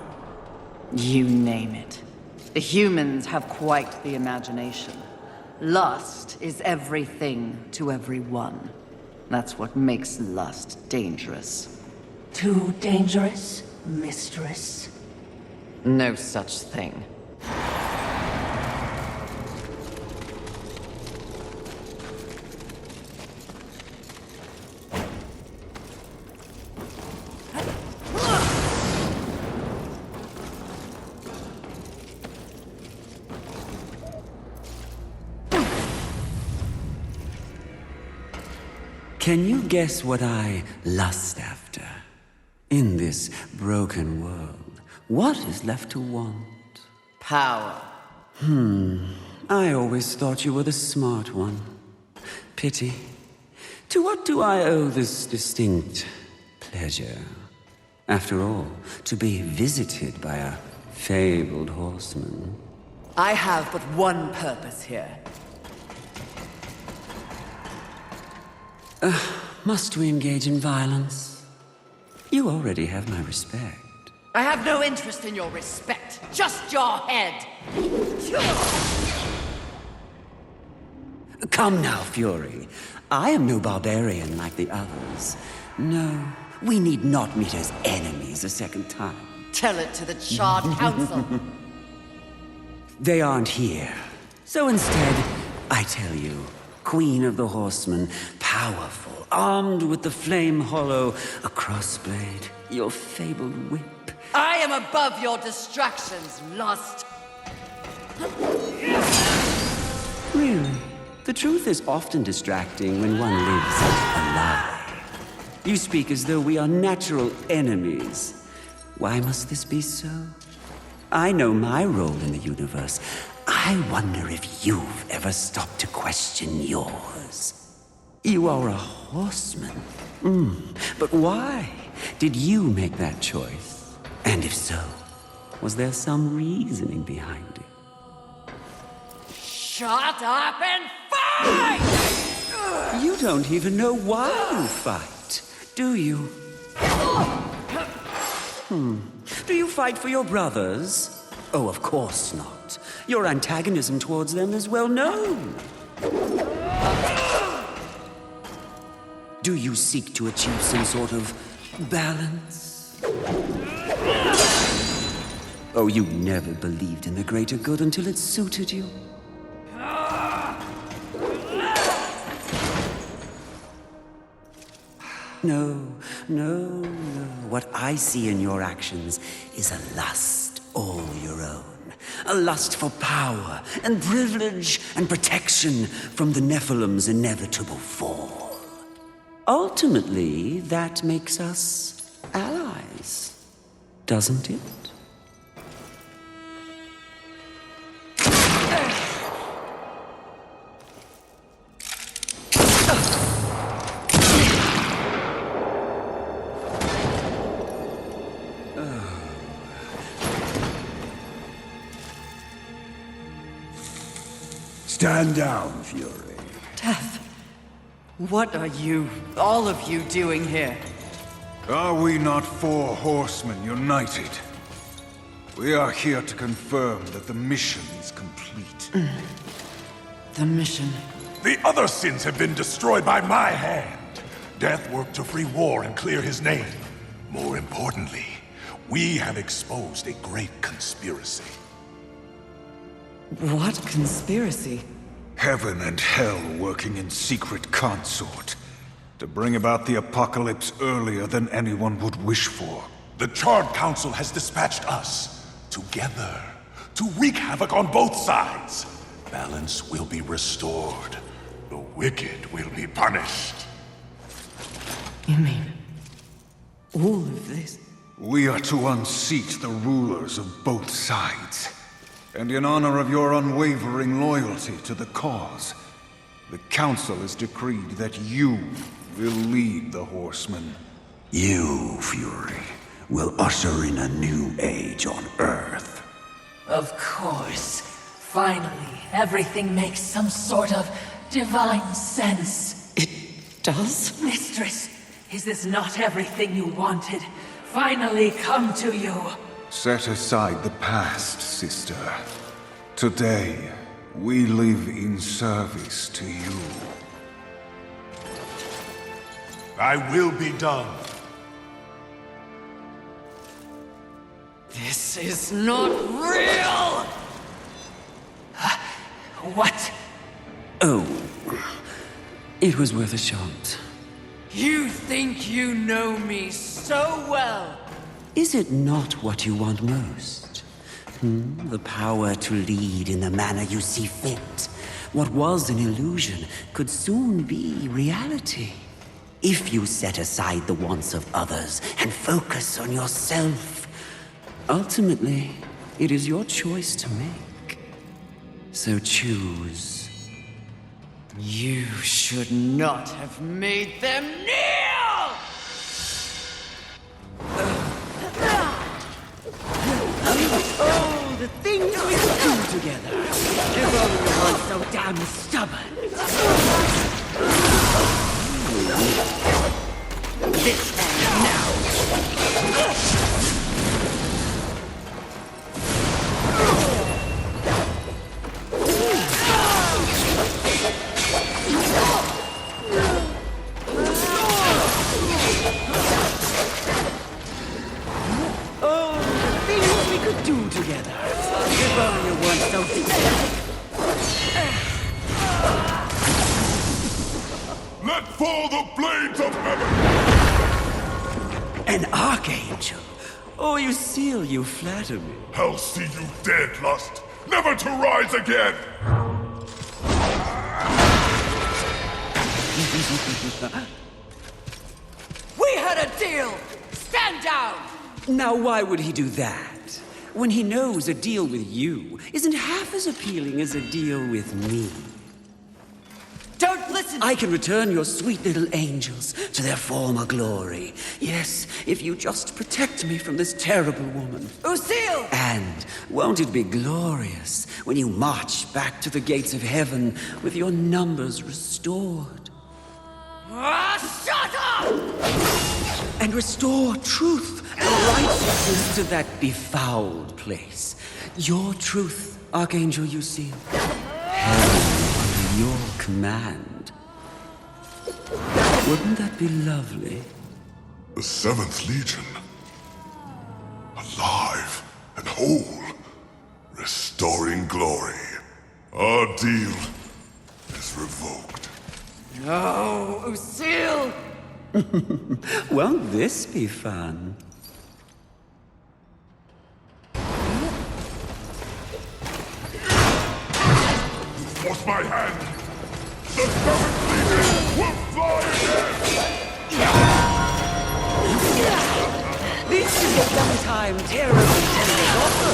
You name it. The humans have quite the imagination. Lust is everything to everyone. That's what makes lust dangerous. Too dangerous, mistress? No such thing. Can you guess what I lust after? In this broken world, what is left to want? Power. I always thought you were the smart one. Pity. To what do I owe this distinct pleasure? After all, to be visited by a fabled horseman. I have but one purpose here. Must we engage in violence? You already have my respect. I have no interest in your respect, just your head. Come now, Fury. I am no barbarian like the others. No, we need not meet as enemies a second time. Tell it to the Charred Council. They aren't here. So instead, I tell you, Queen of the Horsemen, powerful, armed with the flame hollow, a crossblade, your fabled whip. I am above your distractions, lust. Really? The truth is often distracting when one lives a lie. You speak as though we are natural enemies. Why must this be so? I know my role in the universe. I wonder if you've ever stopped to question yours. You are a horseman. But why did you make that choice? And if so, was there some reasoning behind it? Shut up and fight! You don't even know why you fight, do you? Do you fight for your brothers? Oh, of course not. Your antagonism towards them is well known. Do you seek to achieve some sort of balance? Oh, you never believed in the greater good until it suited you. No. What I see in your actions is a lust all your own. A lust for power and privilege and protection from the Nephilim's inevitable fall. Ultimately, that makes us allies, doesn't it? Stand down, Fury. Death. What are you, all of you, doing here? Are we not four horsemen united? We are here to confirm that the mission is complete. The mission. The other sins have been destroyed by my hand. Death worked to free War and clear his name. More importantly, we have exposed a great conspiracy. What conspiracy? Heaven and hell working in secret consort to bring about the apocalypse earlier than anyone would wish for. The Charred Council has dispatched us together to wreak havoc on both sides. Balance will be restored. The wicked will be punished. You mean all of this? We are to unseat the rulers of both sides. And in honor of your unwavering loyalty to the cause, the Council has decreed that you will lead the Horsemen. You, Fury, will usher in a new age on Earth. Of course. Finally, everything makes some sort of divine sense. It does? Mistress, is this not everything you wanted? Finally come to you. Set aside the past, sister. Today, we live in service to you. I will be done. This is not real! What? Oh, it was worth a shot. You think you know me so well! Is it not what you want most? The power to lead in the manner you see fit. What was an illusion could soon be reality. If you set aside the wants of others and focus on yourself. Ultimately, it is your choice to make. So choose. You should not have made them kneel! Oh, the things we could do together. If only we weren't so damn stubborn. This ends now. Oh, the things we could do together. If only you weren't so Let fall the blades of heaven! An archangel? Oh, you seal, you flatter me. I'll see you dead, Lust, never to rise again! We had a deal! Stand down! Now, why would he do that? When he knows a deal with you isn't half as appealing as a deal with me. Don't listen! I can return your sweet little angels to their former glory. Yes, if you just protect me from this terrible woman. Lucille! And won't it be glorious when you march back to the gates of heaven with your numbers restored? Shut up! And restore truth and righteousness to that befouled place. Your truth, Archangel Lucille. Heaven under your command. Wouldn't that be lovely? The 7th Legion. Alive and whole. Restoring glory. Our deal is revoked. No, Lucille! Won't this be fun? Force my hand! The 7th Legion will fly again! This is a sometime terribly tender offer.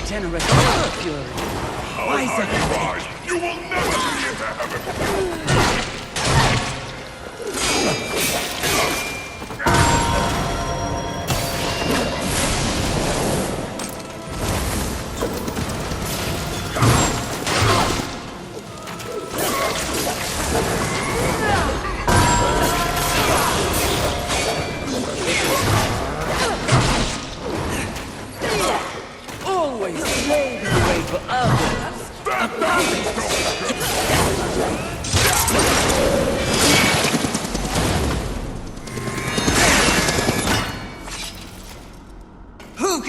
Generous offer, Fury. Why Rise! You will never be into heaven!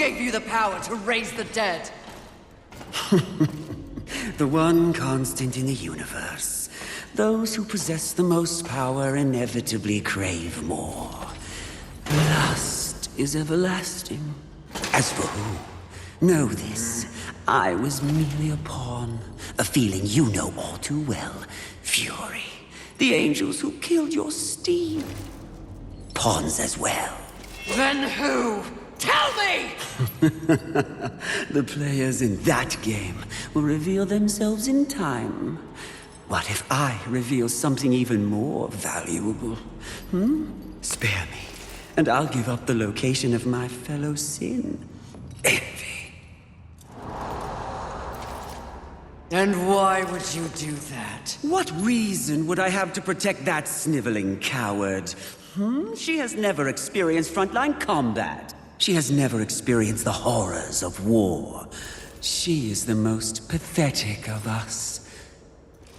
gave you the power to raise the dead? The one constant in the universe. Those who possess the most power inevitably crave more. Lust is everlasting. As for who, know this. I was merely a pawn. A feeling you know all too well. Fury. The angels who killed your steed. Pawns as well. Then who? Tell me! The players in that game will reveal themselves in time. What if I reveal something even more valuable? Spare me, and I'll give up the location of my fellow sin. Envy. And why would you do that? What reason would I have to protect that sniveling coward? She has never experienced frontline combat. She has never experienced the horrors of war. She is the most pathetic of us.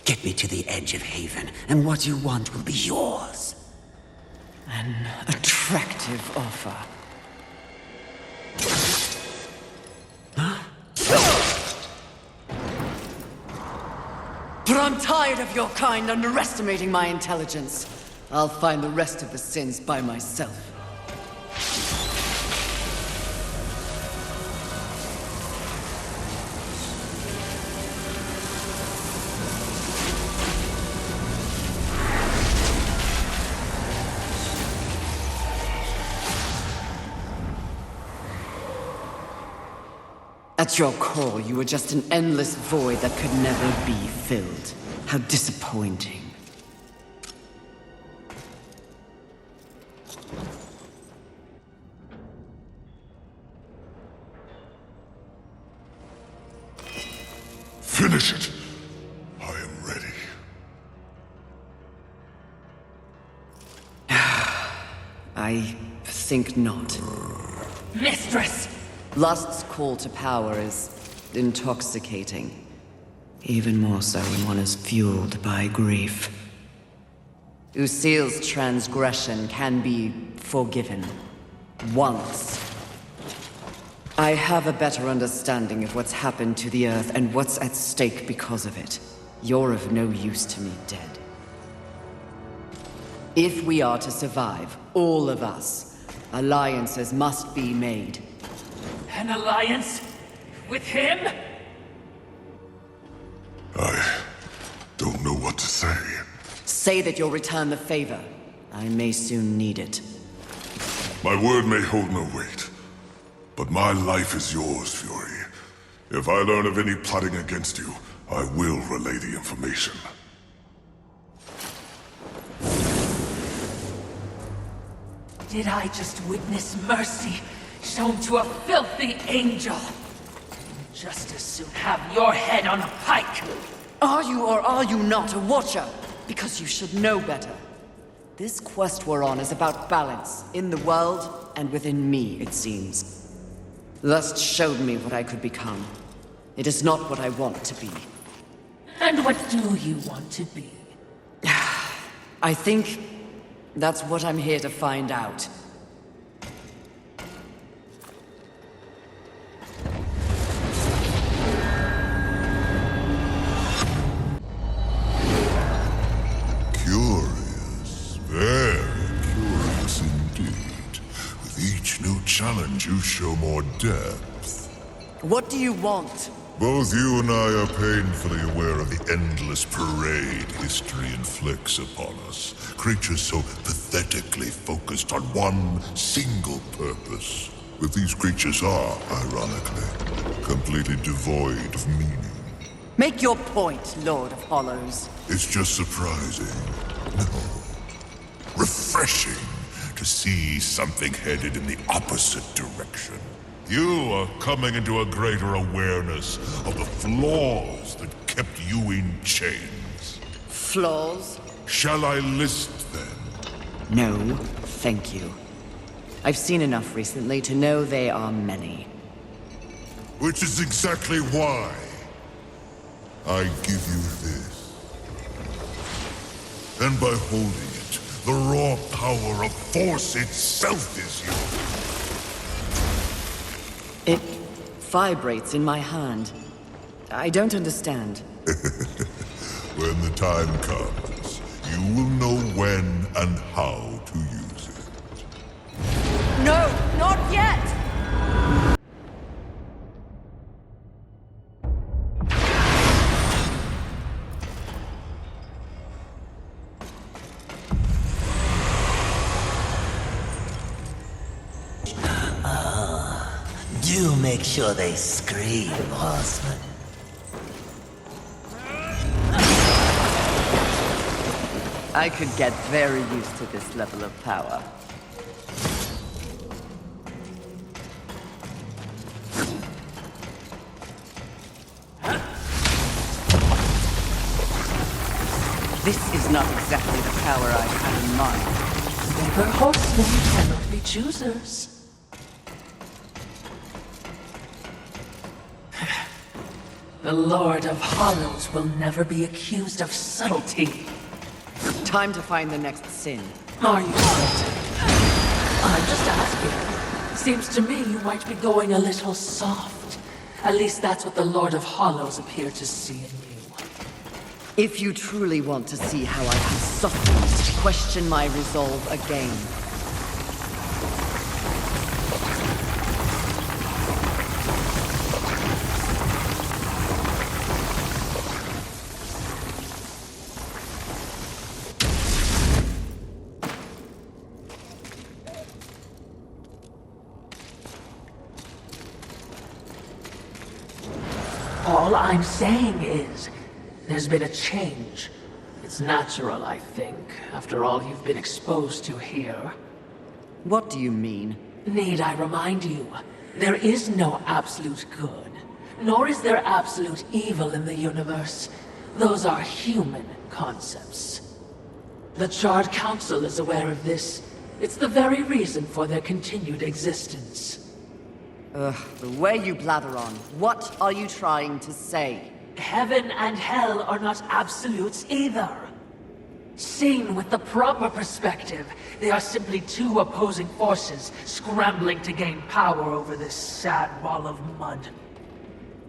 Get me to the edge of Haven, and what you want will be yours. An attractive offer. But I'm tired of your kind underestimating my intelligence. I'll find the rest of the sins by myself. At your core, you were just an endless void that could never be filled. How disappointing. Finish it. I am ready. I think not. Mistress! Lust's call to power is intoxicating. Even more so when one is fueled by grief. Usil's transgression can be forgiven. Once. I have a better understanding of what's happened to the Earth and what's at stake because of it. You're of no use to me, dead. If we are to survive, all of us, alliances must be made. An alliance? With him? I don't know what to say. Say that you'll return the favor. I may soon need it. My word may hold no weight, but my life is yours, Fury. If I learn of any plotting against you, I will relay the information. Did I just witness mercy shown to a filthy angel? Just as soon have your head on a pike! Are you or are you not a Watcher? Because you should know better. This quest we're on is about balance, in the world and within me, it seems. Lust showed me what I could become. It is not what I want to be. And what do you want to be? I think that's what I'm here to find out. Curious, very curious indeed. With each new challenge, you show more depth. What do you want? Both you and I are painfully aware of the endless parade history inflicts upon us. Creatures so pathetically focused on one single purpose. But these creatures are, ironically, completely devoid of meaning. Make your point, Lord of Hollows. It's just surprising. No. Refreshing to see something headed in the opposite direction. You are coming into a greater awareness of the flaws that kept you in chains. Flaws? Shall I list them? No, thank you. I've seen enough recently to know they are many. Which is exactly why I give you this. And by holding it, the raw power of Force itself is yours. It vibrates in my hand. I don't understand. When the time comes, you will know when and how to use it. No, not yet! Do make sure they scream, horseman. I could get very used to this level of power. This is not exactly the power I had in mind. Clever horsemen cannot be choosers. The Lord of Hollows will never be accused of subtlety. Time to find the next sin. Are you certain? I'm just asking. Seems to me you might be going a little soft. At least that's what the Lord of Hollows appeared to see in you. If you truly want to see how I have softened, question my resolve again. All I'm saying is, there's been a change. It's natural, I think, after all you've been exposed to here. What do you mean? Need I remind you, there is no absolute good, nor is there absolute evil in the universe. Those are human concepts. The Charred Council is aware of this. It's the very reason for their continued existence. Ugh, the way you blather on. What are you trying to say? Heaven and hell are not absolutes either. Seen with the proper perspective, they are simply two opposing forces scrambling to gain power over this sad wall of mud.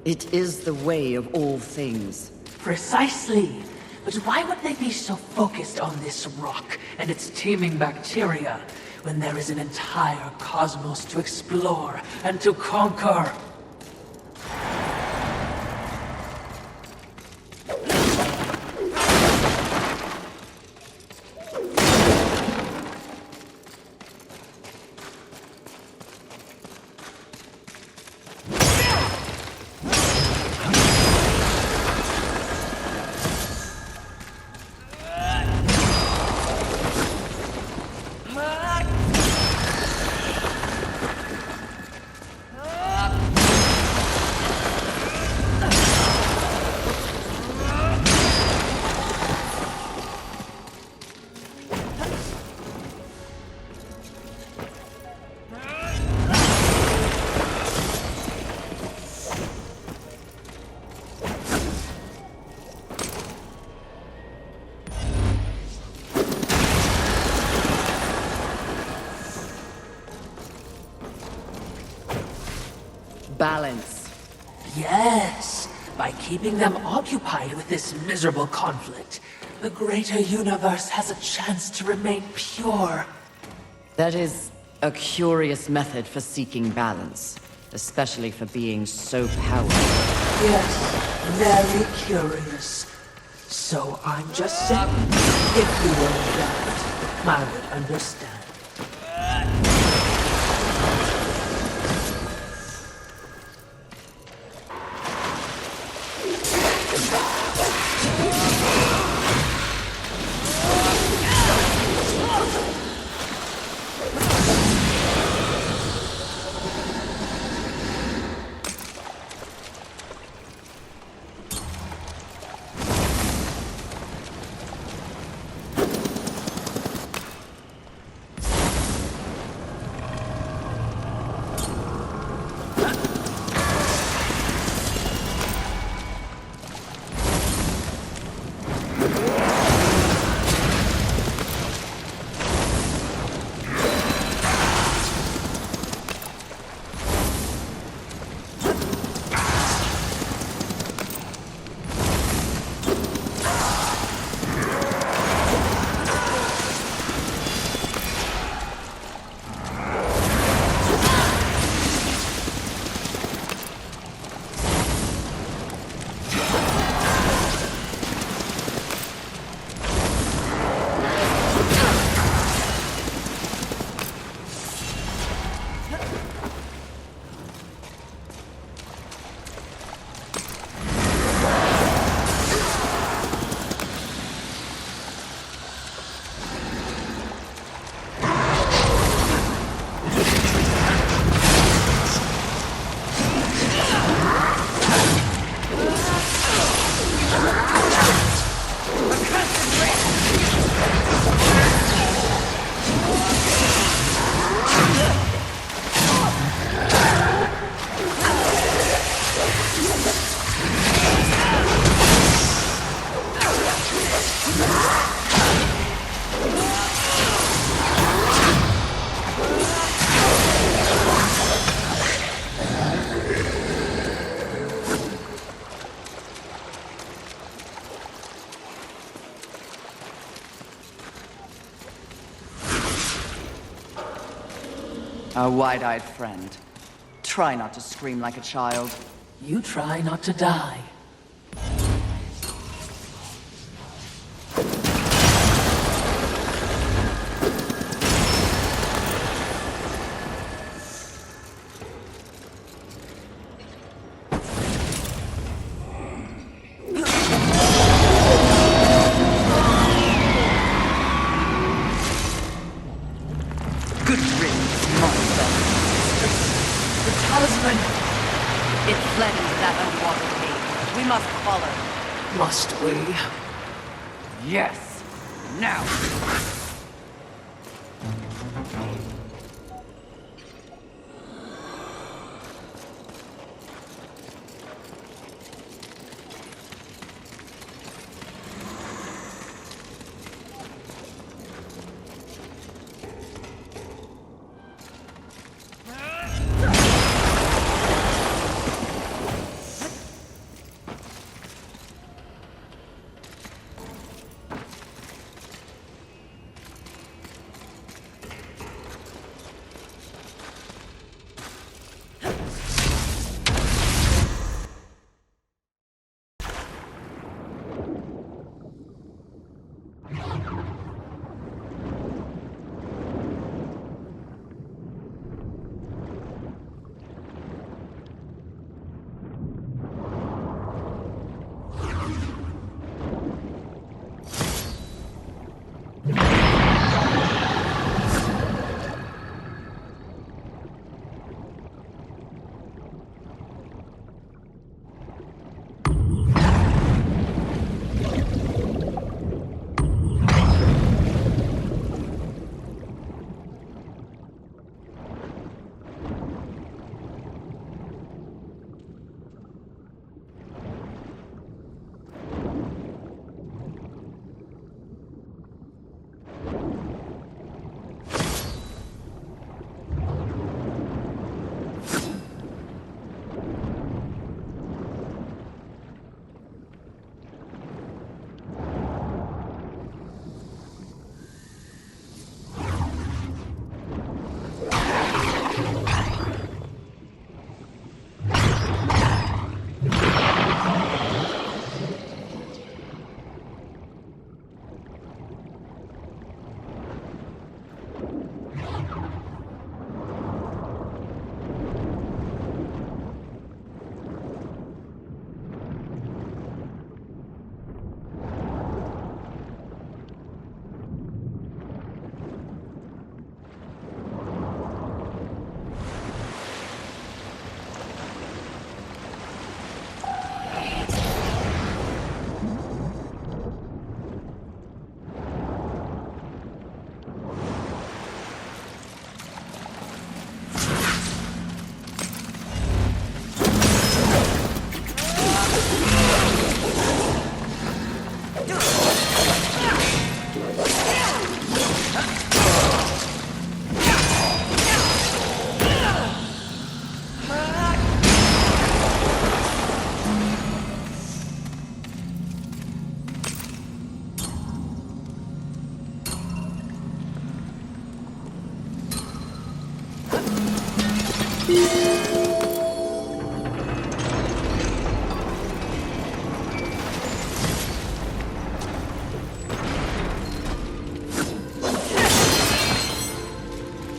It is the way of all things. Precisely. But why would they be so focused on this rock and its teeming bacteria when there is an entire cosmos to explore and to conquer? Balance. Yes, by keeping them occupied with this miserable conflict, the greater universe has a chance to remain pure. That is a curious method for seeking balance, especially for being so powerful. Yes, very curious. So I'm just saying, if you were that, I would understand. A wide-eyed friend. Try not to scream like a child. You try not to die. Good riddance, monster. The talisman! It fled into that underwater cave. We must follow. Must we? Yes! Now!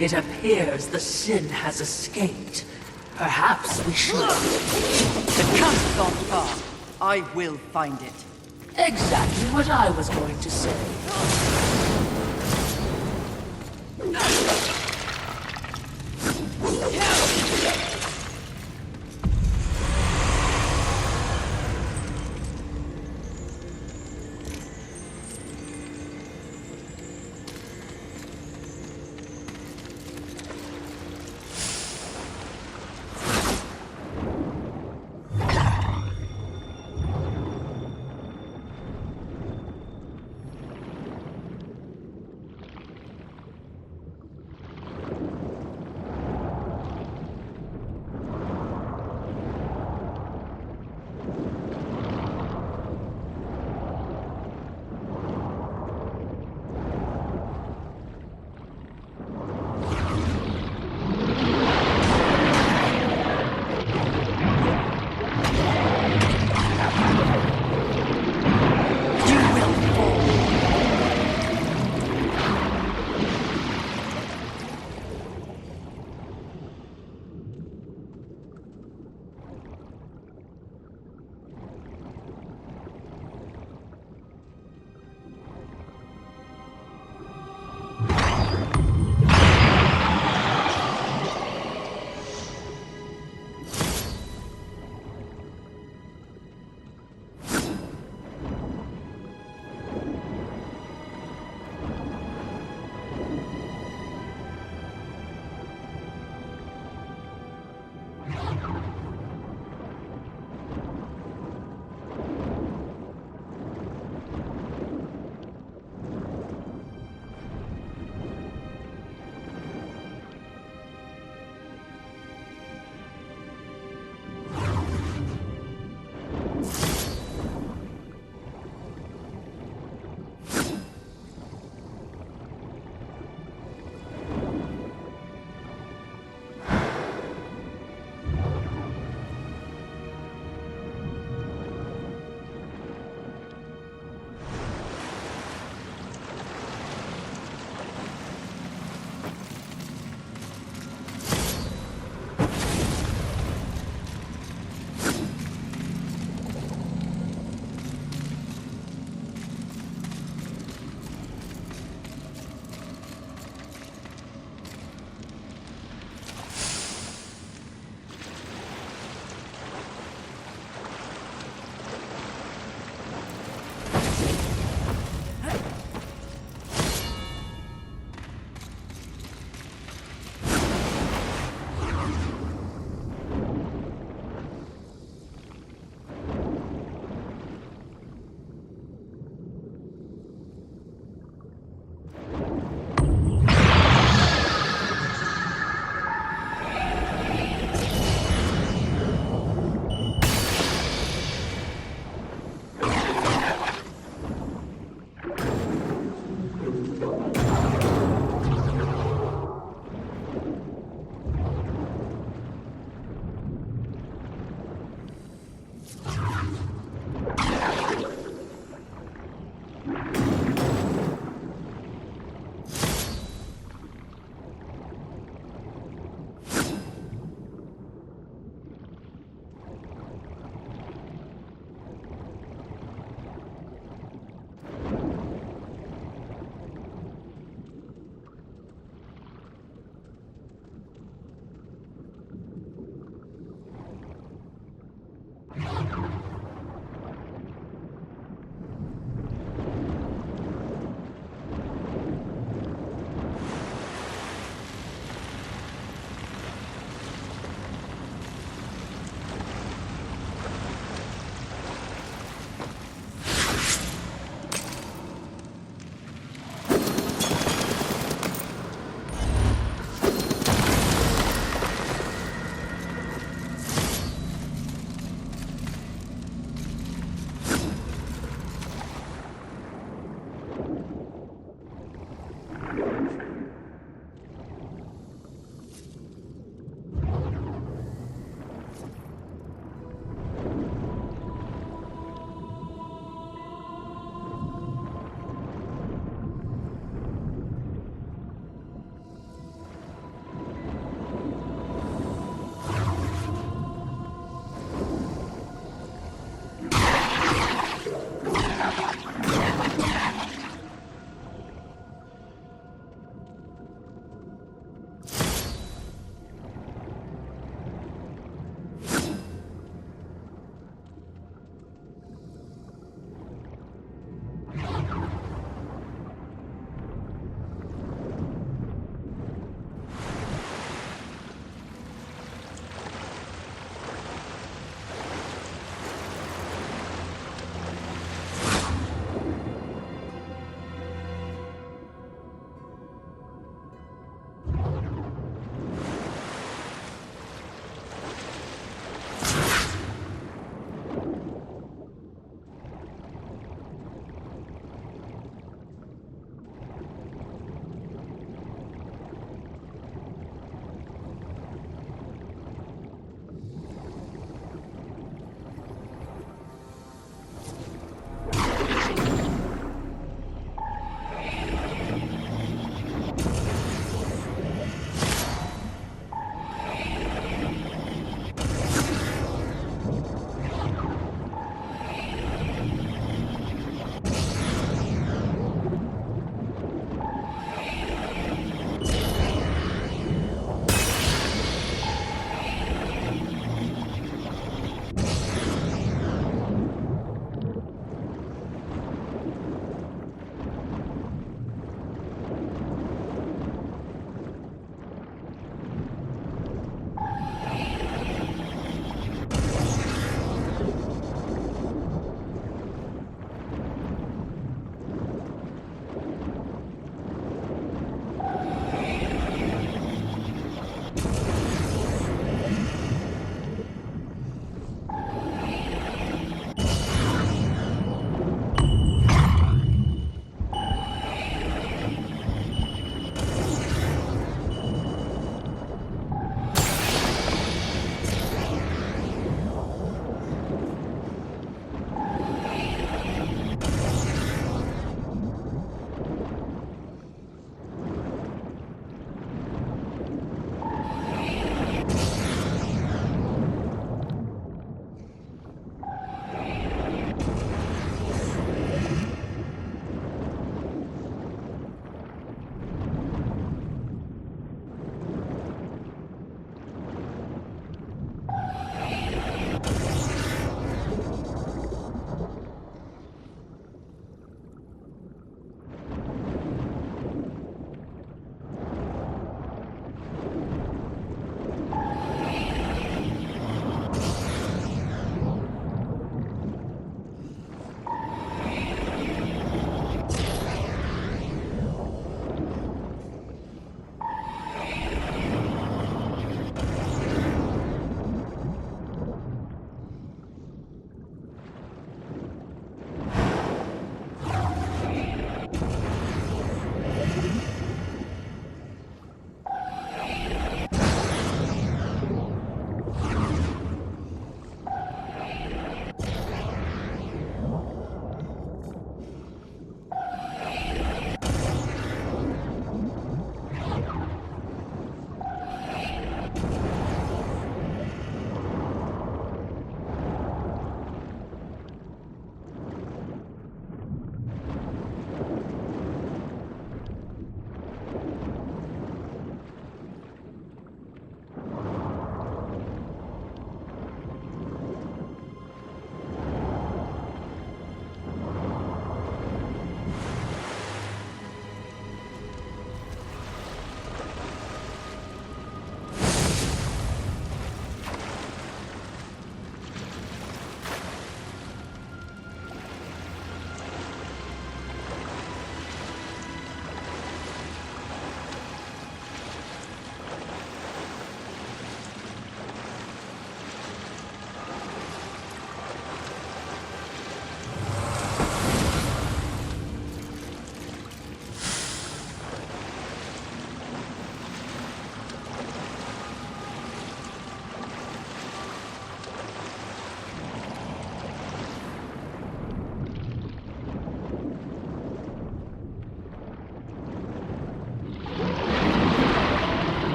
It appears the sin has escaped. Perhaps we should. The count's gone far. I will find it. Exactly what I was going to say.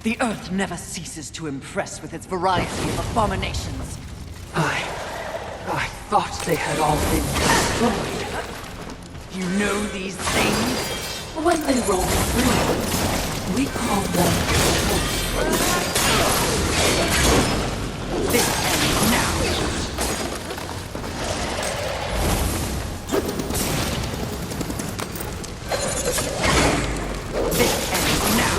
The Earth never ceases to impress with its variety of abominations. I thought they had all been destroyed. You know these things? When they roam free, we call them This ends now. This ends now.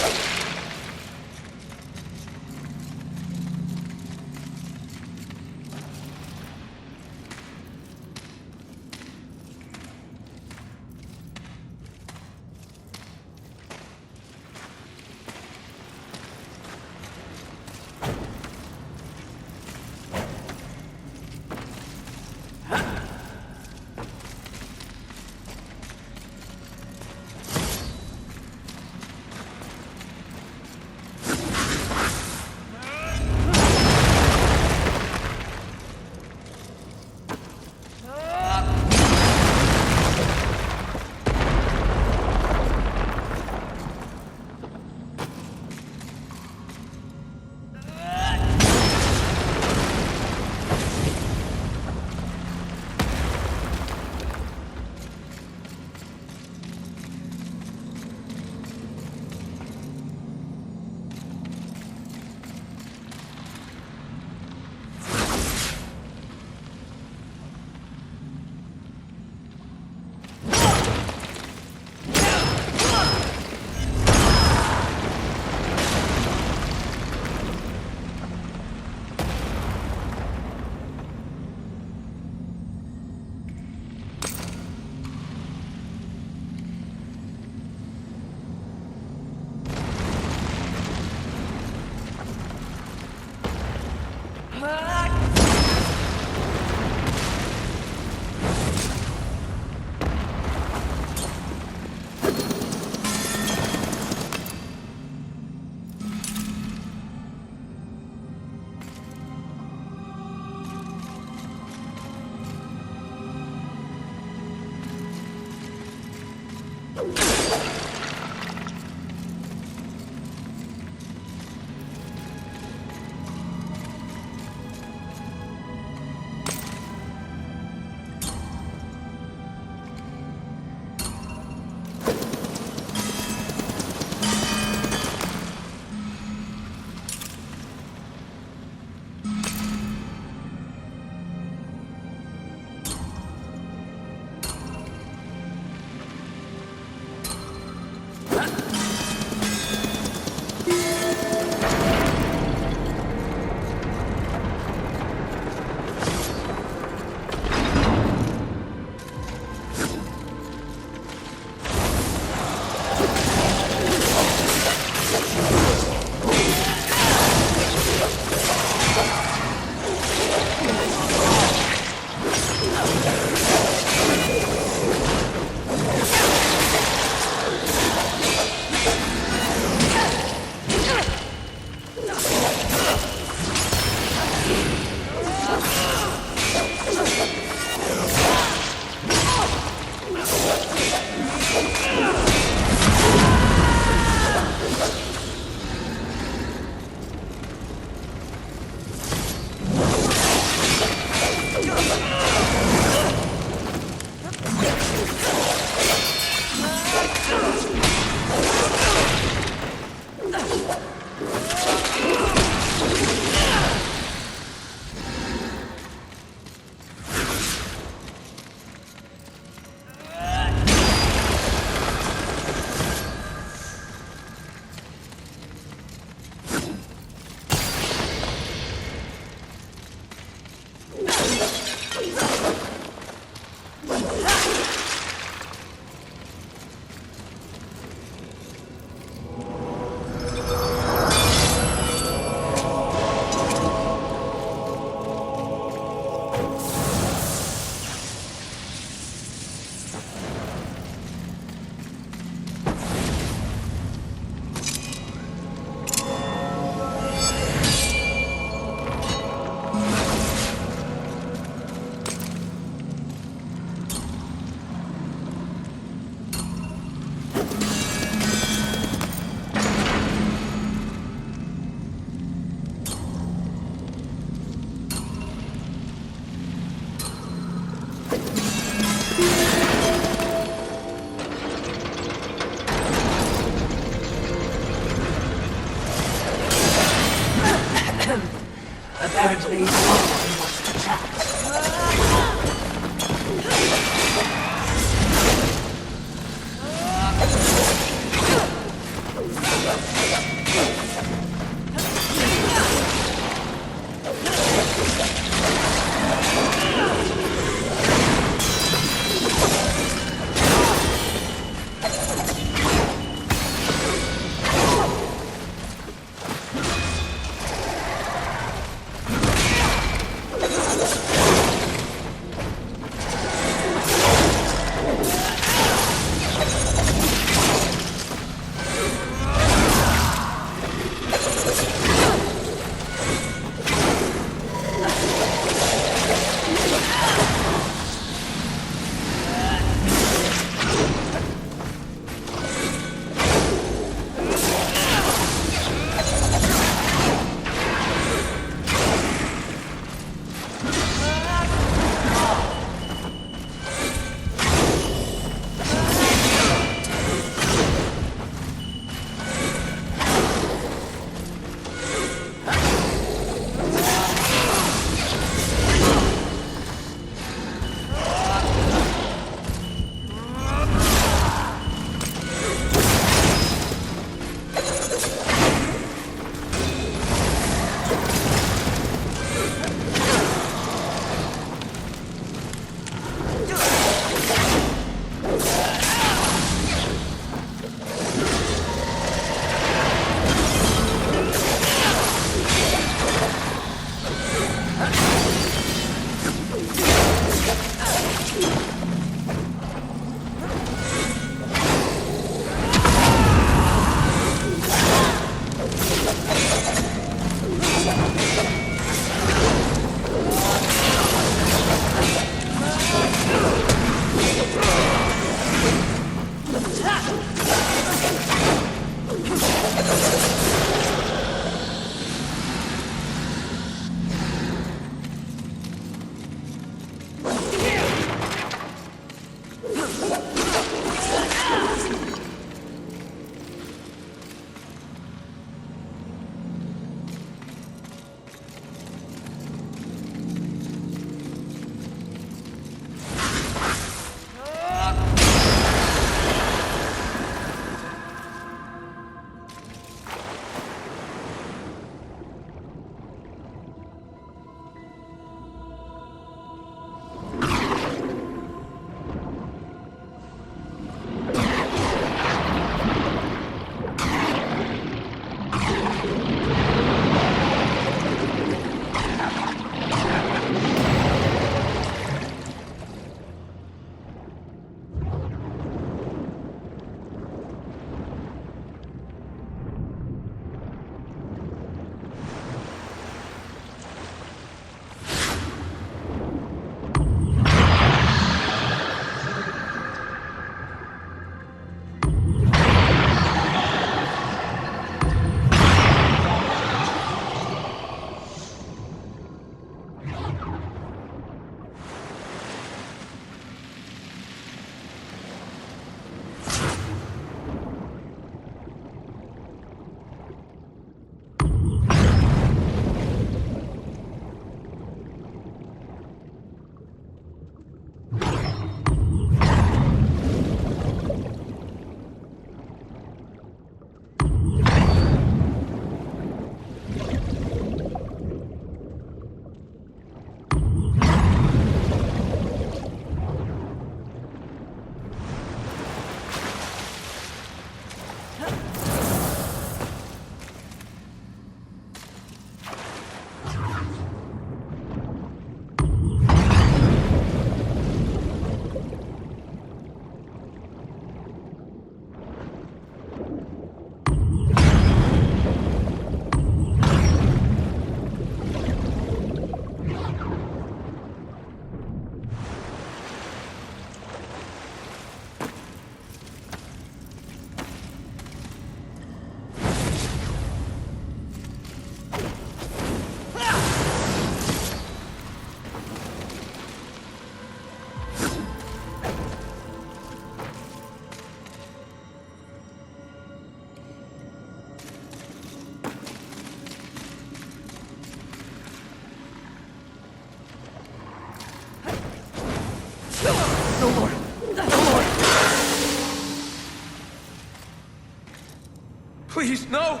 Please, no!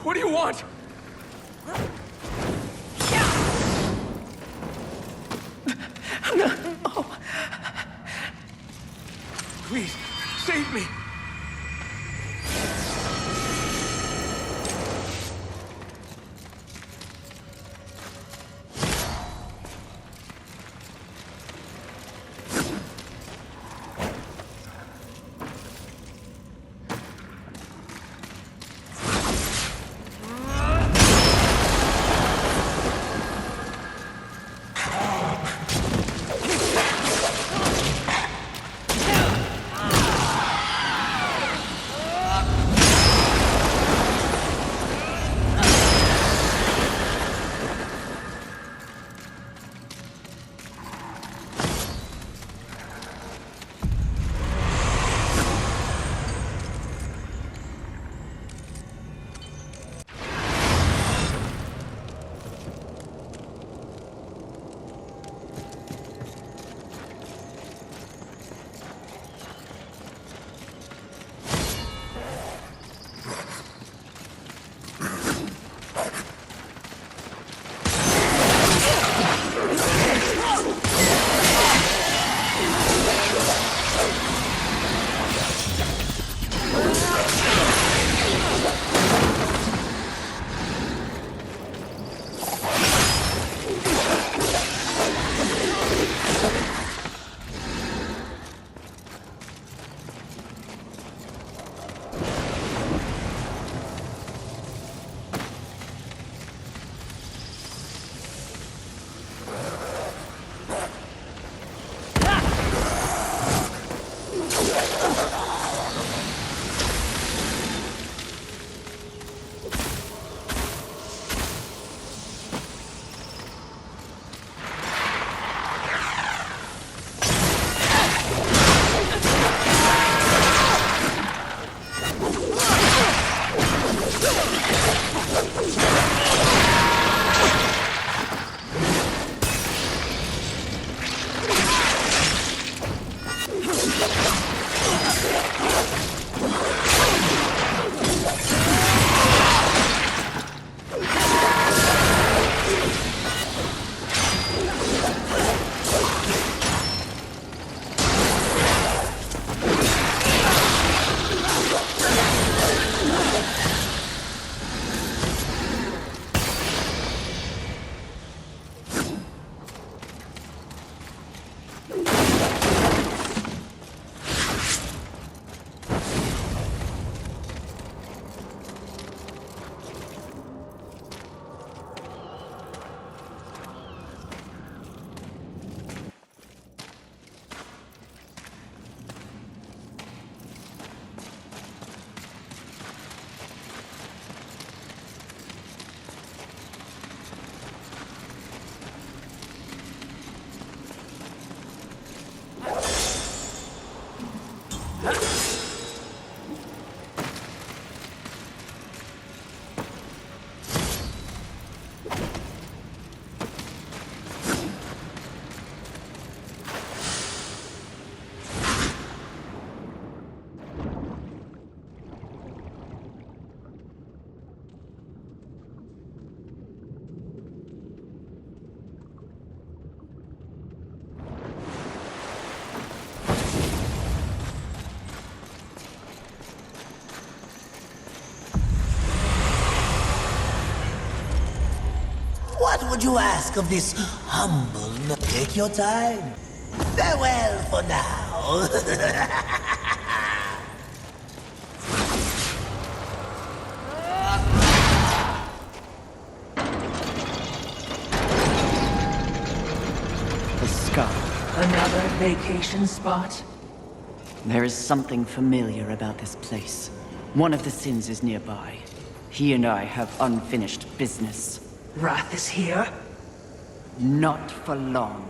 What do you want? Please, save me! What would you ask of this humble? Take your time. Farewell for now. The skull. Another vacation spot? There is something familiar about this place. One of the sins is nearby. He and I have unfinished business. Wrath is here? Not for long.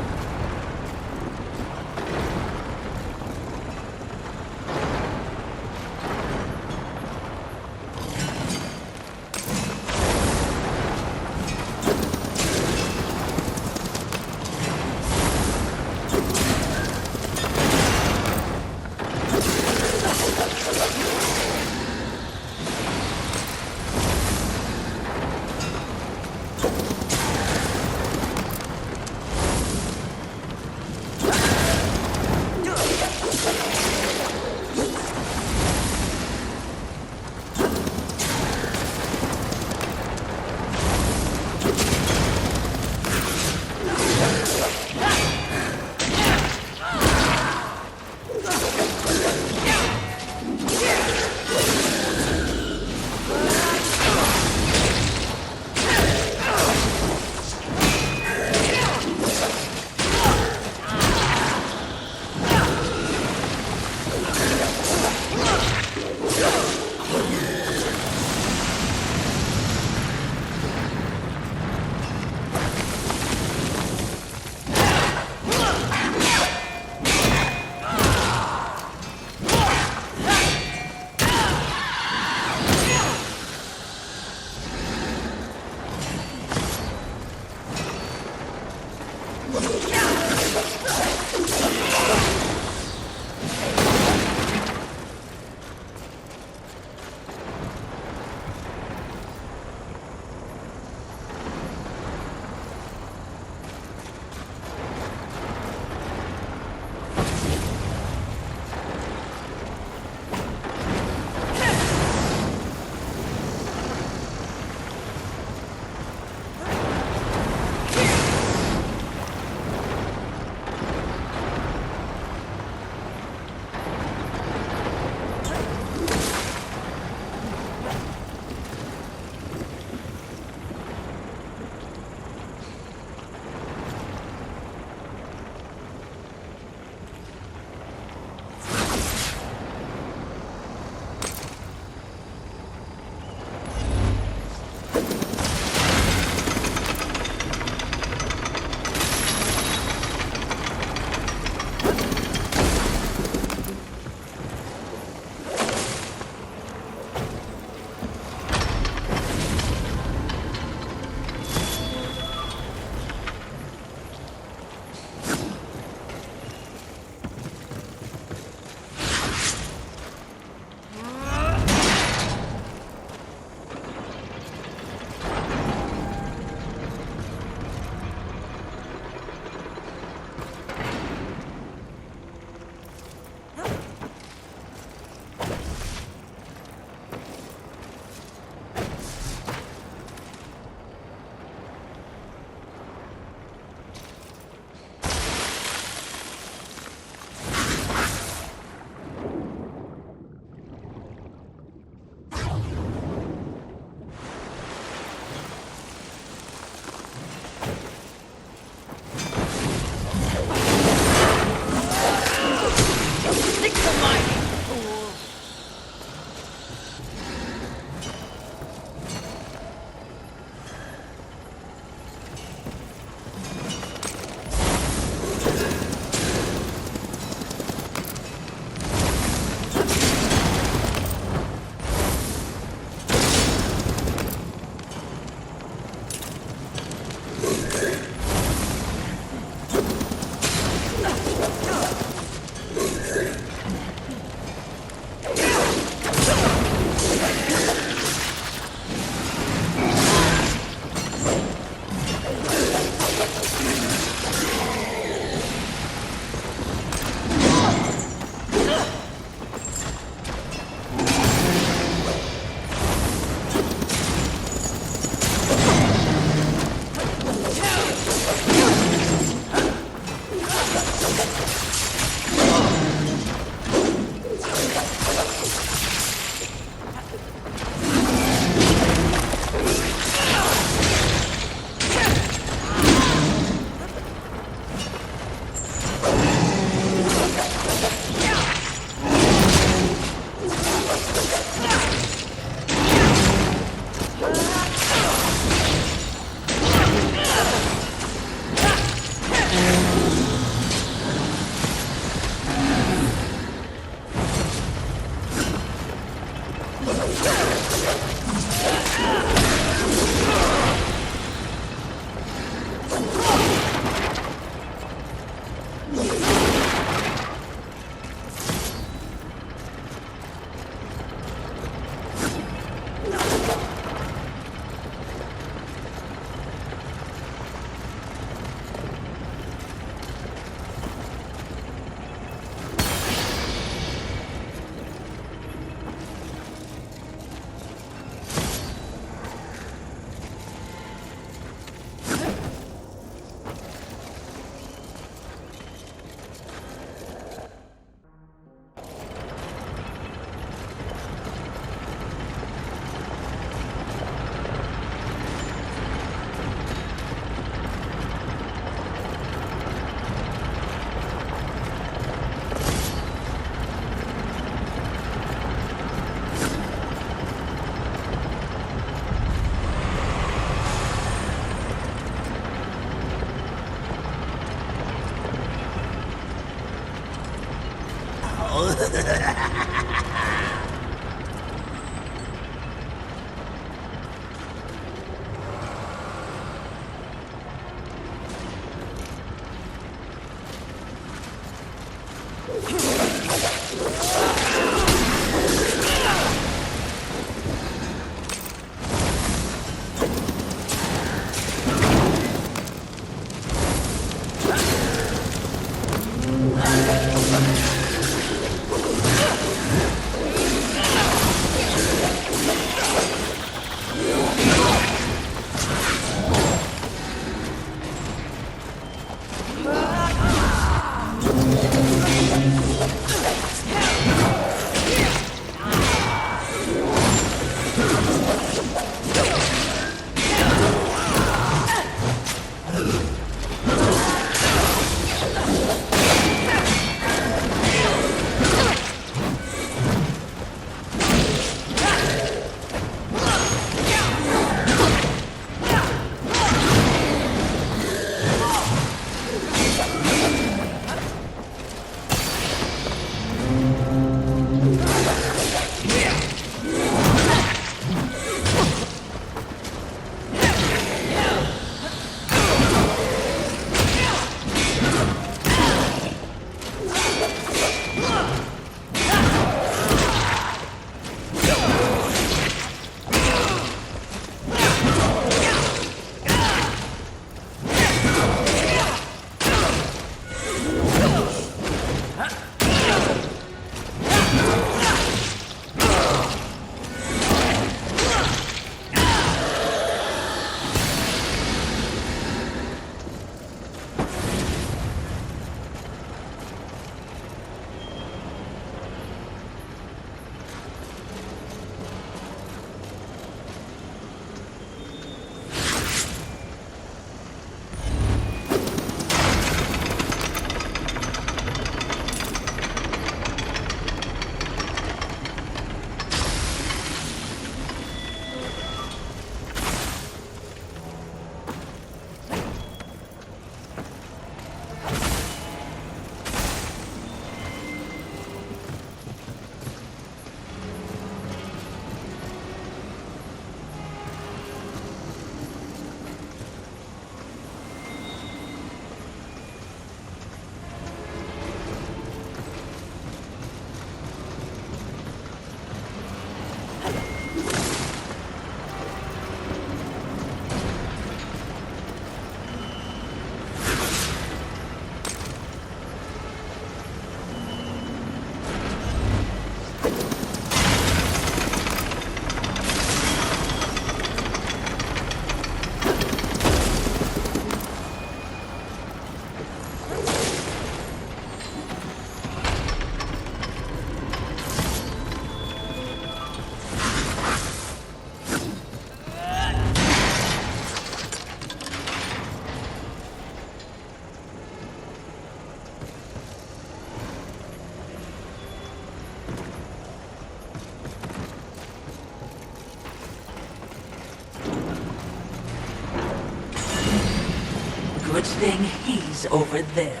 Good thing he's over there.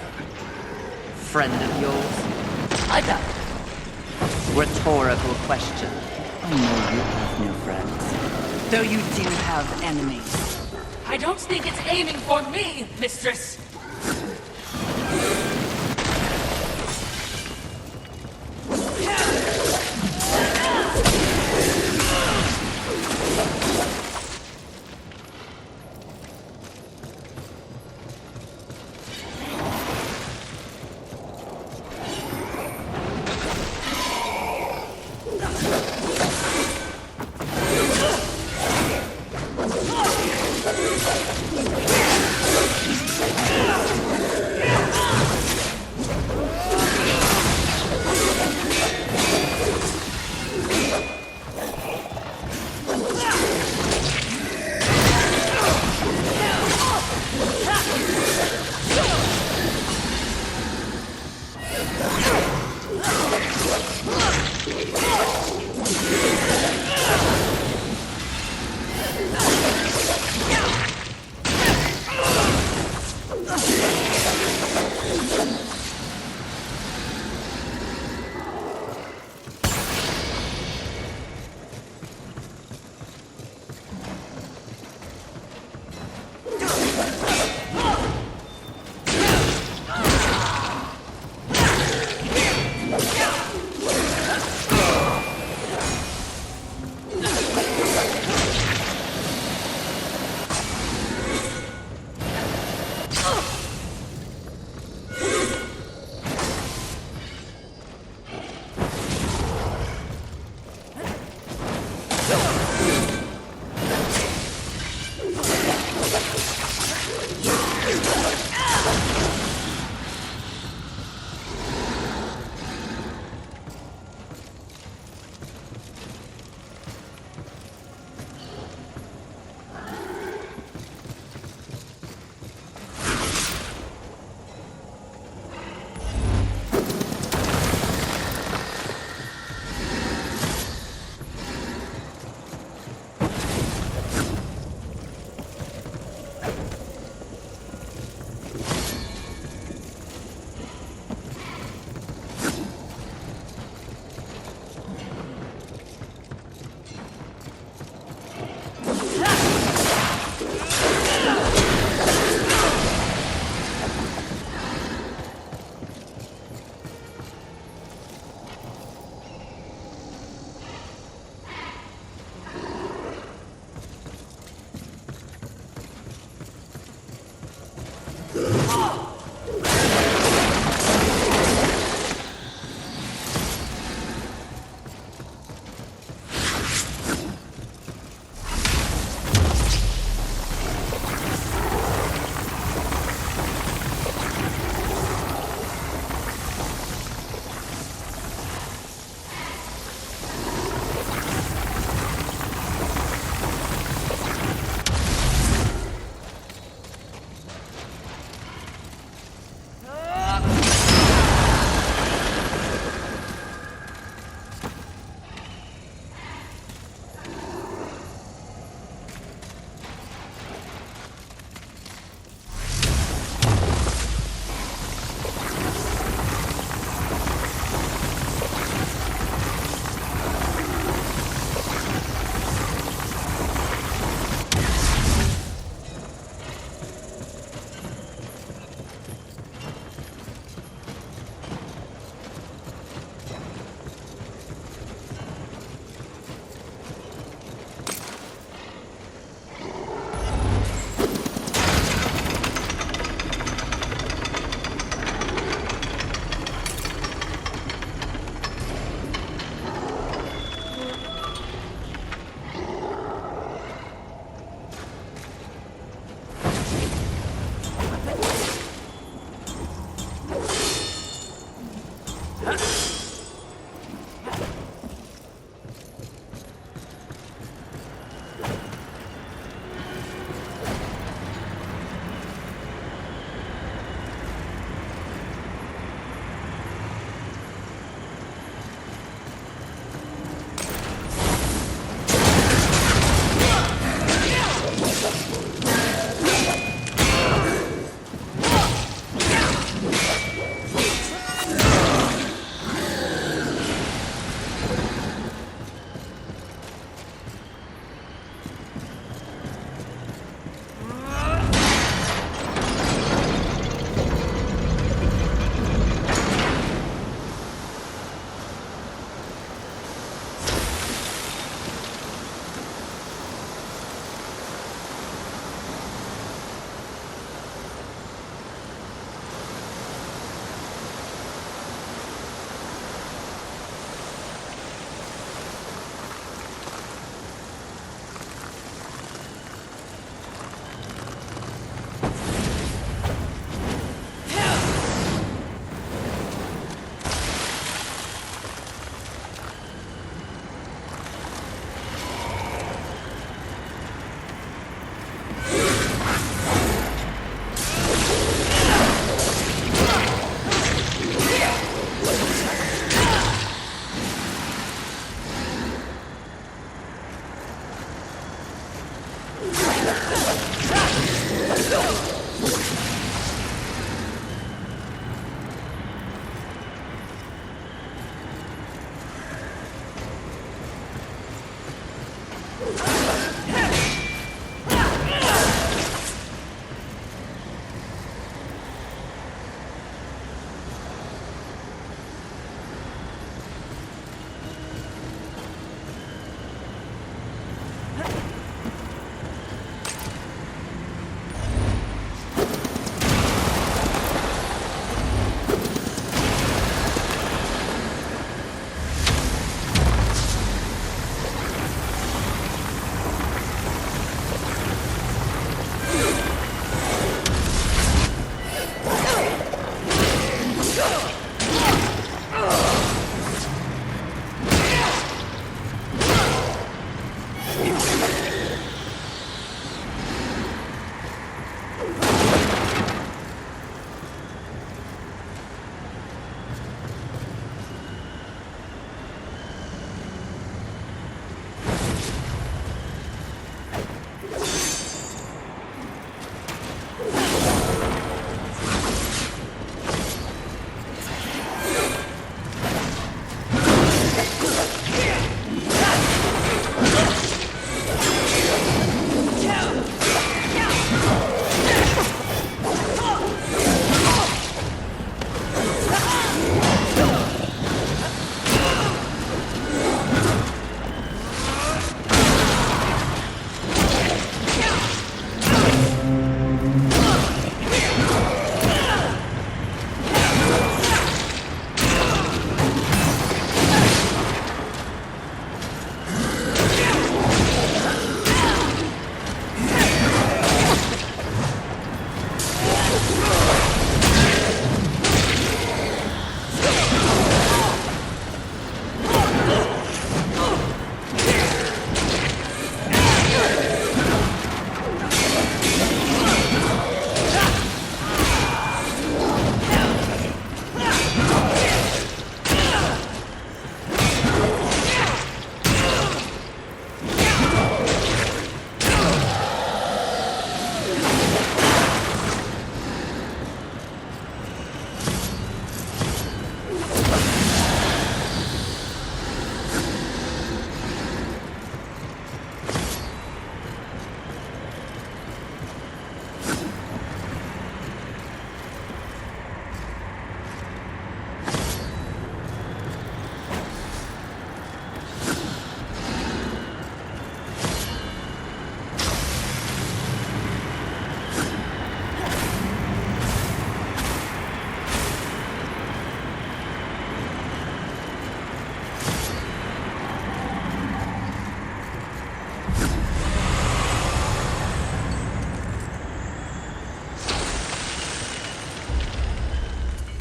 Friend of yours? I got it. Rhetorical question. I know you have no friends. Though you do have enemies. I don't think it's aiming for me, mistress.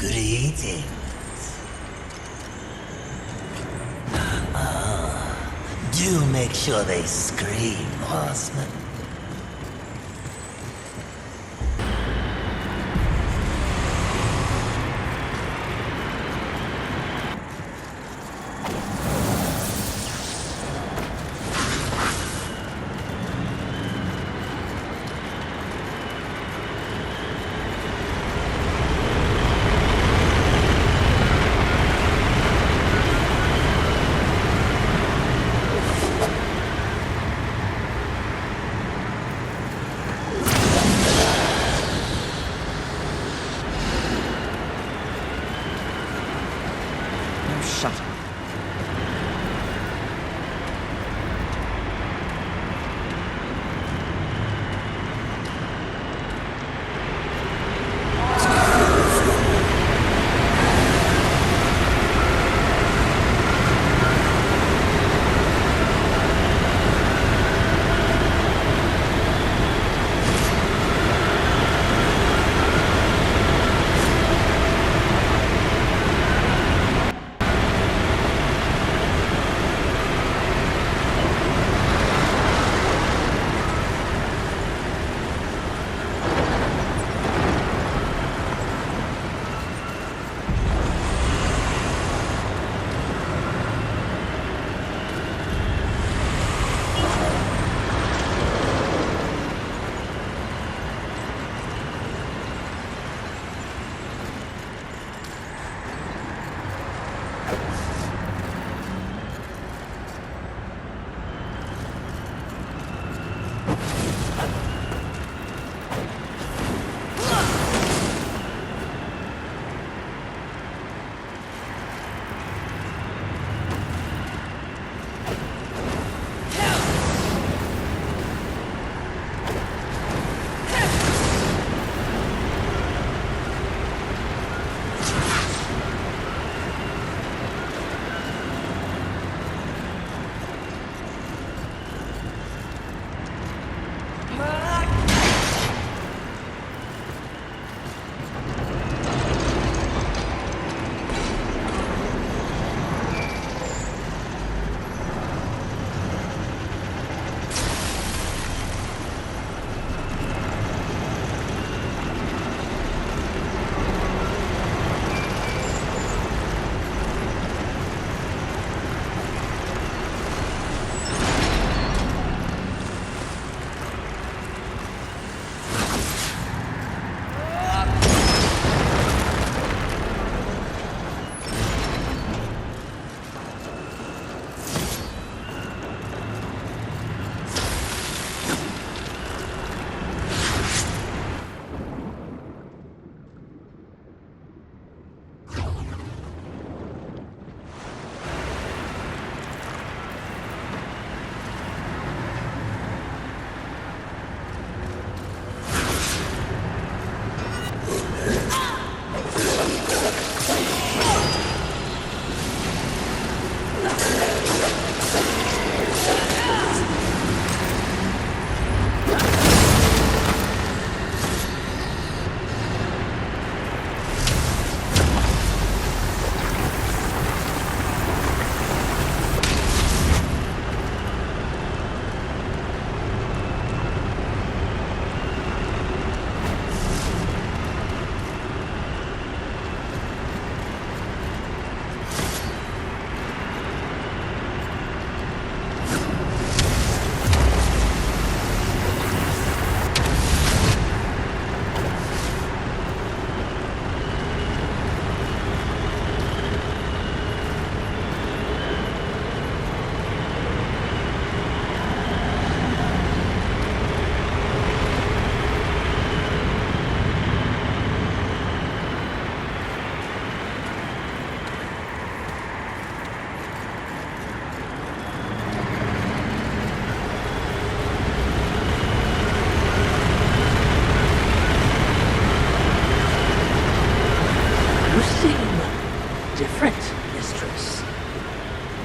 Greetings. Do make sure they scream, horseman.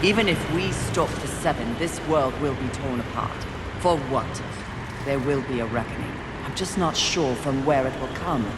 Even if we stop the Seven, this world will be torn apart. For what? There will be a reckoning. I'm just not sure from where it will come.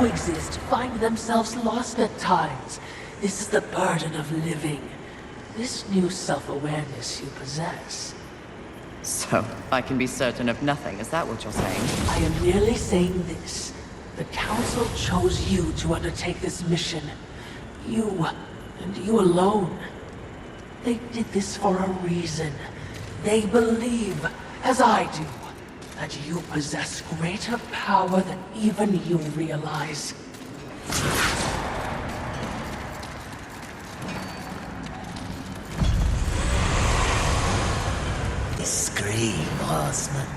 coexist, find themselves lost at times. This is the burden of living. This new self-awareness you possess. So, I can be certain of nothing, is that what you're saying? I am merely saying this. The Council chose you to undertake this mission. You, and you alone. They did this for a reason. They believe, as I do, that you possess greater power than even you realize. Scream, horseman.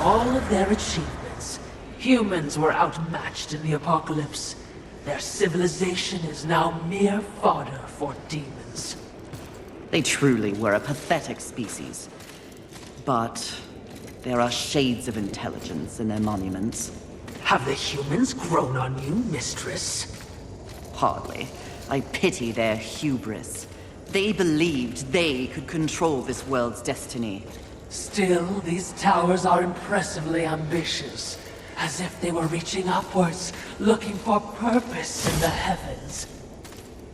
all of their achievements, humans were outmatched in the apocalypse. Their civilization is now mere fodder for demons. They truly were a pathetic species. But there are shades of intelligence in their monuments. Have the humans grown on you, mistress? Hardly. I pity their hubris. They believed they could control this world's destiny. Still, these towers are impressively ambitious. As if they were reaching upwards, looking for purpose in the heavens.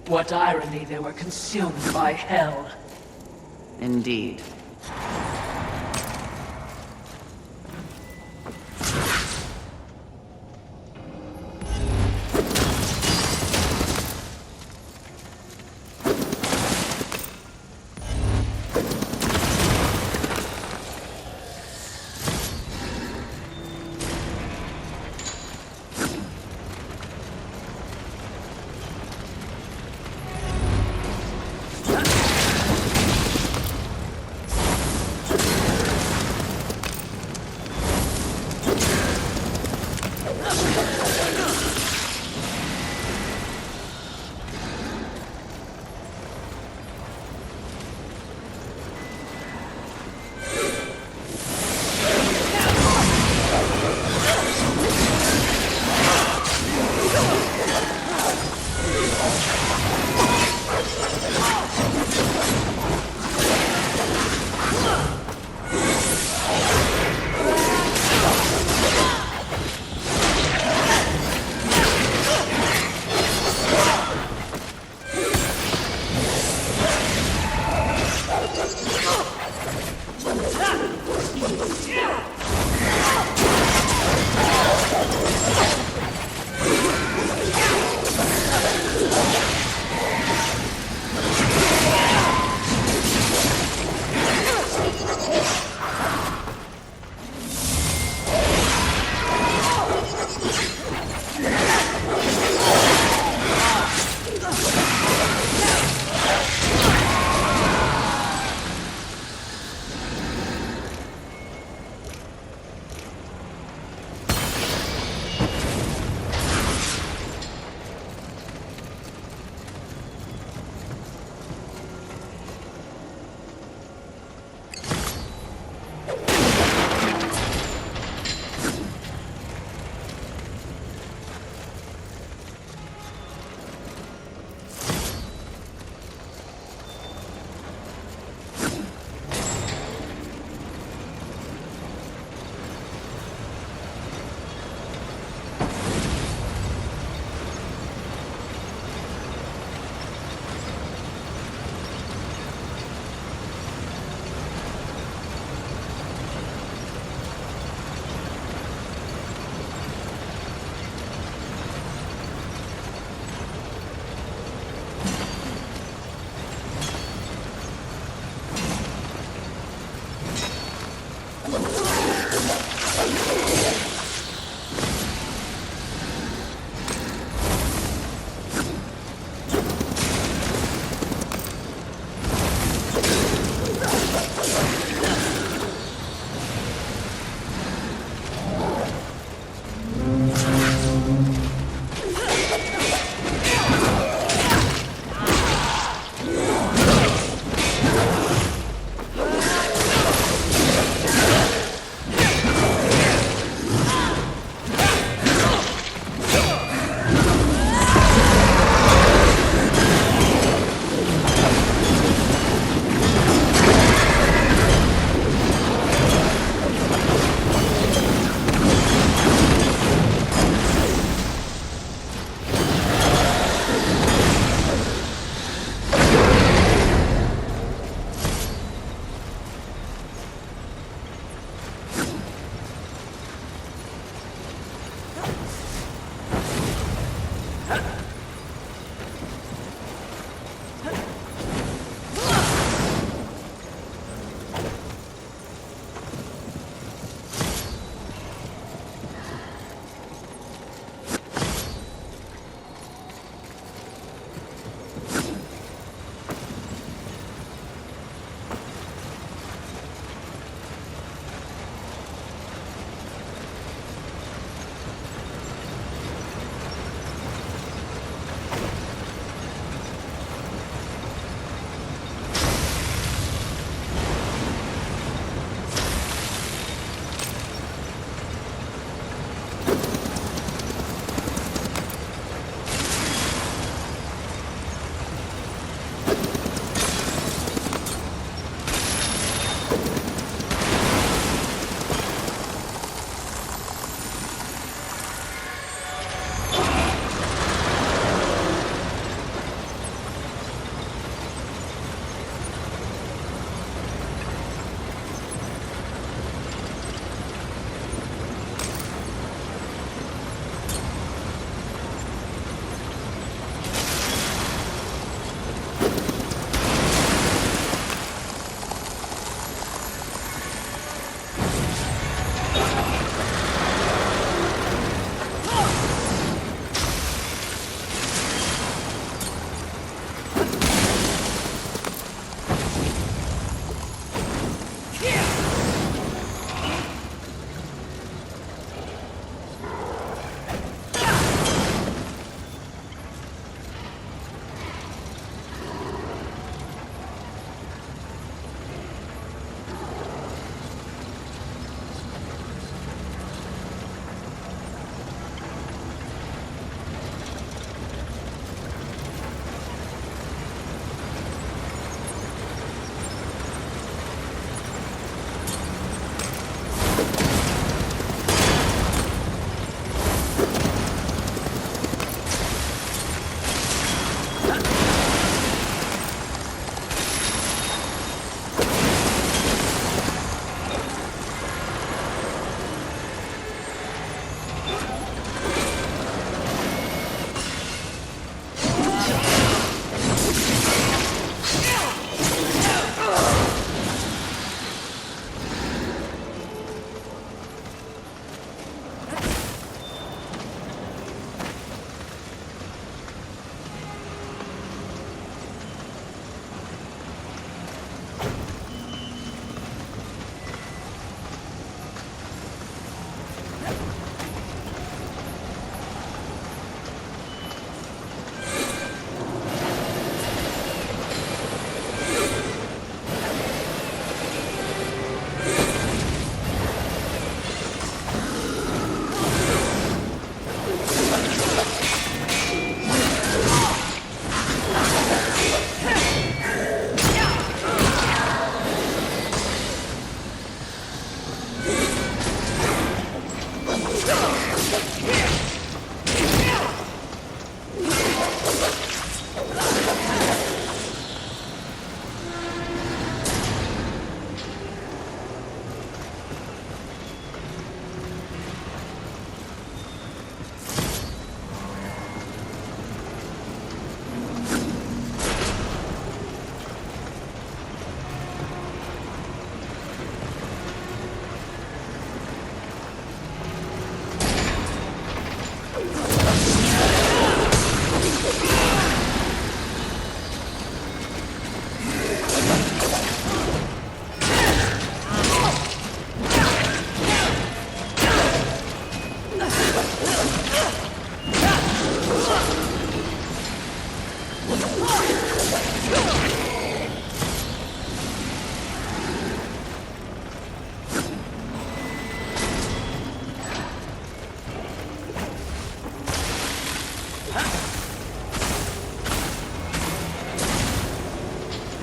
What irony they were consumed by hell. Indeed.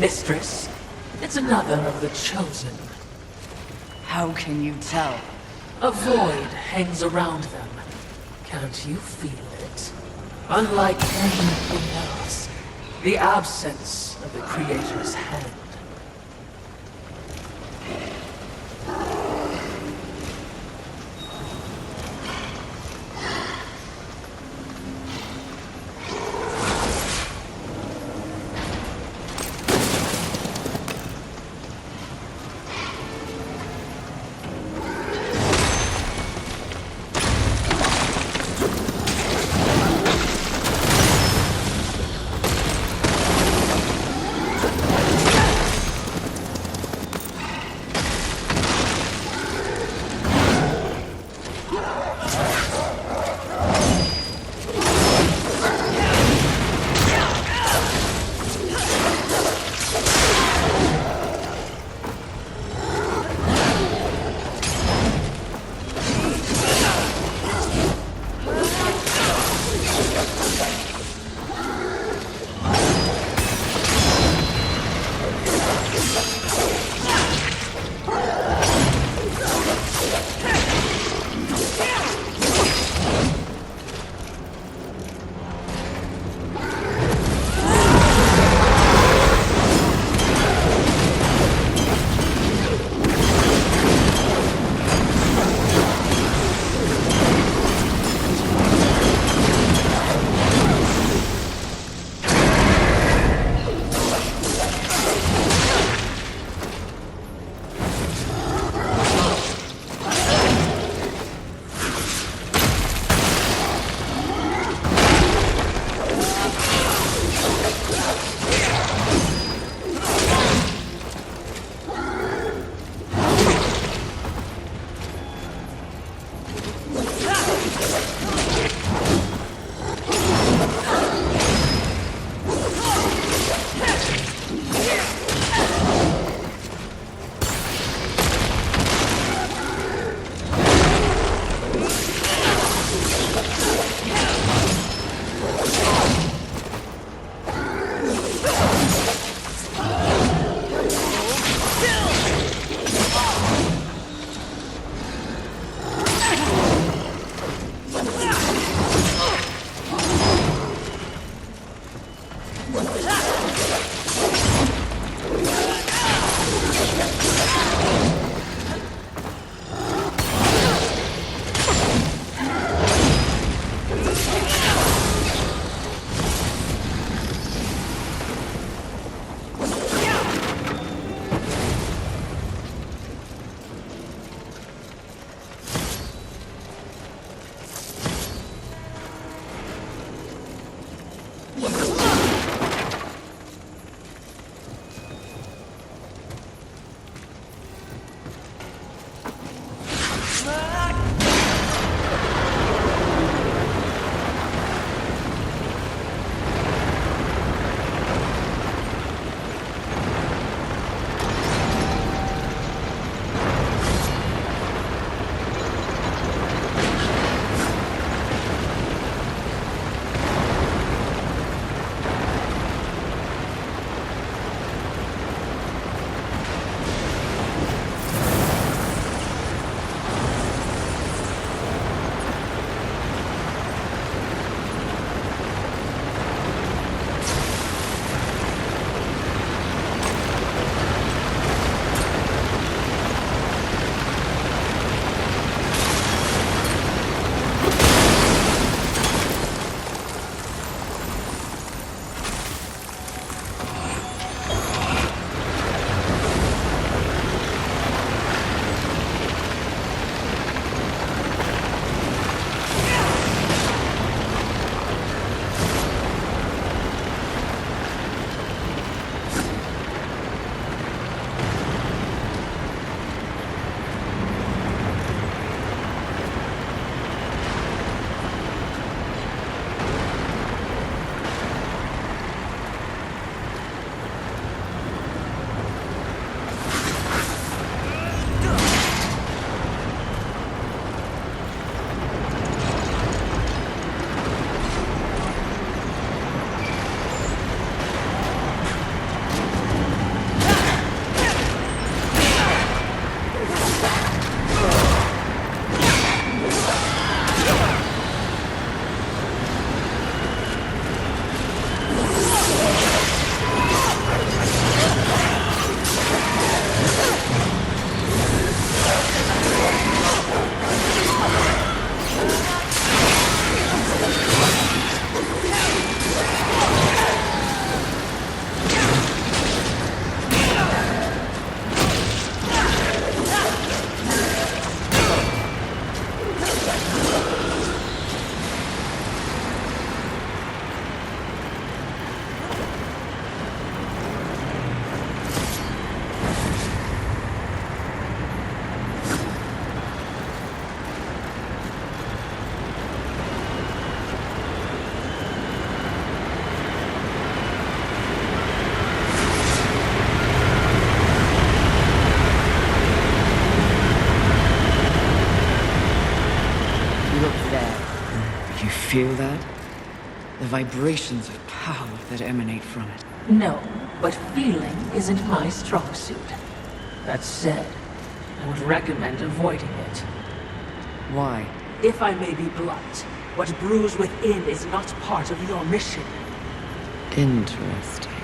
Mistress, it's another of the Chosen. How can you tell? A void hangs around them. Can't you feel it? Unlike anything else, the absence of the Creator's hand. feel that? The vibrations of power that emanate from it. No, but feeling isn't my strong suit. That said, I would recommend avoiding it. Why? If I may be blunt, what brews within is not part of your mission. Interesting.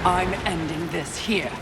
I'm ending this here.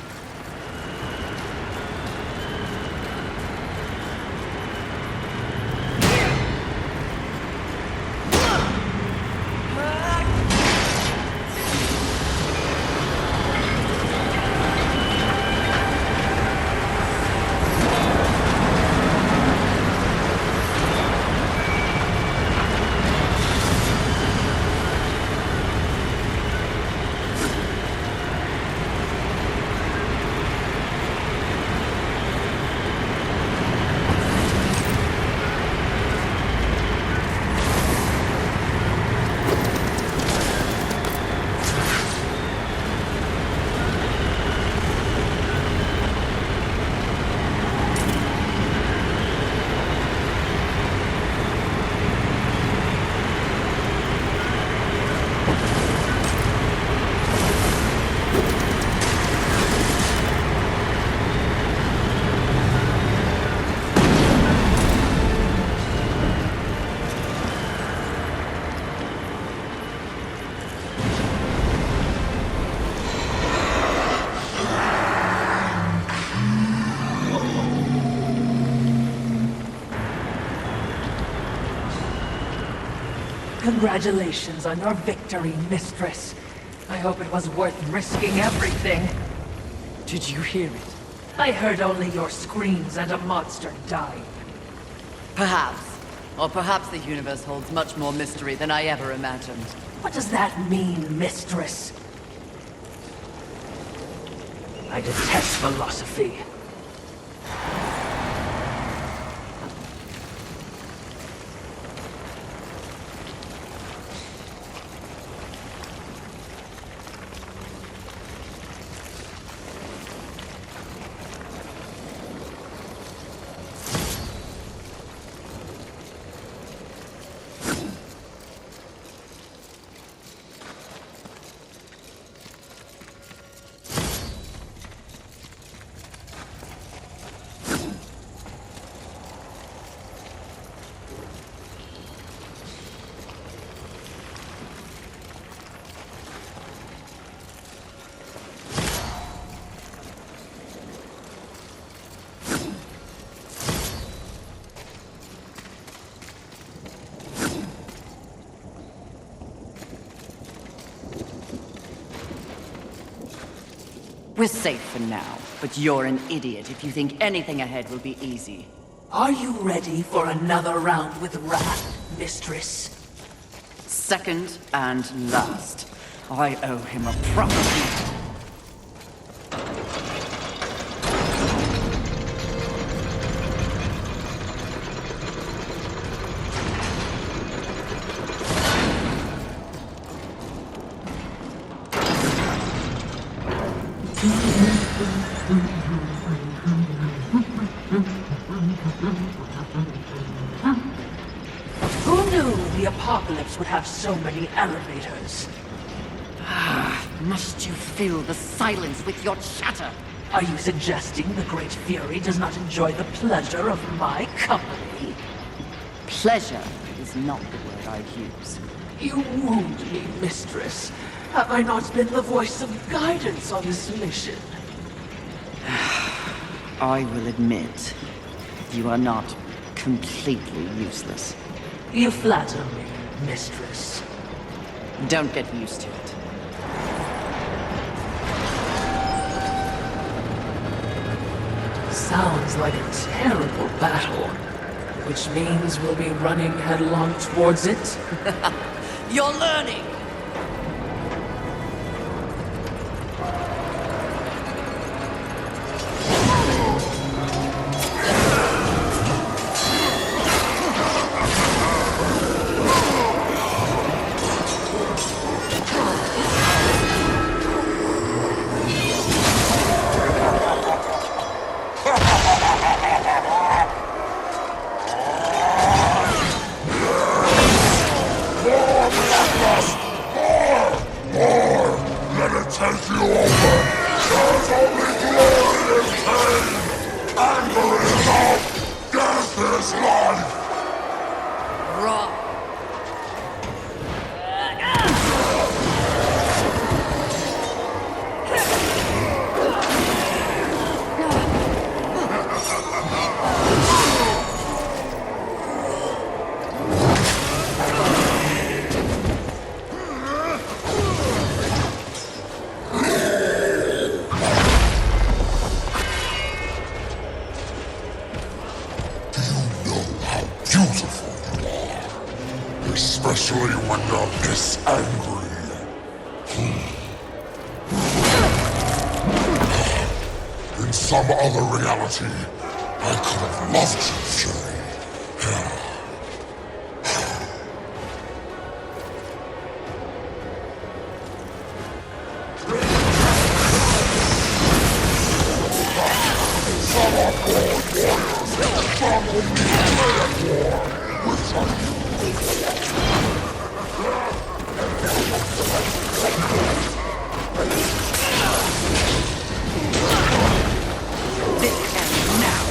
Congratulations on your victory, Mistress. I hope it was worth risking everything. Did you hear it? I heard only your screams and a monster dying. Perhaps. Or perhaps the universe holds much more mystery than I ever imagined. What does that mean, Mistress? I detest philosophy. We're safe for now, but you're an idiot if you think anything ahead will be easy. Are you ready for another round with Wrath, Mistress? Second and last. I owe him a proper beating. Who knew the apocalypse would have so many elevators? Must you fill the silence with your chatter? Are you suggesting the Great Fury does not enjoy the pleasure of my company? Pleasure is not the word I'd use. You wound me, Mistress. Have I not been the voice of guidance on this mission? I will admit, you are not completely useless. You flatter me, Mistress. Don't get used to it. Sounds like a terrible battle. Which means we'll be running headlong towards it? You're learning! Let it take you over! There's only glory in pain! Anger is love! Death is life! Wrong. Beautiful you are, especially when you're this angry. In some other reality, I could have loved you, Fury. Some are born warriors, some will be at war with some. This ends now.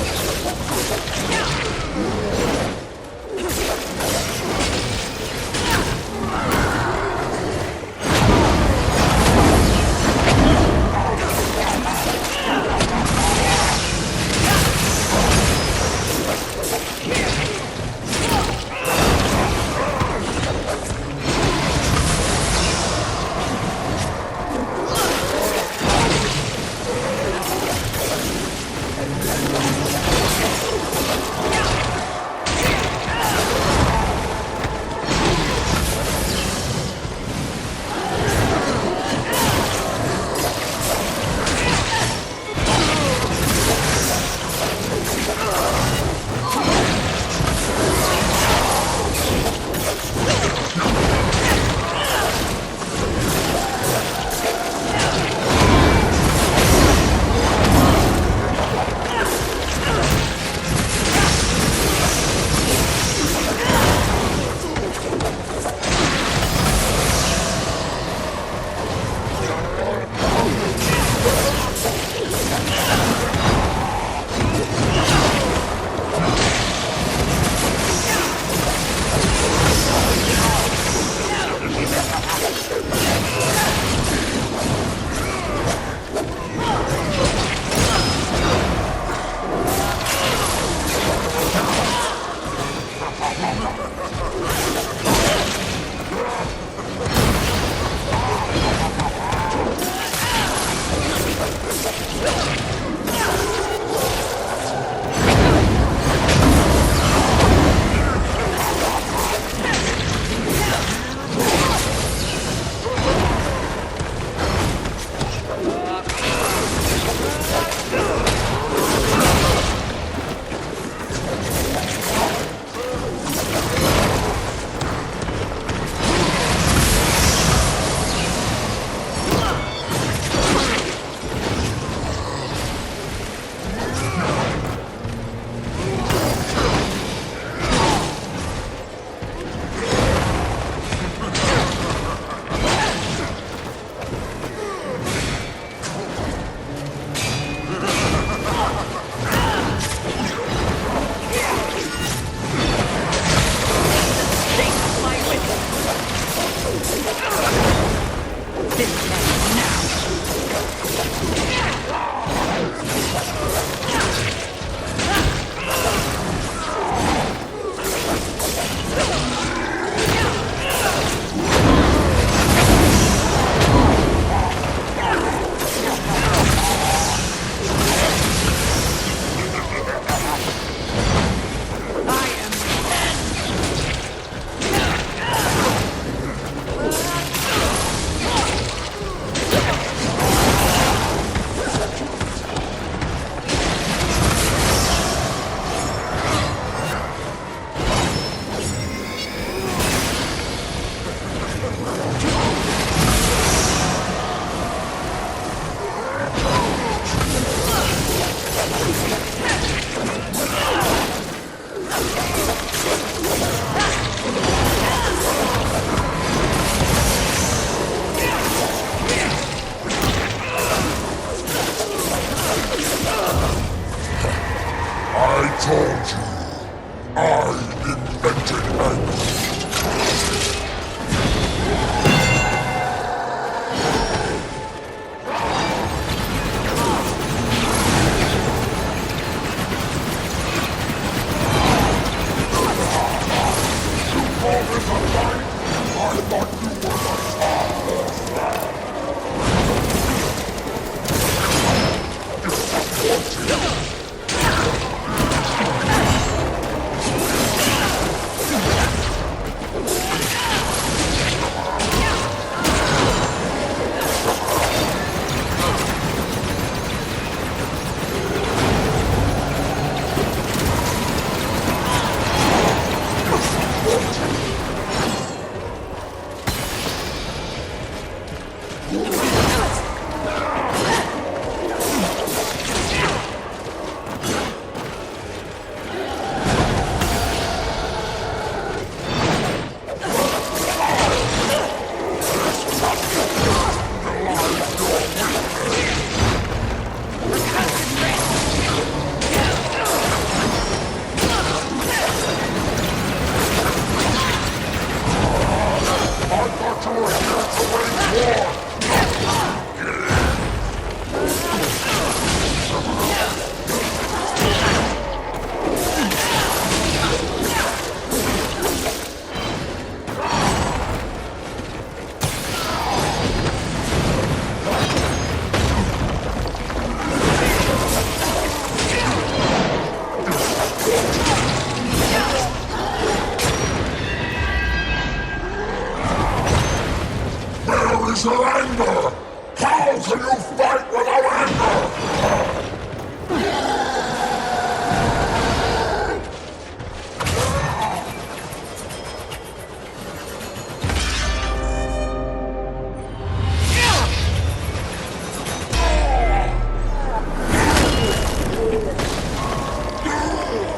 I invented anger. Is your anger? How can you fight without anger?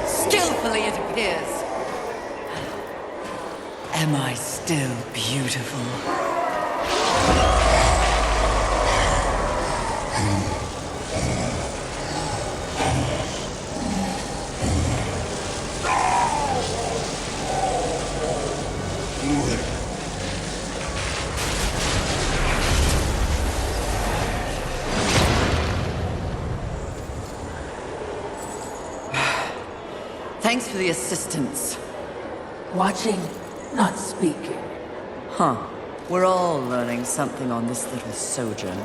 Skillfully, it appears. Am I still beautiful? Thanks for the assistance. Watching, not speaking. Huh. We're all learning something on this little sojourn.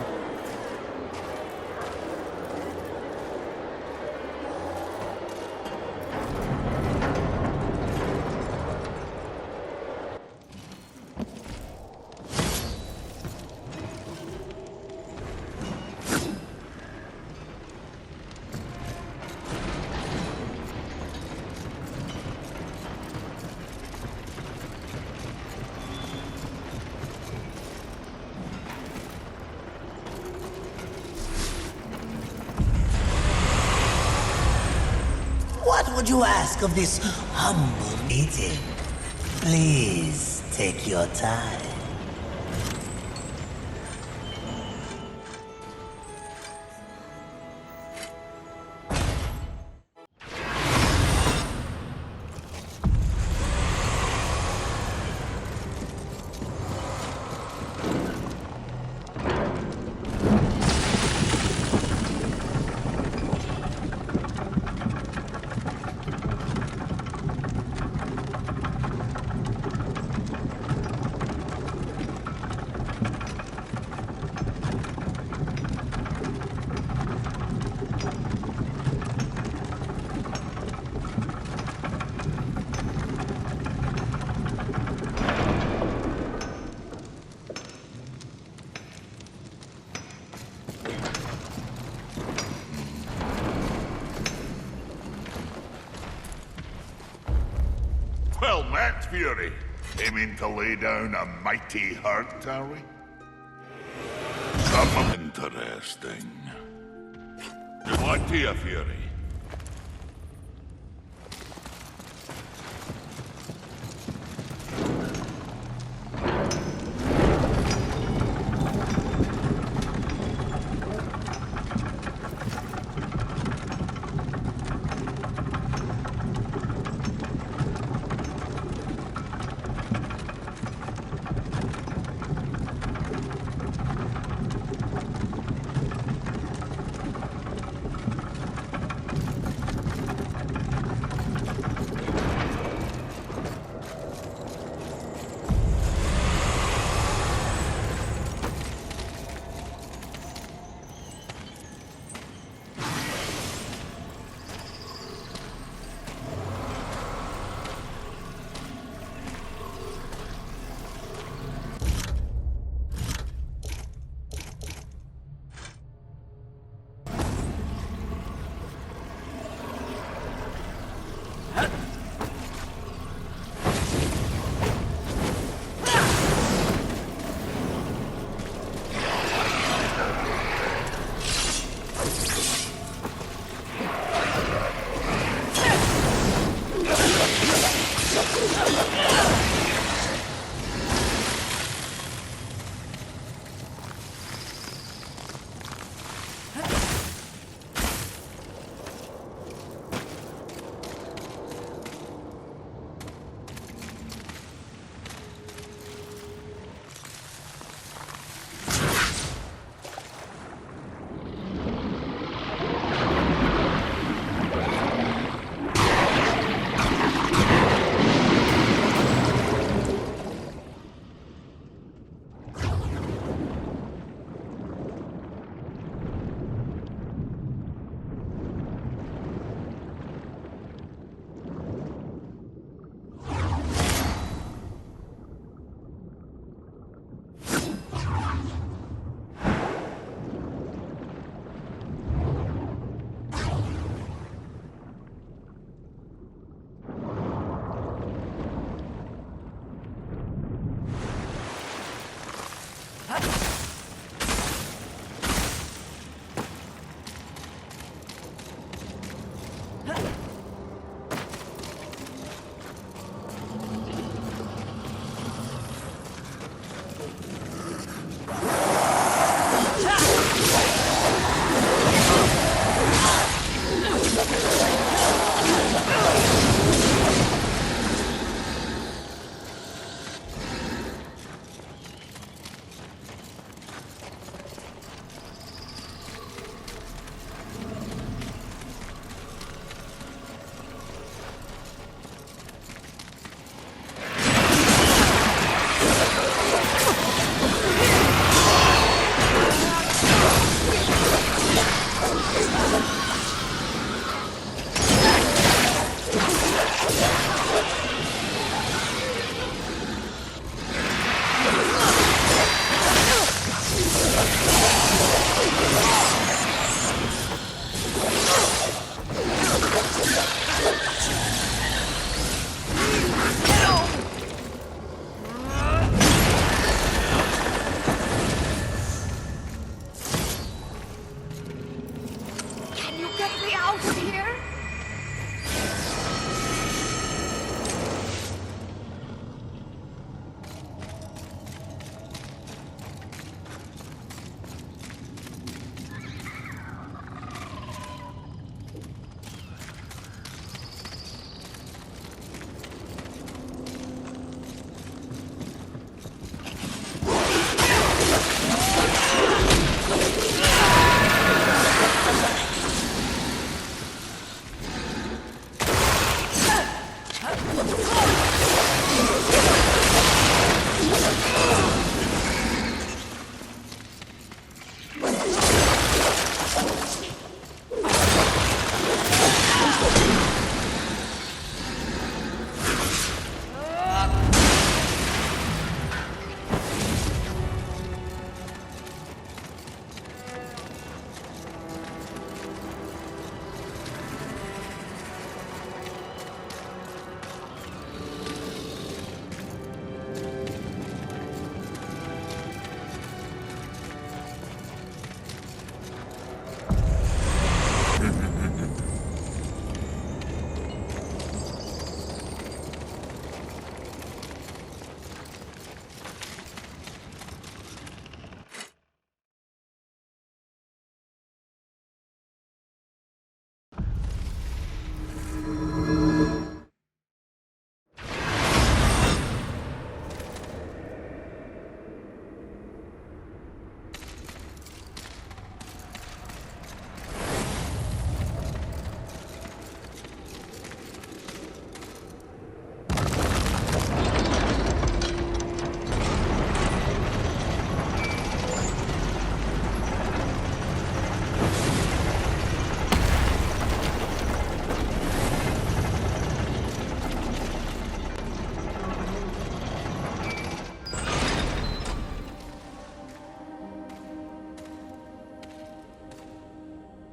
What would you ask of this humble meeting? Please take your time. Well met, Fury. Aiming to lay down a mighty hurt, are we? Some interesting. Good luck to you, Fury.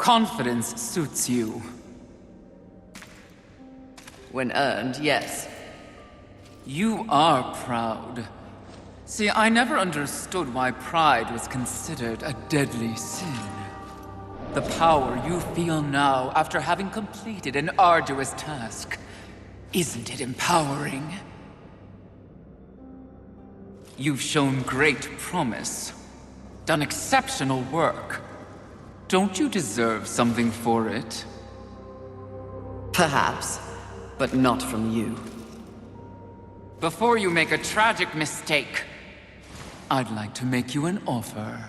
Confidence suits you. When earned, yes. You are proud. See, I never understood why pride was considered a deadly sin. The power you feel now after having completed an arduous task, isn't it empowering? You've shown great promise, done exceptional work. Don't you deserve something for it? Perhaps, but not from you. Before you make a tragic mistake, I'd like to make you an offer.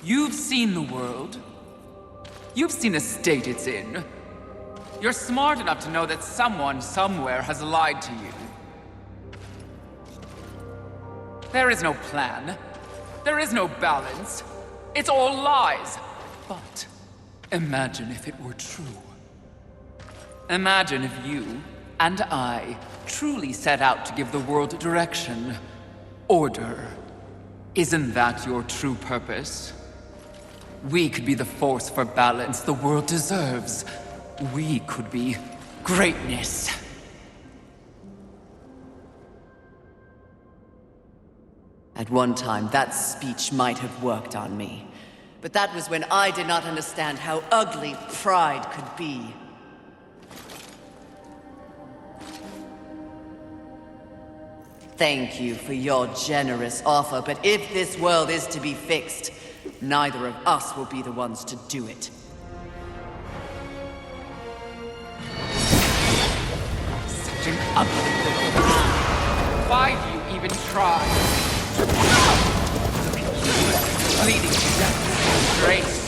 You've seen the world. You've seen the state it's in. You're smart enough to know that someone somewhere has lied to you. There is no plan. There is no balance. It's all lies. But imagine if it were true. Imagine if you and I truly set out to give the world direction, order. Isn't that your true purpose? We could be the force for balance the world deserves. We could be greatness. At one time, that speech might have worked on me. But that was when I did not understand how ugly pride could be. Thank you for your generous offer, but if this world is to be fixed, neither of us will be the ones to do it. Such an ugly little... Why do you even try? Bleeding to death. Grace.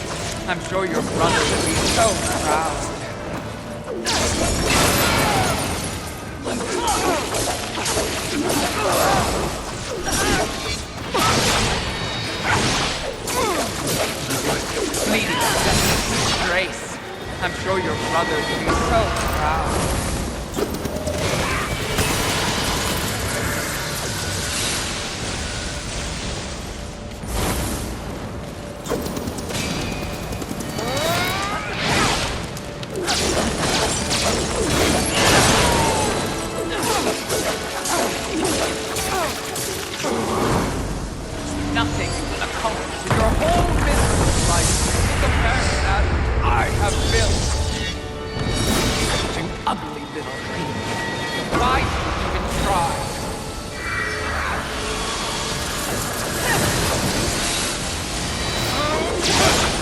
I'm sure your brother would be so proud. Bleeding to death. Grace. I'm sure your brother would be so proud. Nothing will accomplish your whole business life compared to that I have built. Such an ugly little thing. Why do you even try?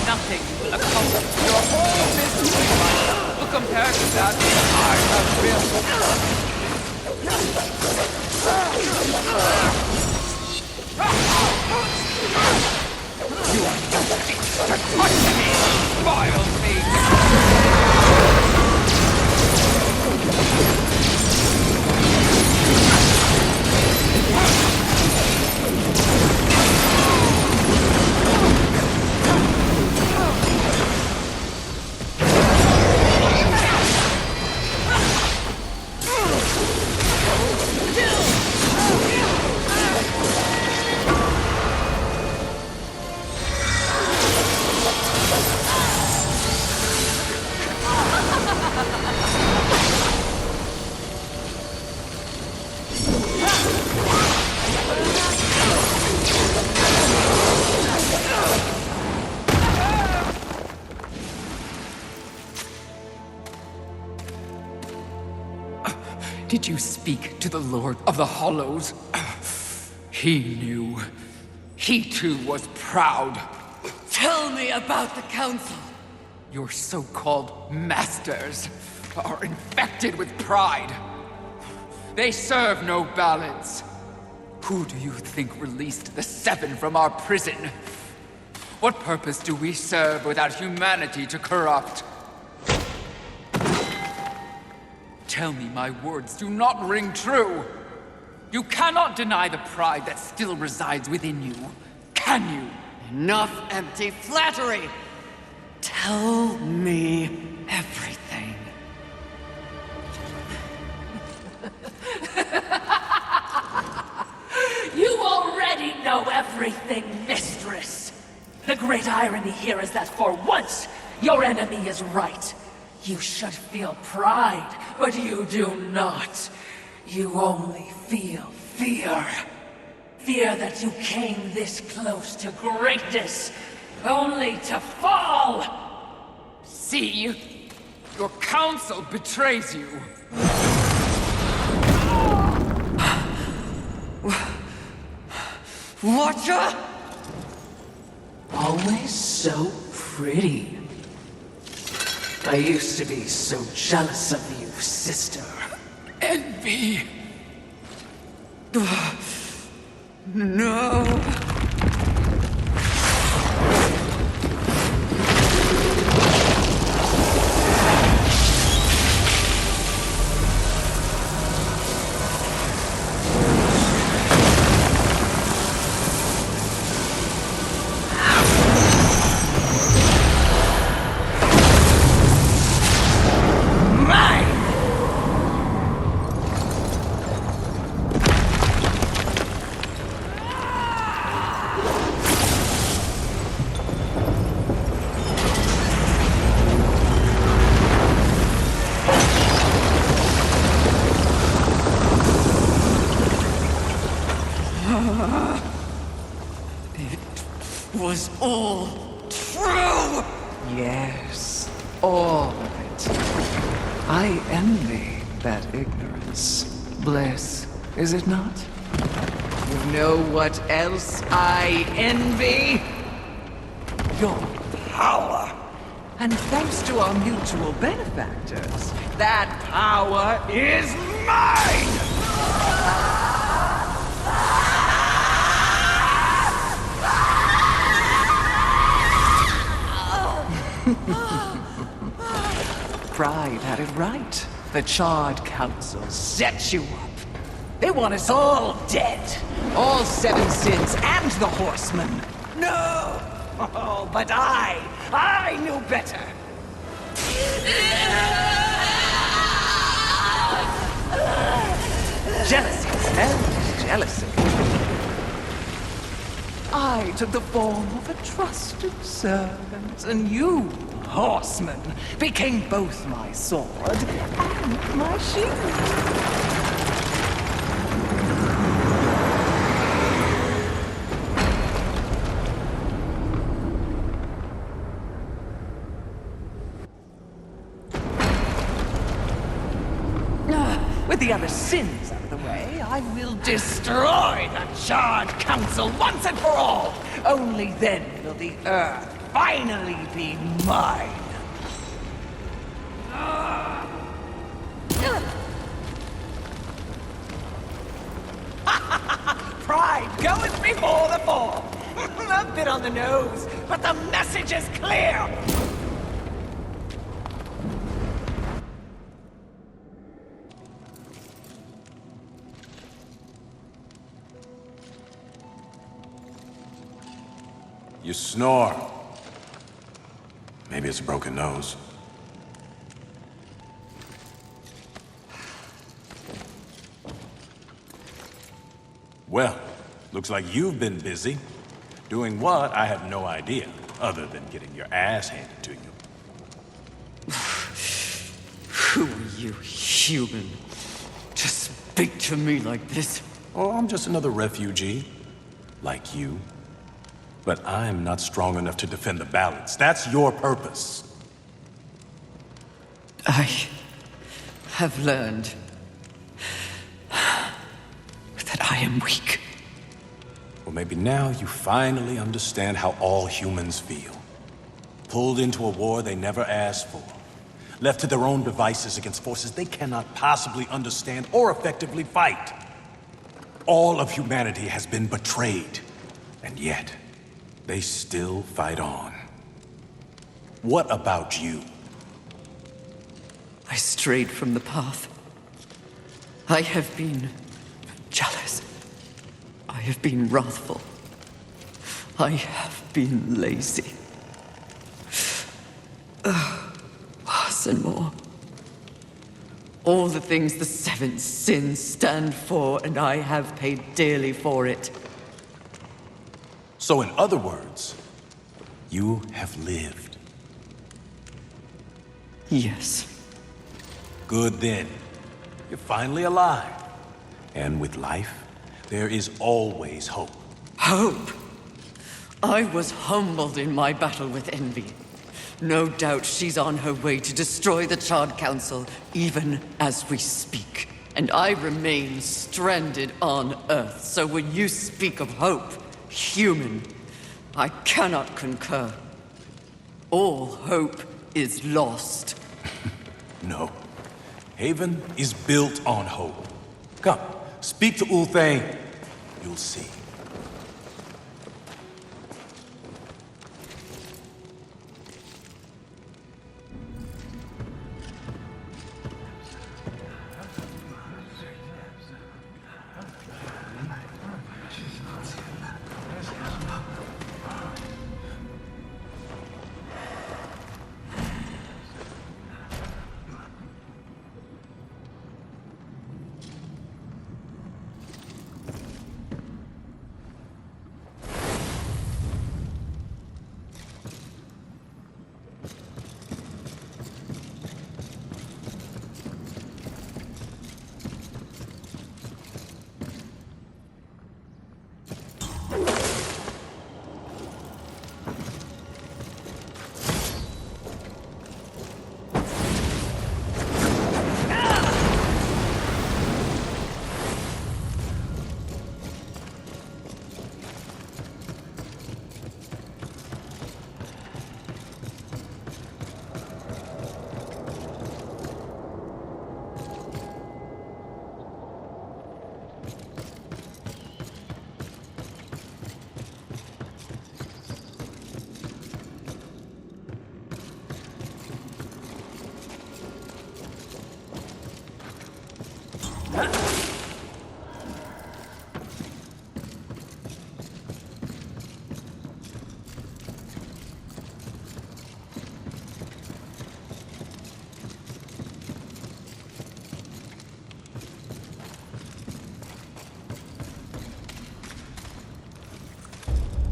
Nothing will accomplish your whole business life compared to that I have built. You are nothing to touch me, vile thing! Did you speak to the Lord of the Hollows? He knew. He too was proud. Tell me about the Council! Your so-called masters are infected with pride. They serve no balance. Who do you think released the Seven from our prison? What purpose do we serve without humanity to corrupt? Tell me my words do not ring true. You cannot deny the pride that still resides within you, can you? Enough empty flattery! Tell me everything. You already know everything, mistress. The great irony here is that for once, Your enemy is right. You should feel pride, but you do not. You only feel fear. Fear that you came this close to greatness, only to fall! See? Your council betrays you. Watcher? Always so pretty. I used to be so jealous of you, sister. Envy. No. Was all true! Yes, all of it. I envy that ignorance. Bliss, is it not? You know what else I envy? Your power. And thanks to our mutual benefactors, that power is mine! Pride had it right. The Charred Council set you up. They want us all dead. All seven sins and the Horsemen. No! Oh, but I knew better. Jealousy is hellish jealousy. I took the form of a trusted servant, and you, Horseman, became both my sword and my shield. With the other sins out of the way, I will destroy the Charred Council once and for all! Only then will the Earth finally be mine! Pride goeth before the fall! A bit on the nose, but the message is clear! You snore. Maybe it's a broken nose. Well, looks like you've been busy. Doing what, I have no idea, other than getting your ass handed to you. Who are you, human, to speak to me like this? Oh, I'm just another refugee, like you. But I'm not strong enough to defend the balance. That's your purpose. I have learned that I am weak. Well, maybe now you finally understand how all humans feel. Pulled into a war they never asked for. Left to their own devices against forces they cannot possibly understand or effectively fight. All of humanity has been betrayed. And yet, they still fight on. What about you? I strayed from the path. I have been jealous. I have been wrathful. I have been lazy. Worse and more. All the things the seven sins stand for, and I have paid dearly for it. So in other words, you have lived. Yes. Good then. You're finally alive. And with life, there is always hope. Hope? I was humbled in my battle with Envy. No doubt she's on her way to destroy the Charred Council, even as we speak. And I remain stranded on Earth, so when you speak of hope, human, I cannot concur. All hope is lost. No. Haven is built on hope. Come, speak to Ulthane. You'll see.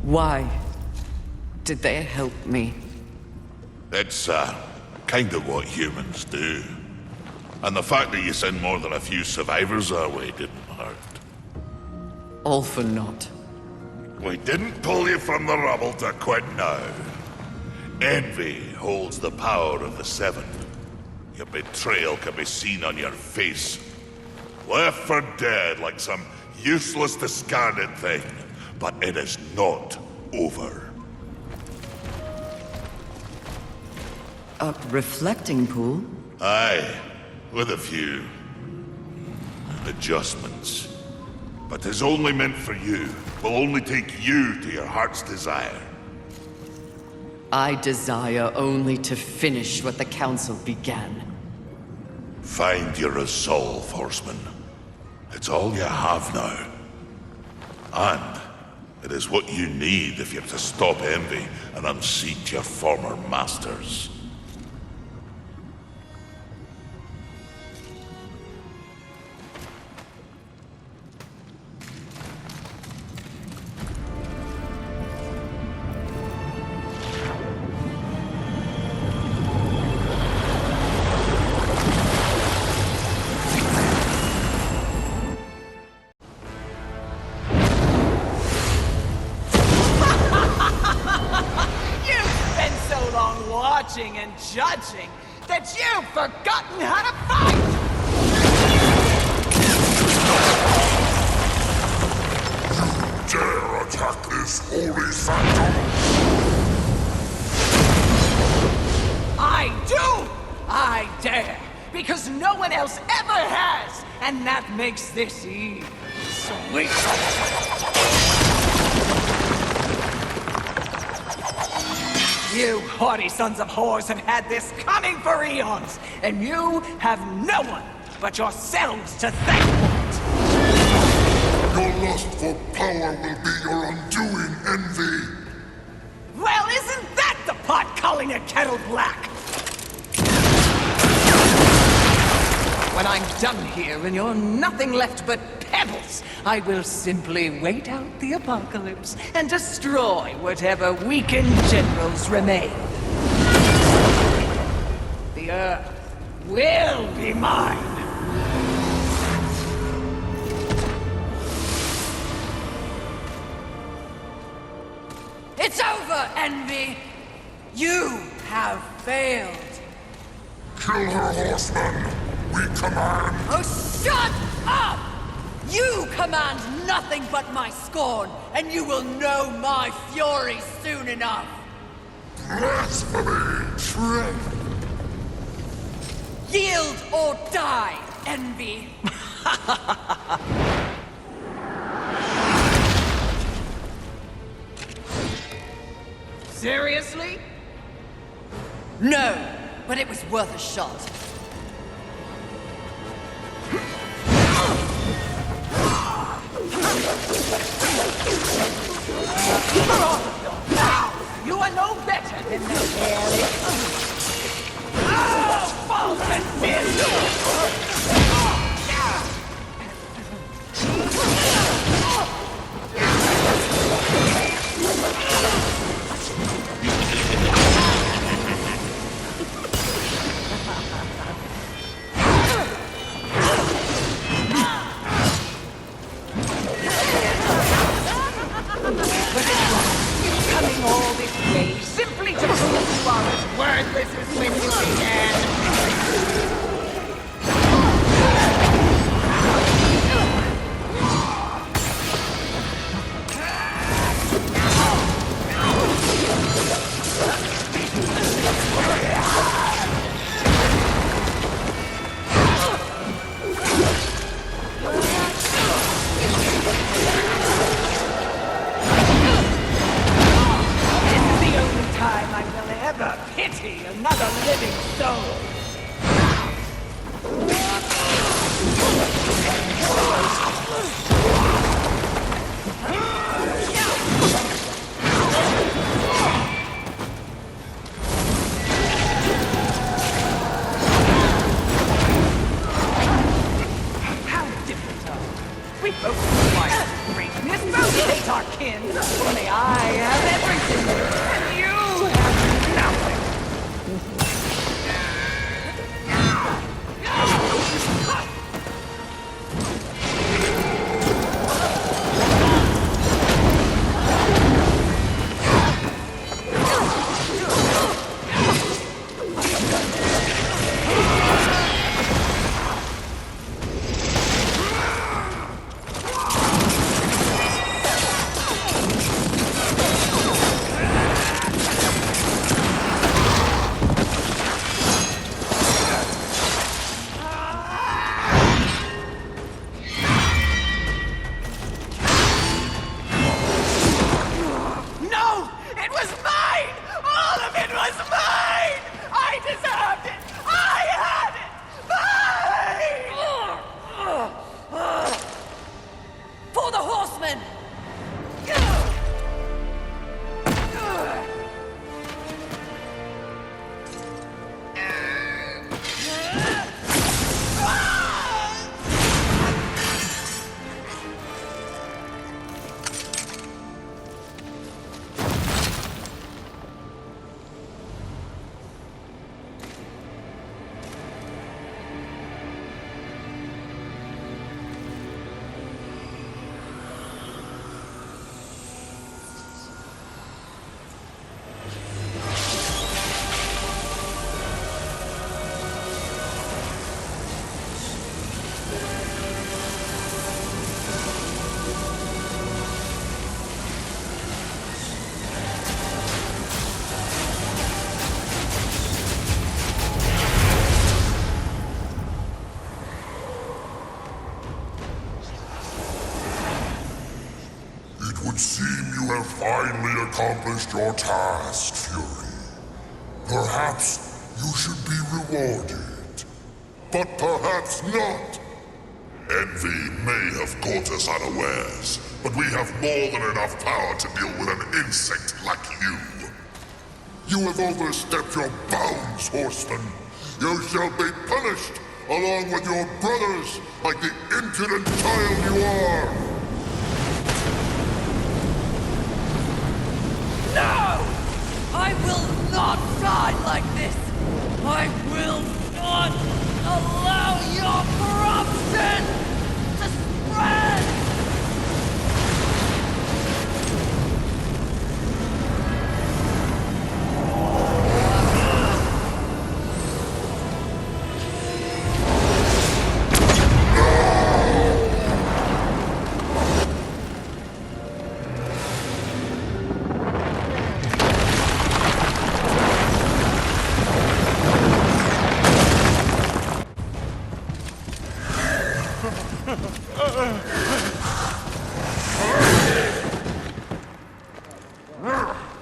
Why did they help me? It's, kind of what humans do. And the fact that you sent more than a few survivors our way didn't hurt. All for naught. We didn't pull you from the rubble to quit now. Envy holds the power of the Seven. Your betrayal can be seen on your face. Left for dead like some useless, discarded thing. But it is not over. A reflecting pool? Aye, with a few adjustments. But it's only meant for you. Will only take you to your heart's desire. I desire only to finish what the Council began. Find your resolve, Horseman. It's all you have now. And it is what you need if you're to stop Envy and unseat your former masters. And judging that you've forgotten how to fight! You dare attack this holy sanctum? I do! I dare! Because no one else ever has! And that makes this eve sweet! You haughty sons of whores have had this coming for eons, and you have no one but yourselves to thank for it! Your lust for power will be your undoing, Envy! Well, isn't that the pot calling a kettle black? When I'm done here and you're nothing left but pebbles, I will simply wait out the apocalypse and destroy whatever weakened generals remain. The the Earth will be mine! It's over, Envy! You have failed! Kill her, horseman! We command! Oh, shut up! You command nothing but my scorn, and you will know my fury soon enough! Blasphemy! Traitor! Yield or die, Envy! Seriously? No, but it was worth a shot. Now, you are no better than the hairy. Oh, false and coming all this way simply to prove you are as worthless as when you began. Time I will ever pity another living soul. How different are we? We both require greatness, both hate our kin. Only I have everything, and you nothing. would seem you have finally accomplished your task, Fury. Perhaps you should be rewarded. But perhaps not. Envy may have caught us unawares, but we have more than enough power to deal with an insect like you. You have overstepped your bounds, Horseman. You shall be punished, along with your brothers, like the impudent child you are! No! I will not die like this! I will not allow your corruption to spread!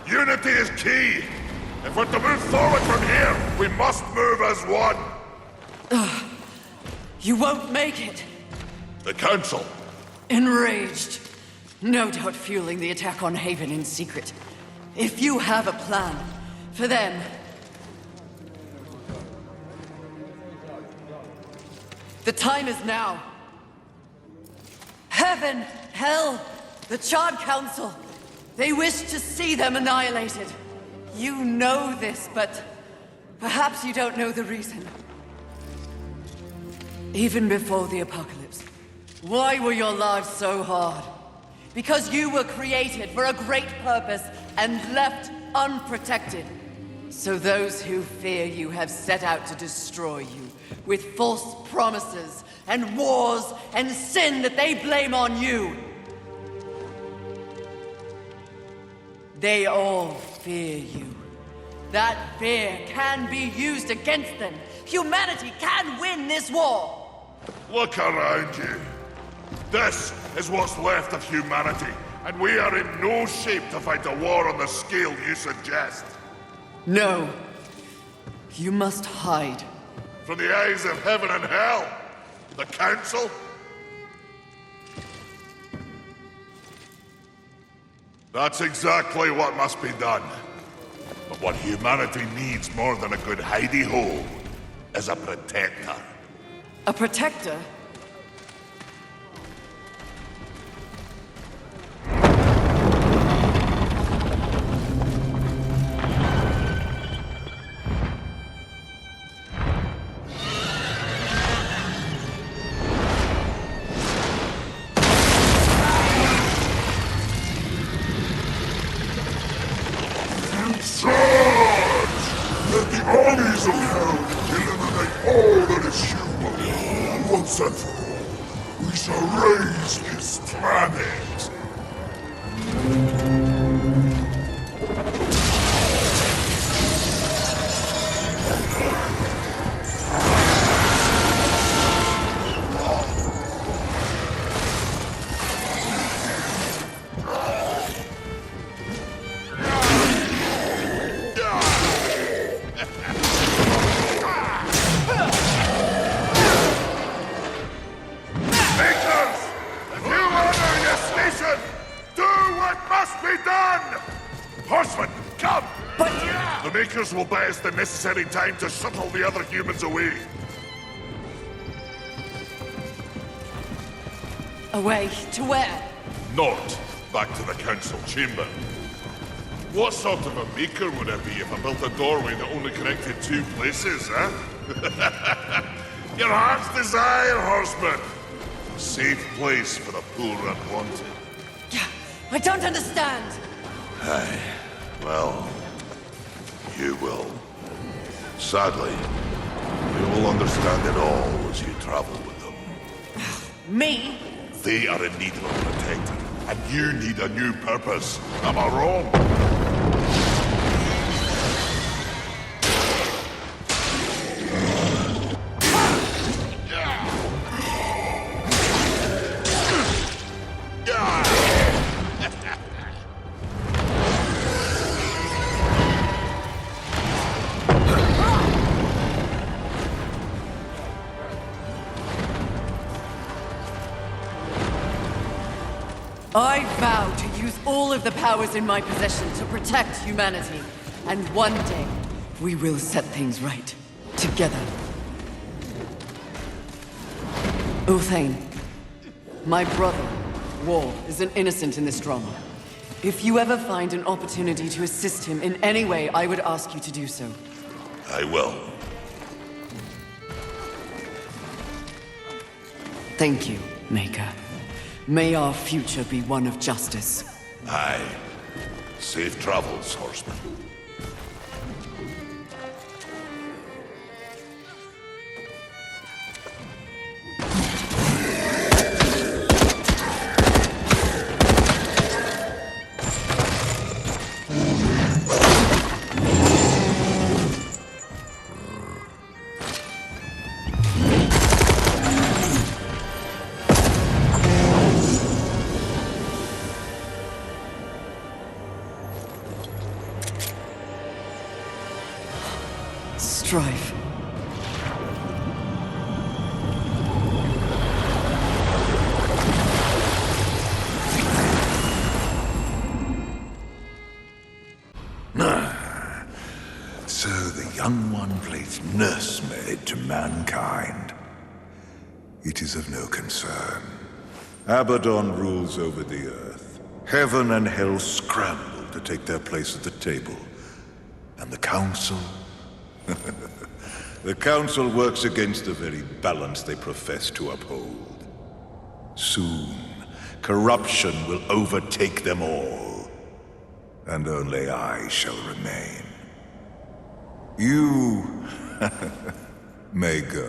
Unity is key. If we're to move forward from here, we must move as one. You won't make it. The Council. Enraged. No doubt fueling the attack on Haven in secret. If you have a plan for them... The time is now. Heaven, hell, the Charred Council. They wish to see them annihilated. You know this, but perhaps you don't know the reason. Even before the apocalypse, why were your lives so hard? Because you were created for a great purpose and left unprotected. So those who fear you have set out to destroy you with false promises and wars and sin that they blame on you. They all fear you. That fear can be used against them. Humanity can win this war! Look around you. This is what's left of humanity, and we are in no shape to fight a war on the scale you suggest. No. You must hide. From the eyes of heaven and hell? The Council? That's exactly what must be done. But what humanity needs more than a good hidey-hole is a protector. A protector? Let the armies of hell eliminate all that is human. Once and for all, we shall raise this planet. Will buy us the necessary time to shuttle the other humans away. Away? To where? Not back to the Council chamber. What sort of a maker would I be if I built a doorway that only connected two places, huh? Your heart's desire, Horseman. A safe place for the poor unwanted. I don't understand. Aye, well... You will. Sadly, you will understand it all as you travel with them. Me? They are in need of a protector, and you need a new purpose. Am I wrong? I vow to use all of the powers in my possession to protect humanity. And one day, we will set things right. Together. Uthane, my brother, War, is an innocent in this drama. If you ever find an opportunity to assist him in any way, I would ask you to do so. I will. Thank you, Maker. May our future be one of justice. Aye. Safe travels, horseman. Strife. So the young one plays nursemaid to mankind. It is of no concern. Abaddon rules over the earth. Heaven and hell scramble to take their place at the table. And the Council? The Council works against the very balance they profess to uphold. Soon, corruption will overtake them all. And only I shall remain. You may go.